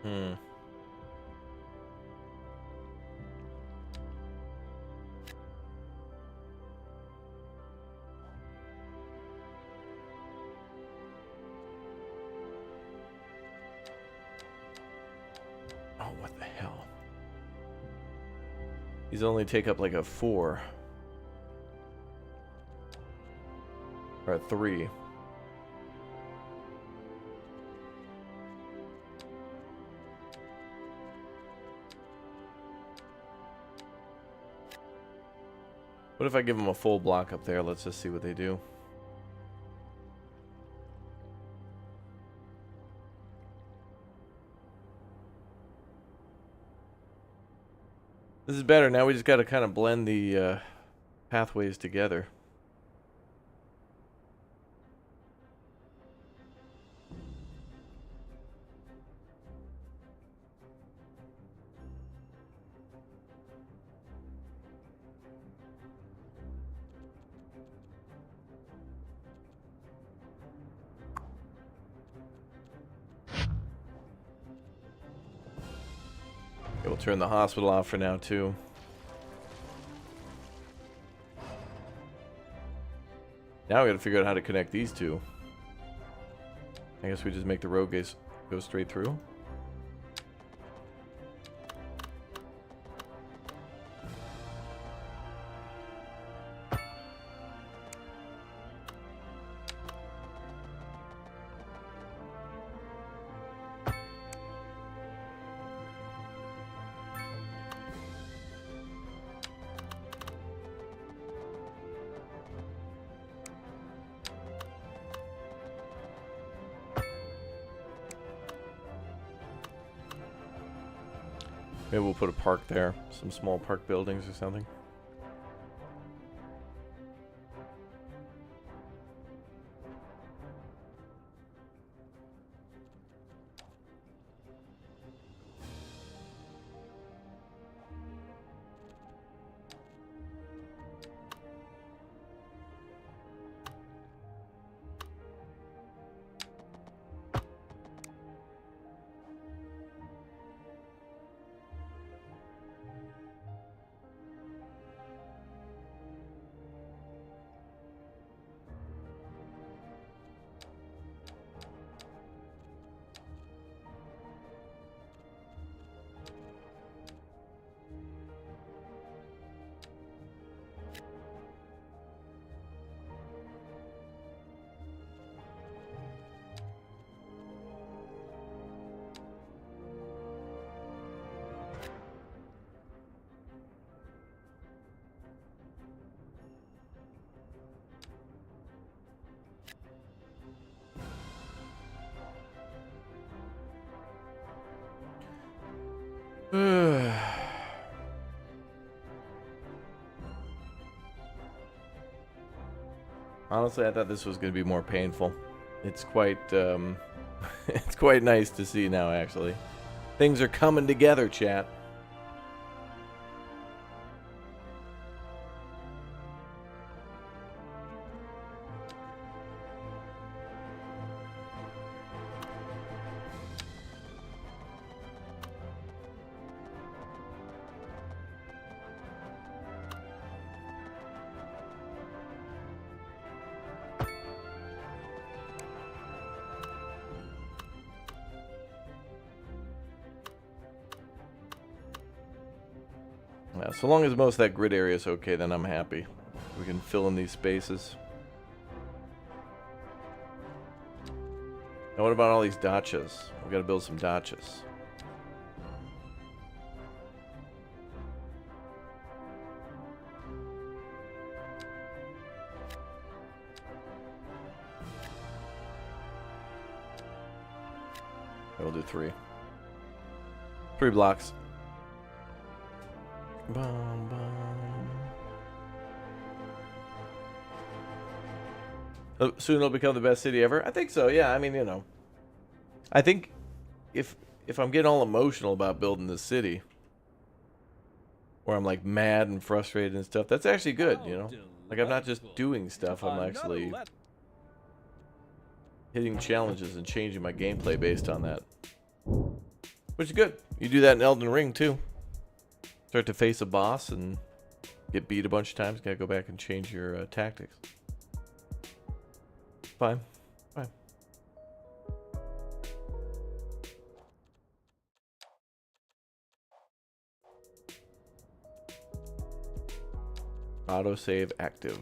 Hmm. Oh, what the hell? These only take up like a 4. Or a 3. What if I give them a full block up there? Let's just see what they do. This is better. Now we just got to kind of blend the pathways together. we'll turn the hospital off for now, too. Now we gotta figure out how to connect these two. I guess we just make the road go straight through. Maybe we'll put a park there. Some small park buildings or something. Honestly, I thought this was going to be more painful. It's quite, it's quite nice to see now, actually. Things are coming together, chat. Yeah, so long as most of that grid area is okay, then I'm happy. We can fill in these spaces. Now what about all these dachas? We gotta build some dachas. We'll do 3. 3 blocks. Bum, bum. Soon it'll become the best city ever. I think so. Yeah, I mean, you know, I think if I'm getting all emotional about building this city, or I'm like mad and frustrated and stuff, that's actually good. You know, like I'm not just doing stuff. I'm actually hitting challenges and changing my gameplay based on that, which is good. You do that in Elden Ring too. Start to face a boss and get beat a bunch of times. Gotta go back and change your tactics. Fine. Fine. Autosave active.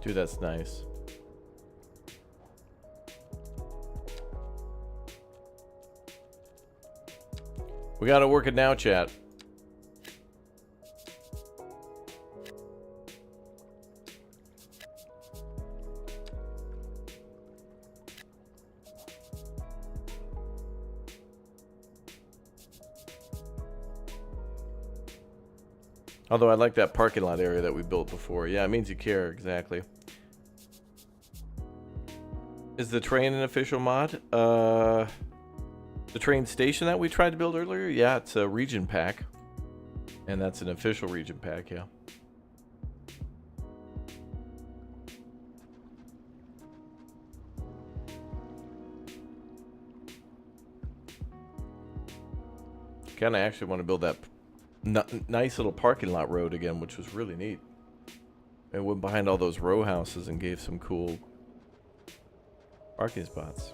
Dude, that's nice. We gotta work it now, chat. Although I like that parking lot area that we built before. Yeah, it means you care, exactly. Is the train an official mod? The train station that we tried to build earlier? Yeah, it's a region pack. And that's an official region pack, yeah. Kinda actually want to build that nice little parking lot road again, which was really neat. It went behind all those row houses and gave some cool parking spots.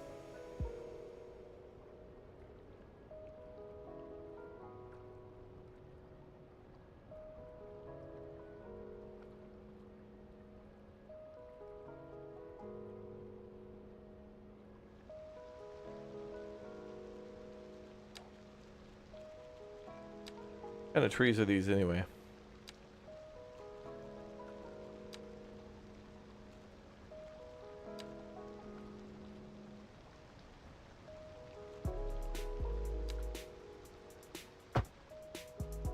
What kind of trees are these anyway?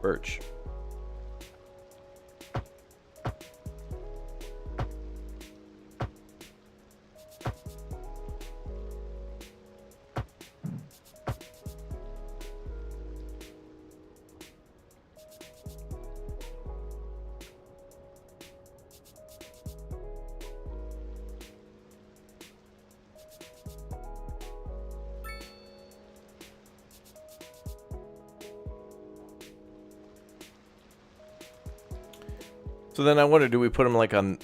Birch. So then I wonder, do we put them like on,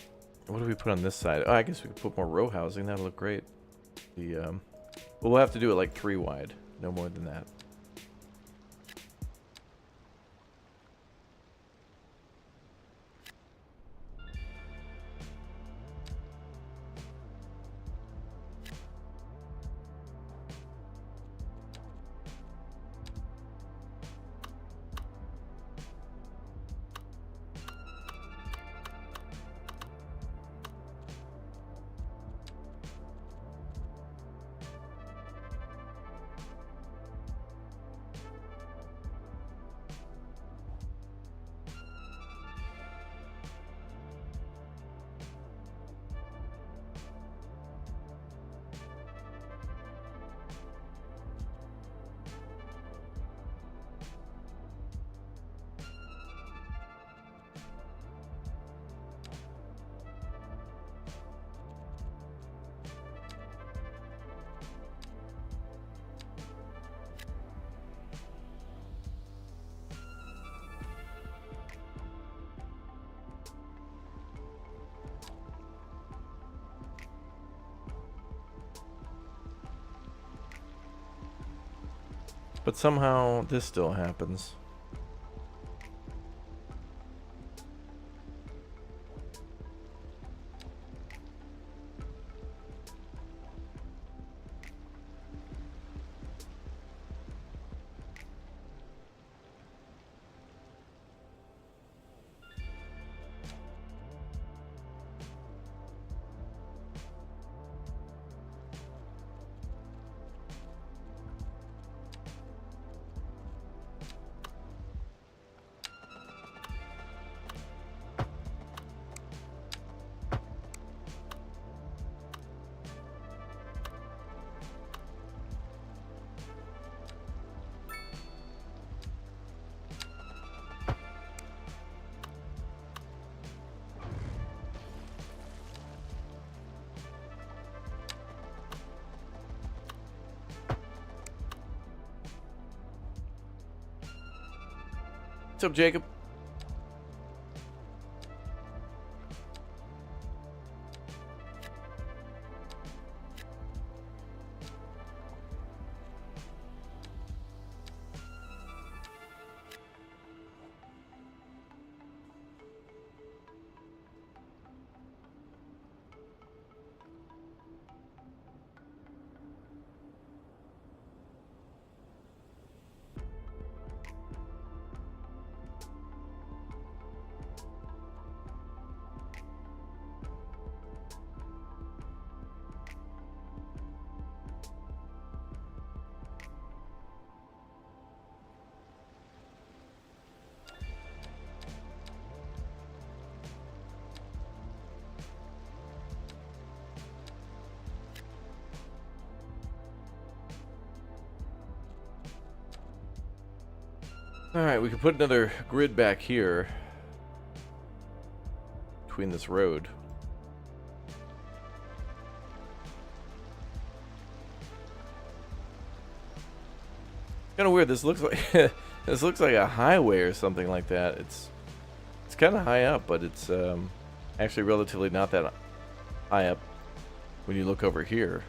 what do we put on this side? Oh, I guess we could put more row housing. That'll look great. The well, we'll have to do it like 3 wide, no more than that. But somehow this still happens. What's up, Jacob? Alright, we can put another grid back here between this road. Kind of weird. This looks like this looks like a highway or something like that. It's kind of high up, but it's actually relatively not that high up when you look over here.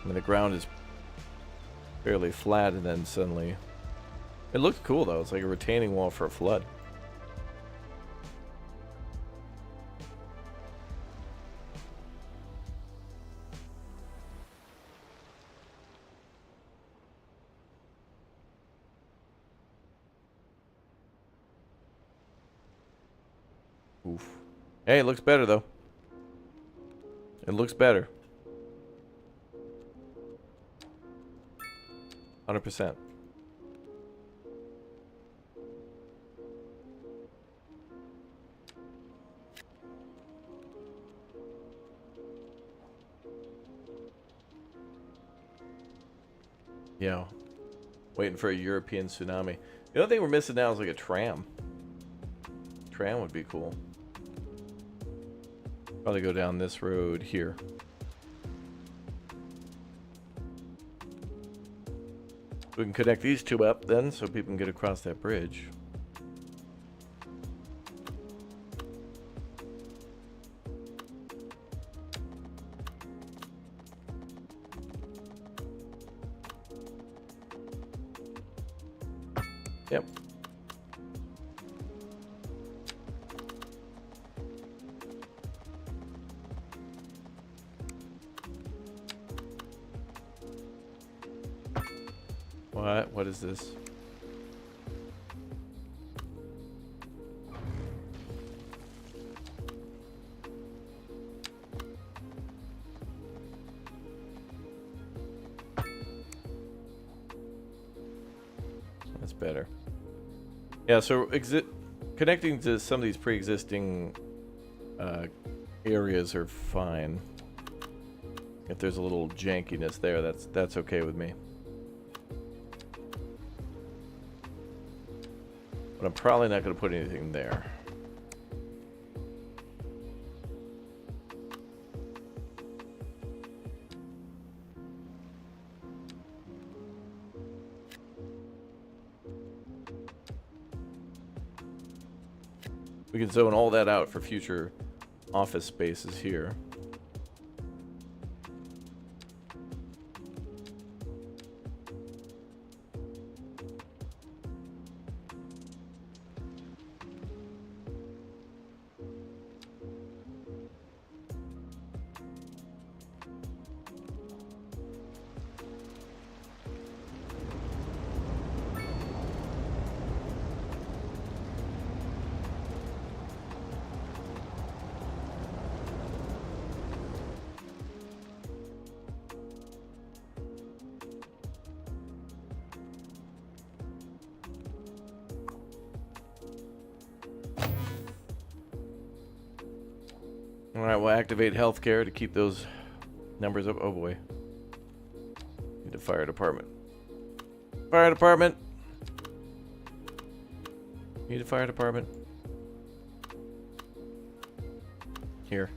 I mean, the ground is fairly flat, and then suddenly it looks cool though. It's like a retaining wall for a flood. Oof. Hey, it looks better though. It looks better. 100%. Yeah. Waiting for a European tsunami. The only thing we're missing now is like a tram. Tram would be cool. Probably go down this road here. We can connect these two up then so people can get across that bridge. Yep. What? What is this? That's better. Yeah, so connecting to some of these pre-existing areas are fine. If there's a little jankiness there, that's okay with me. But I'm probably not going to put anything there. We can zone all that out for future office spaces here. Alright, we'll activate healthcare to keep those numbers up. Oh boy. Need a fire department. Fire department! Need a fire department. Here.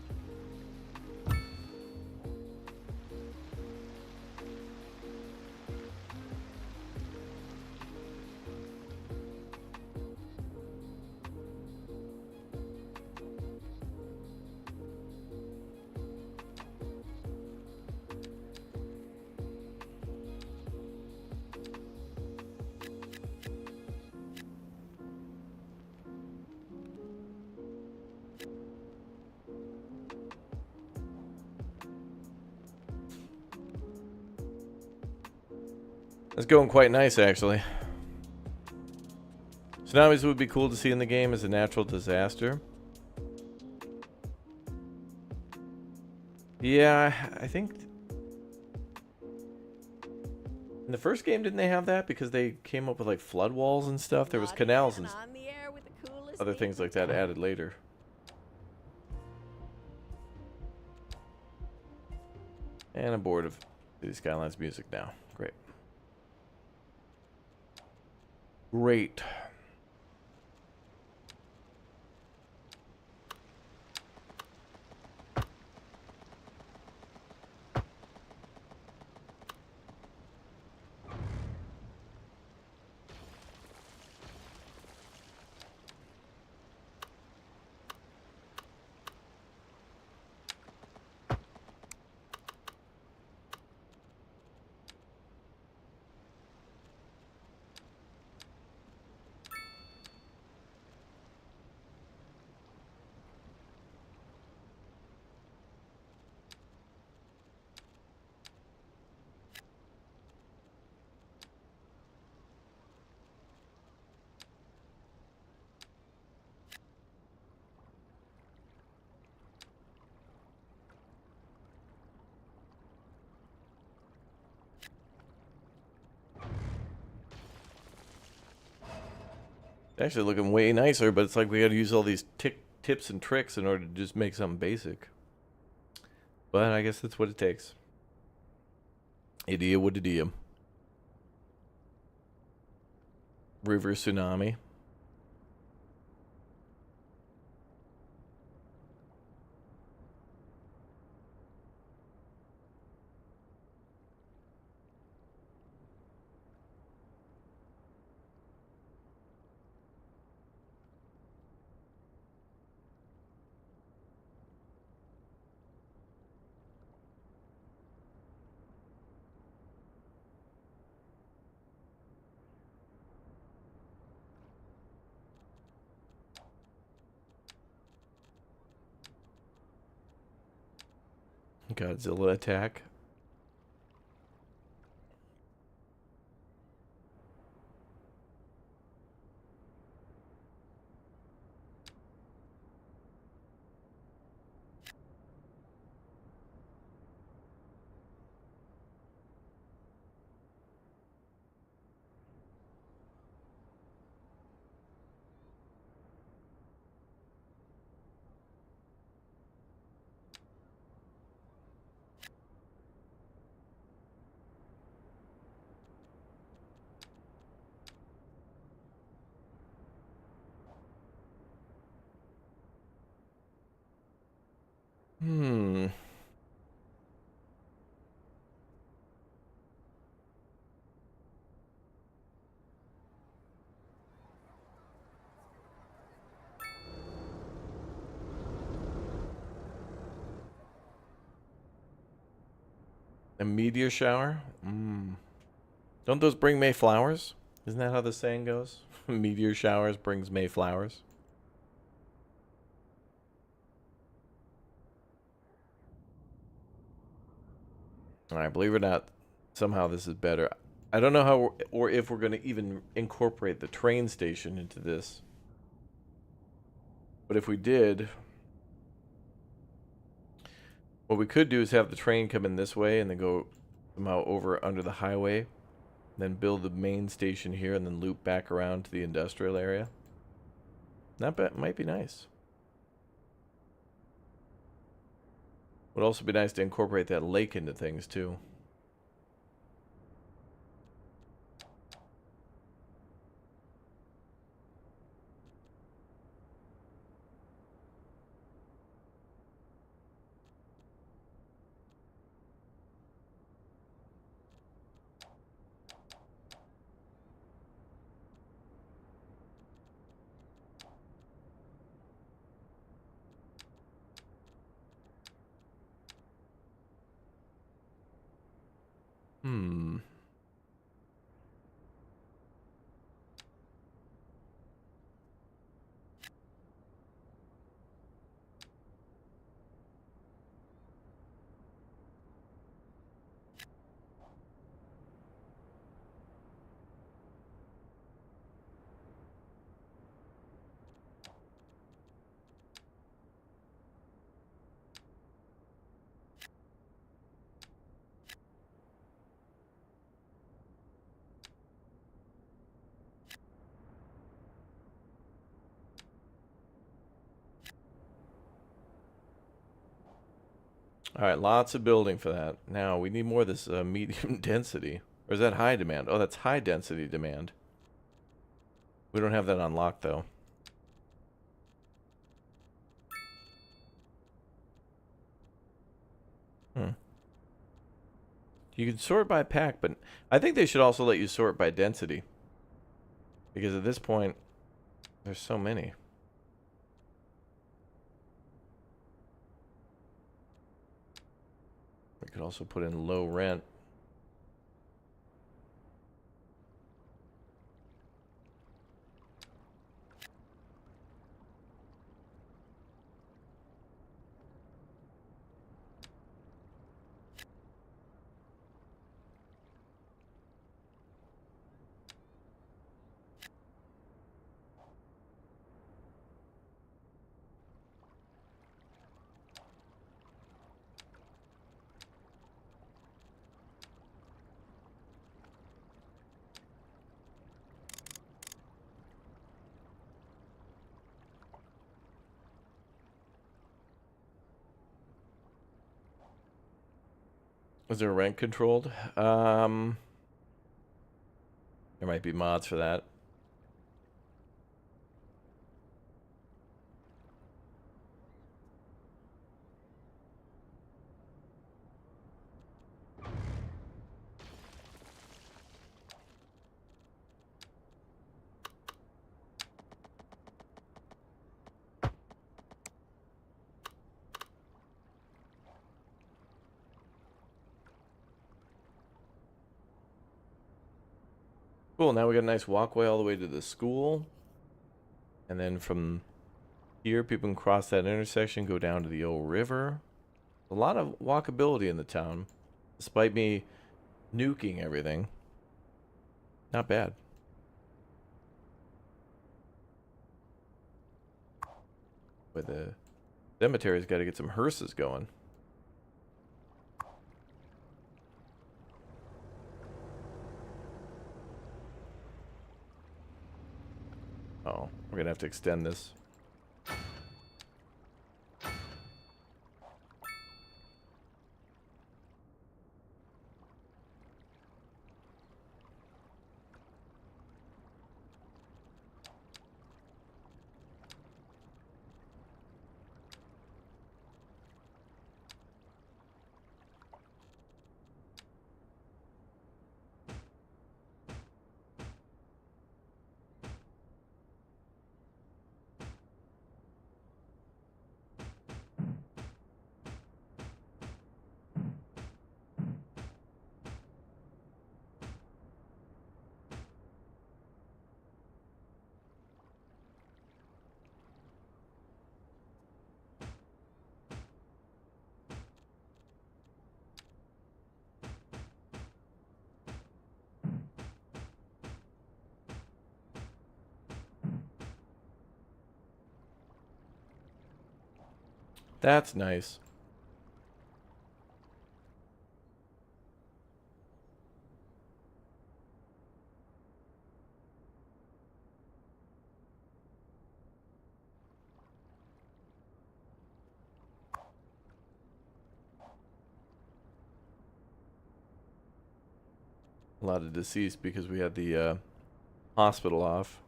It's going quite nice, actually. Tsunamis would be cool to see in the game as a natural disaster. Yeah, I think... in the first game, didn't they have that? Because they came up with, like, flood walls and stuff. There was canals and other things like that added later. And I'm bored of City Skylines music now. Great. Great. Actually looking way nicer, but it's like we got to use all these tips and tricks in order to just make something basic. But I guess that's what it takes. Idea would idiom. River tsunami. Godzilla attack. Hmm. A meteor shower? Don't those bring May flowers? Isn't that how the saying goes? Meteor showers brings May flowers. Alright, believe it or not, somehow this is better. I don't know how or if we're going to even incorporate the train station into this. But if we did, what we could do is have the train come in this way and then go somehow over under the highway. Then build the main station here and then loop back around to the industrial area. That might be nice. Would also be nice to incorporate that lake into things too. Hmm. All right, lots of building for that. Now we need more of this medium density. Or is that high demand? Oh, that's high density demand. We don't have that unlocked, though. You can sort by pack, but I think they should also let you sort by density. Because at this point, there's so many. We could also put in low rent. Is there rent controlled? There might be mods for that. Cool, now we got a nice walkway all the way to the school. And then from here, people can cross that intersection, go down to the old river. A lot of walkability in the town, despite me nuking everything. Not bad. But the cemetery's got to get some hearses going. Oh, we're gonna have to extend this. That's nice. A lot of deceased because we had the hospital off.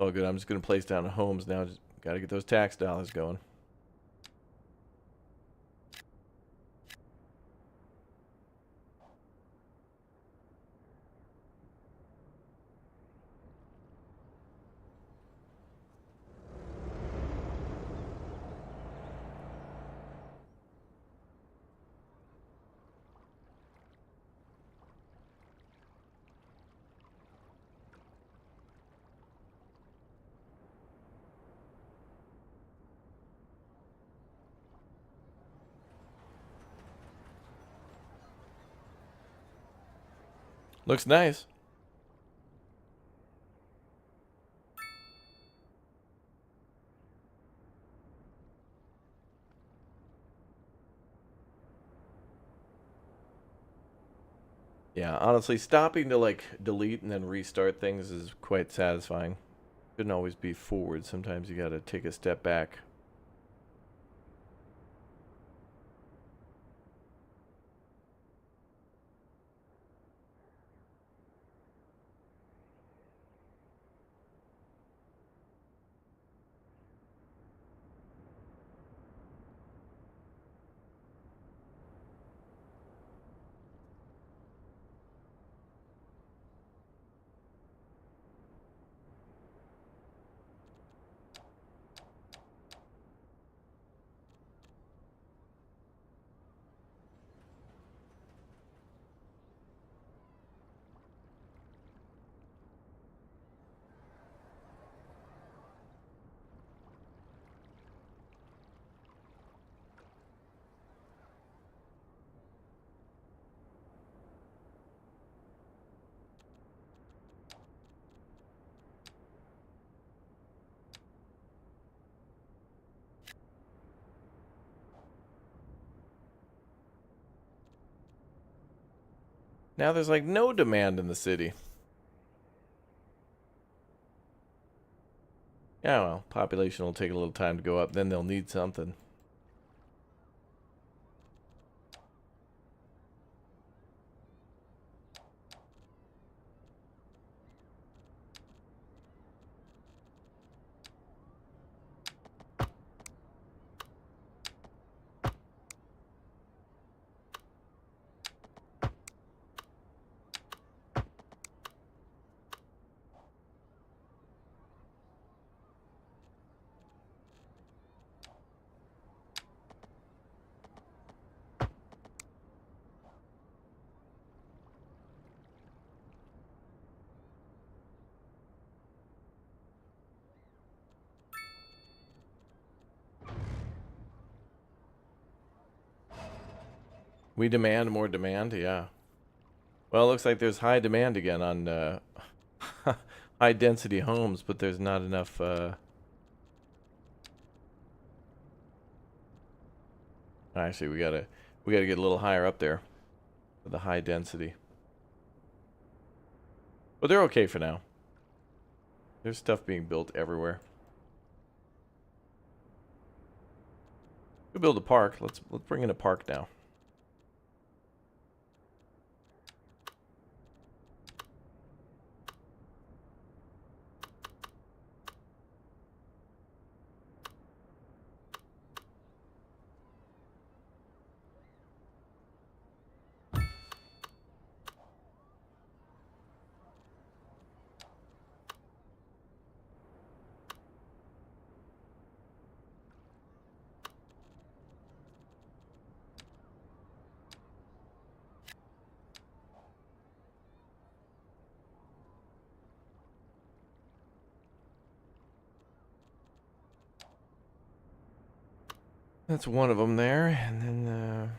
Oh, good. I'm just going to place down homes now. Just got to get those tax dollars going. Looks nice. Yeah, honestly, stopping to like delete and then restart things is quite satisfying. Shouldn't always be forward. Sometimes you gotta take a step back. Now there's like no demand in the city. Yeah, well, population will take a little time to go up, then they'll need something. We demand more demand, yeah. Well, it looks like there's high demand again on high density homes, but there's not enough actually we gotta get a little higher up there for the high density. But they're okay for now. There's stuff being built everywhere. We build a park. Let's bring in a park now. That's one of them there, and then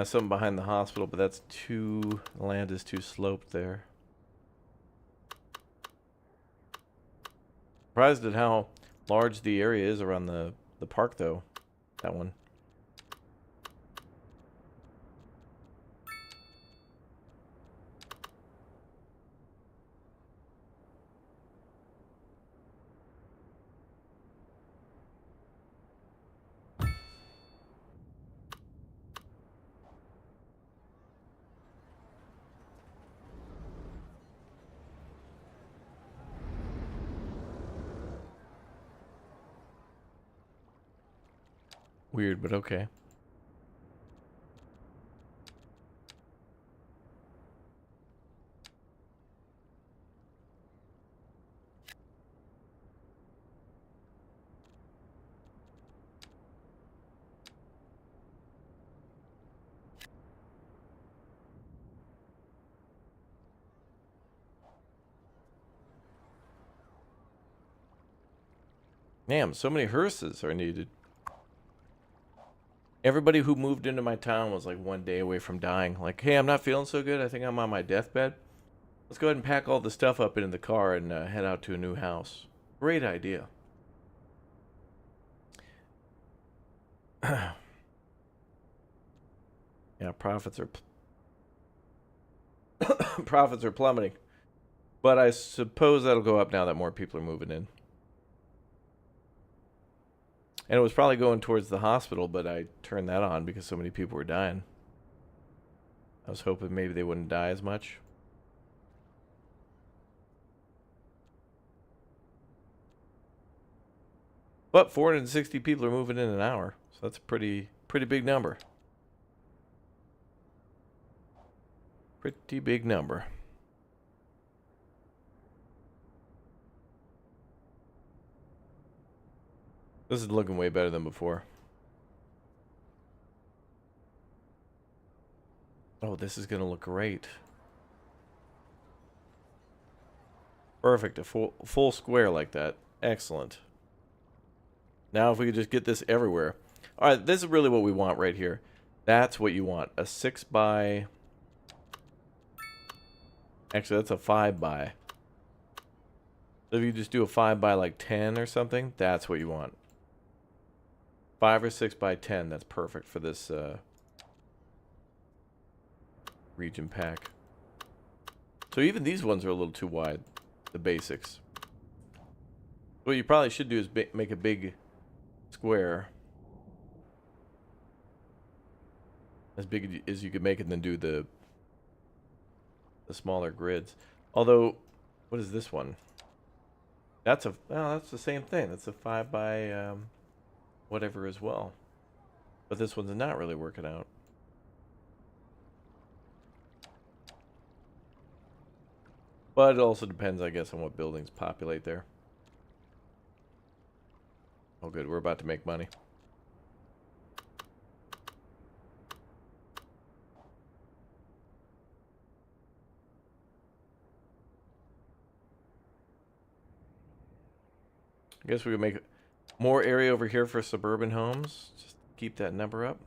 something behind the hospital, but that's too, the land is too sloped there. Surprised at how large the area is around the park, though. That one. Weird, but okay. Damn, so many hearses are needed. Everybody who moved into my town was like one day away from dying. Like, hey, I'm not feeling so good. I think I'm on my deathbed. Let's go ahead and pack all the stuff up into the car and head out to a new house. Great idea. Yeah, profits are profits are plummeting. But I suppose that'll go up now that more people are moving in. And it was probably going towards the hospital, but I turned that on because so many people were dying. I was hoping maybe they wouldn't die as much. But 460 people are moving in an hour, so that's a pretty big number. Pretty big number. This is looking way better than before. Oh, this is gonna look great. Perfect, a full square like that. Excellent. Now if we could just get this everywhere. Alright, this is really what we want right here. That's what you want. A 6 by... Actually, that's a 5 by. So if you just do a 5 by like 10 or something, that's what you want. 5 or 6 by 10, that's perfect for this region pack. So even these ones are a little too wide, the basics. What you probably should do is make a big square. As big as you could make it, and then do the smaller grids. Although, what is this one? That's a, well, that's the same thing. That's a 5 by whatever as well. But this one's not really working out. But it also depends, I guess, on what buildings populate there. Oh, good. We're about to make money. I guess we could make more area over here for suburban homes. Just keep that number up.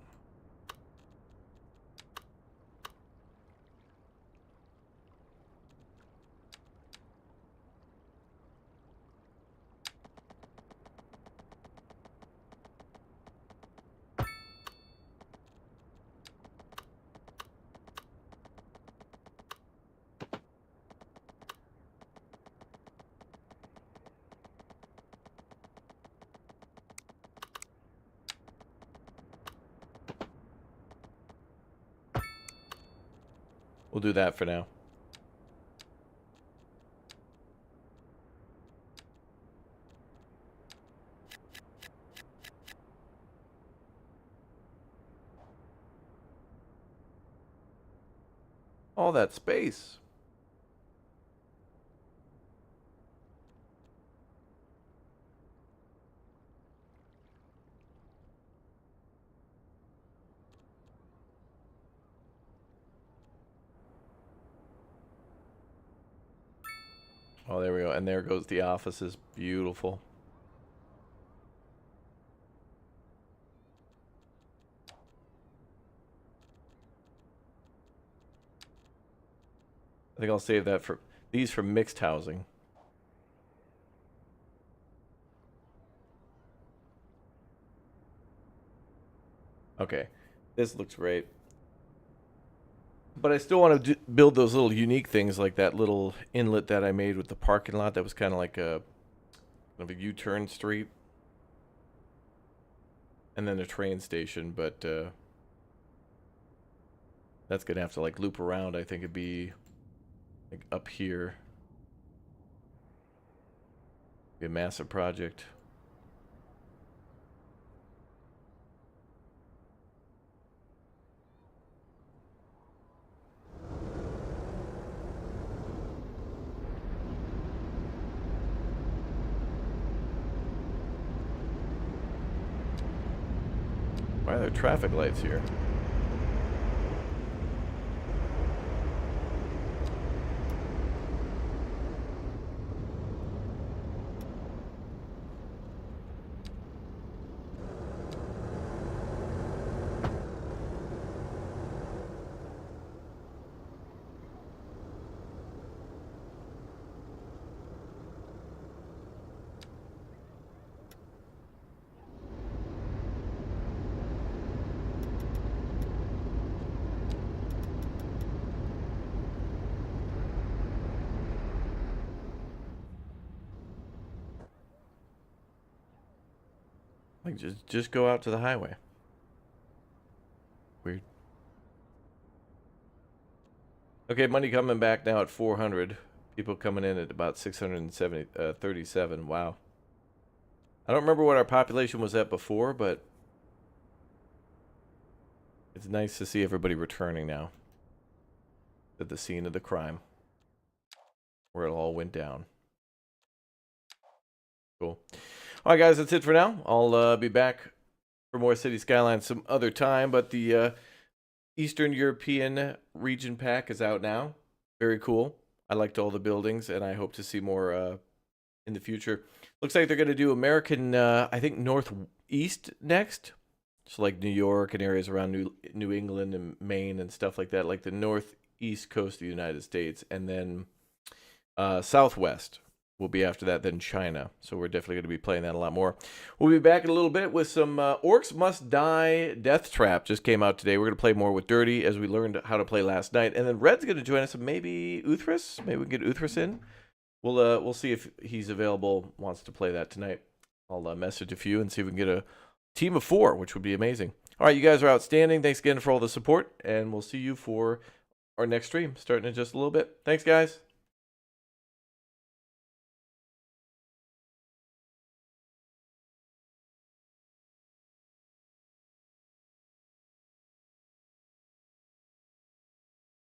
We'll do that for now. All that space. Oh, there we go. And there goes the offices. Beautiful. I think I'll save that for these for mixed housing. Okay. This looks great. But I still want to build those little unique things, like that little inlet that I made with the parking lot. That was kind of like a U-turn street. And then a train station, but that's going to have to like loop around. I think it'd be like up here. Be a massive project. Why are there traffic lights here? Like just go out to the highway. Weird. Okay, money coming back now at 400. People coming in at about 637. Wow. I don't remember what our population was at before, but it's nice to see everybody returning now to the scene of the crime where it all went down. Cool. All right, guys, that's it for now. I'll be back for more City Skylines some other time, but the Eastern European region pack is out now. Very cool. I liked all the buildings, and I hope to see more in the future. Looks like they're going to do American, I think, Northeast next. So like New York and areas around New England and Maine and stuff like that, like the northeast coast of the United States. And then Southwest will be after that, then China. So we're definitely going to be playing that a lot more. We'll be back in a little bit with some Orcs Must Die Death Trap. Just came out today. We're going to play more with Dirty as we learned how to play last night. And then Red's going to join us, maybe Uthris. Maybe we can get Uthris in. We'll see if he's available, wants to play that tonight. I'll message a few and see if we can get a team of 4, which would be amazing. All right, you guys are outstanding. Thanks again for all the support, and we'll see you for our next stream starting in just a little bit. Thanks, guys.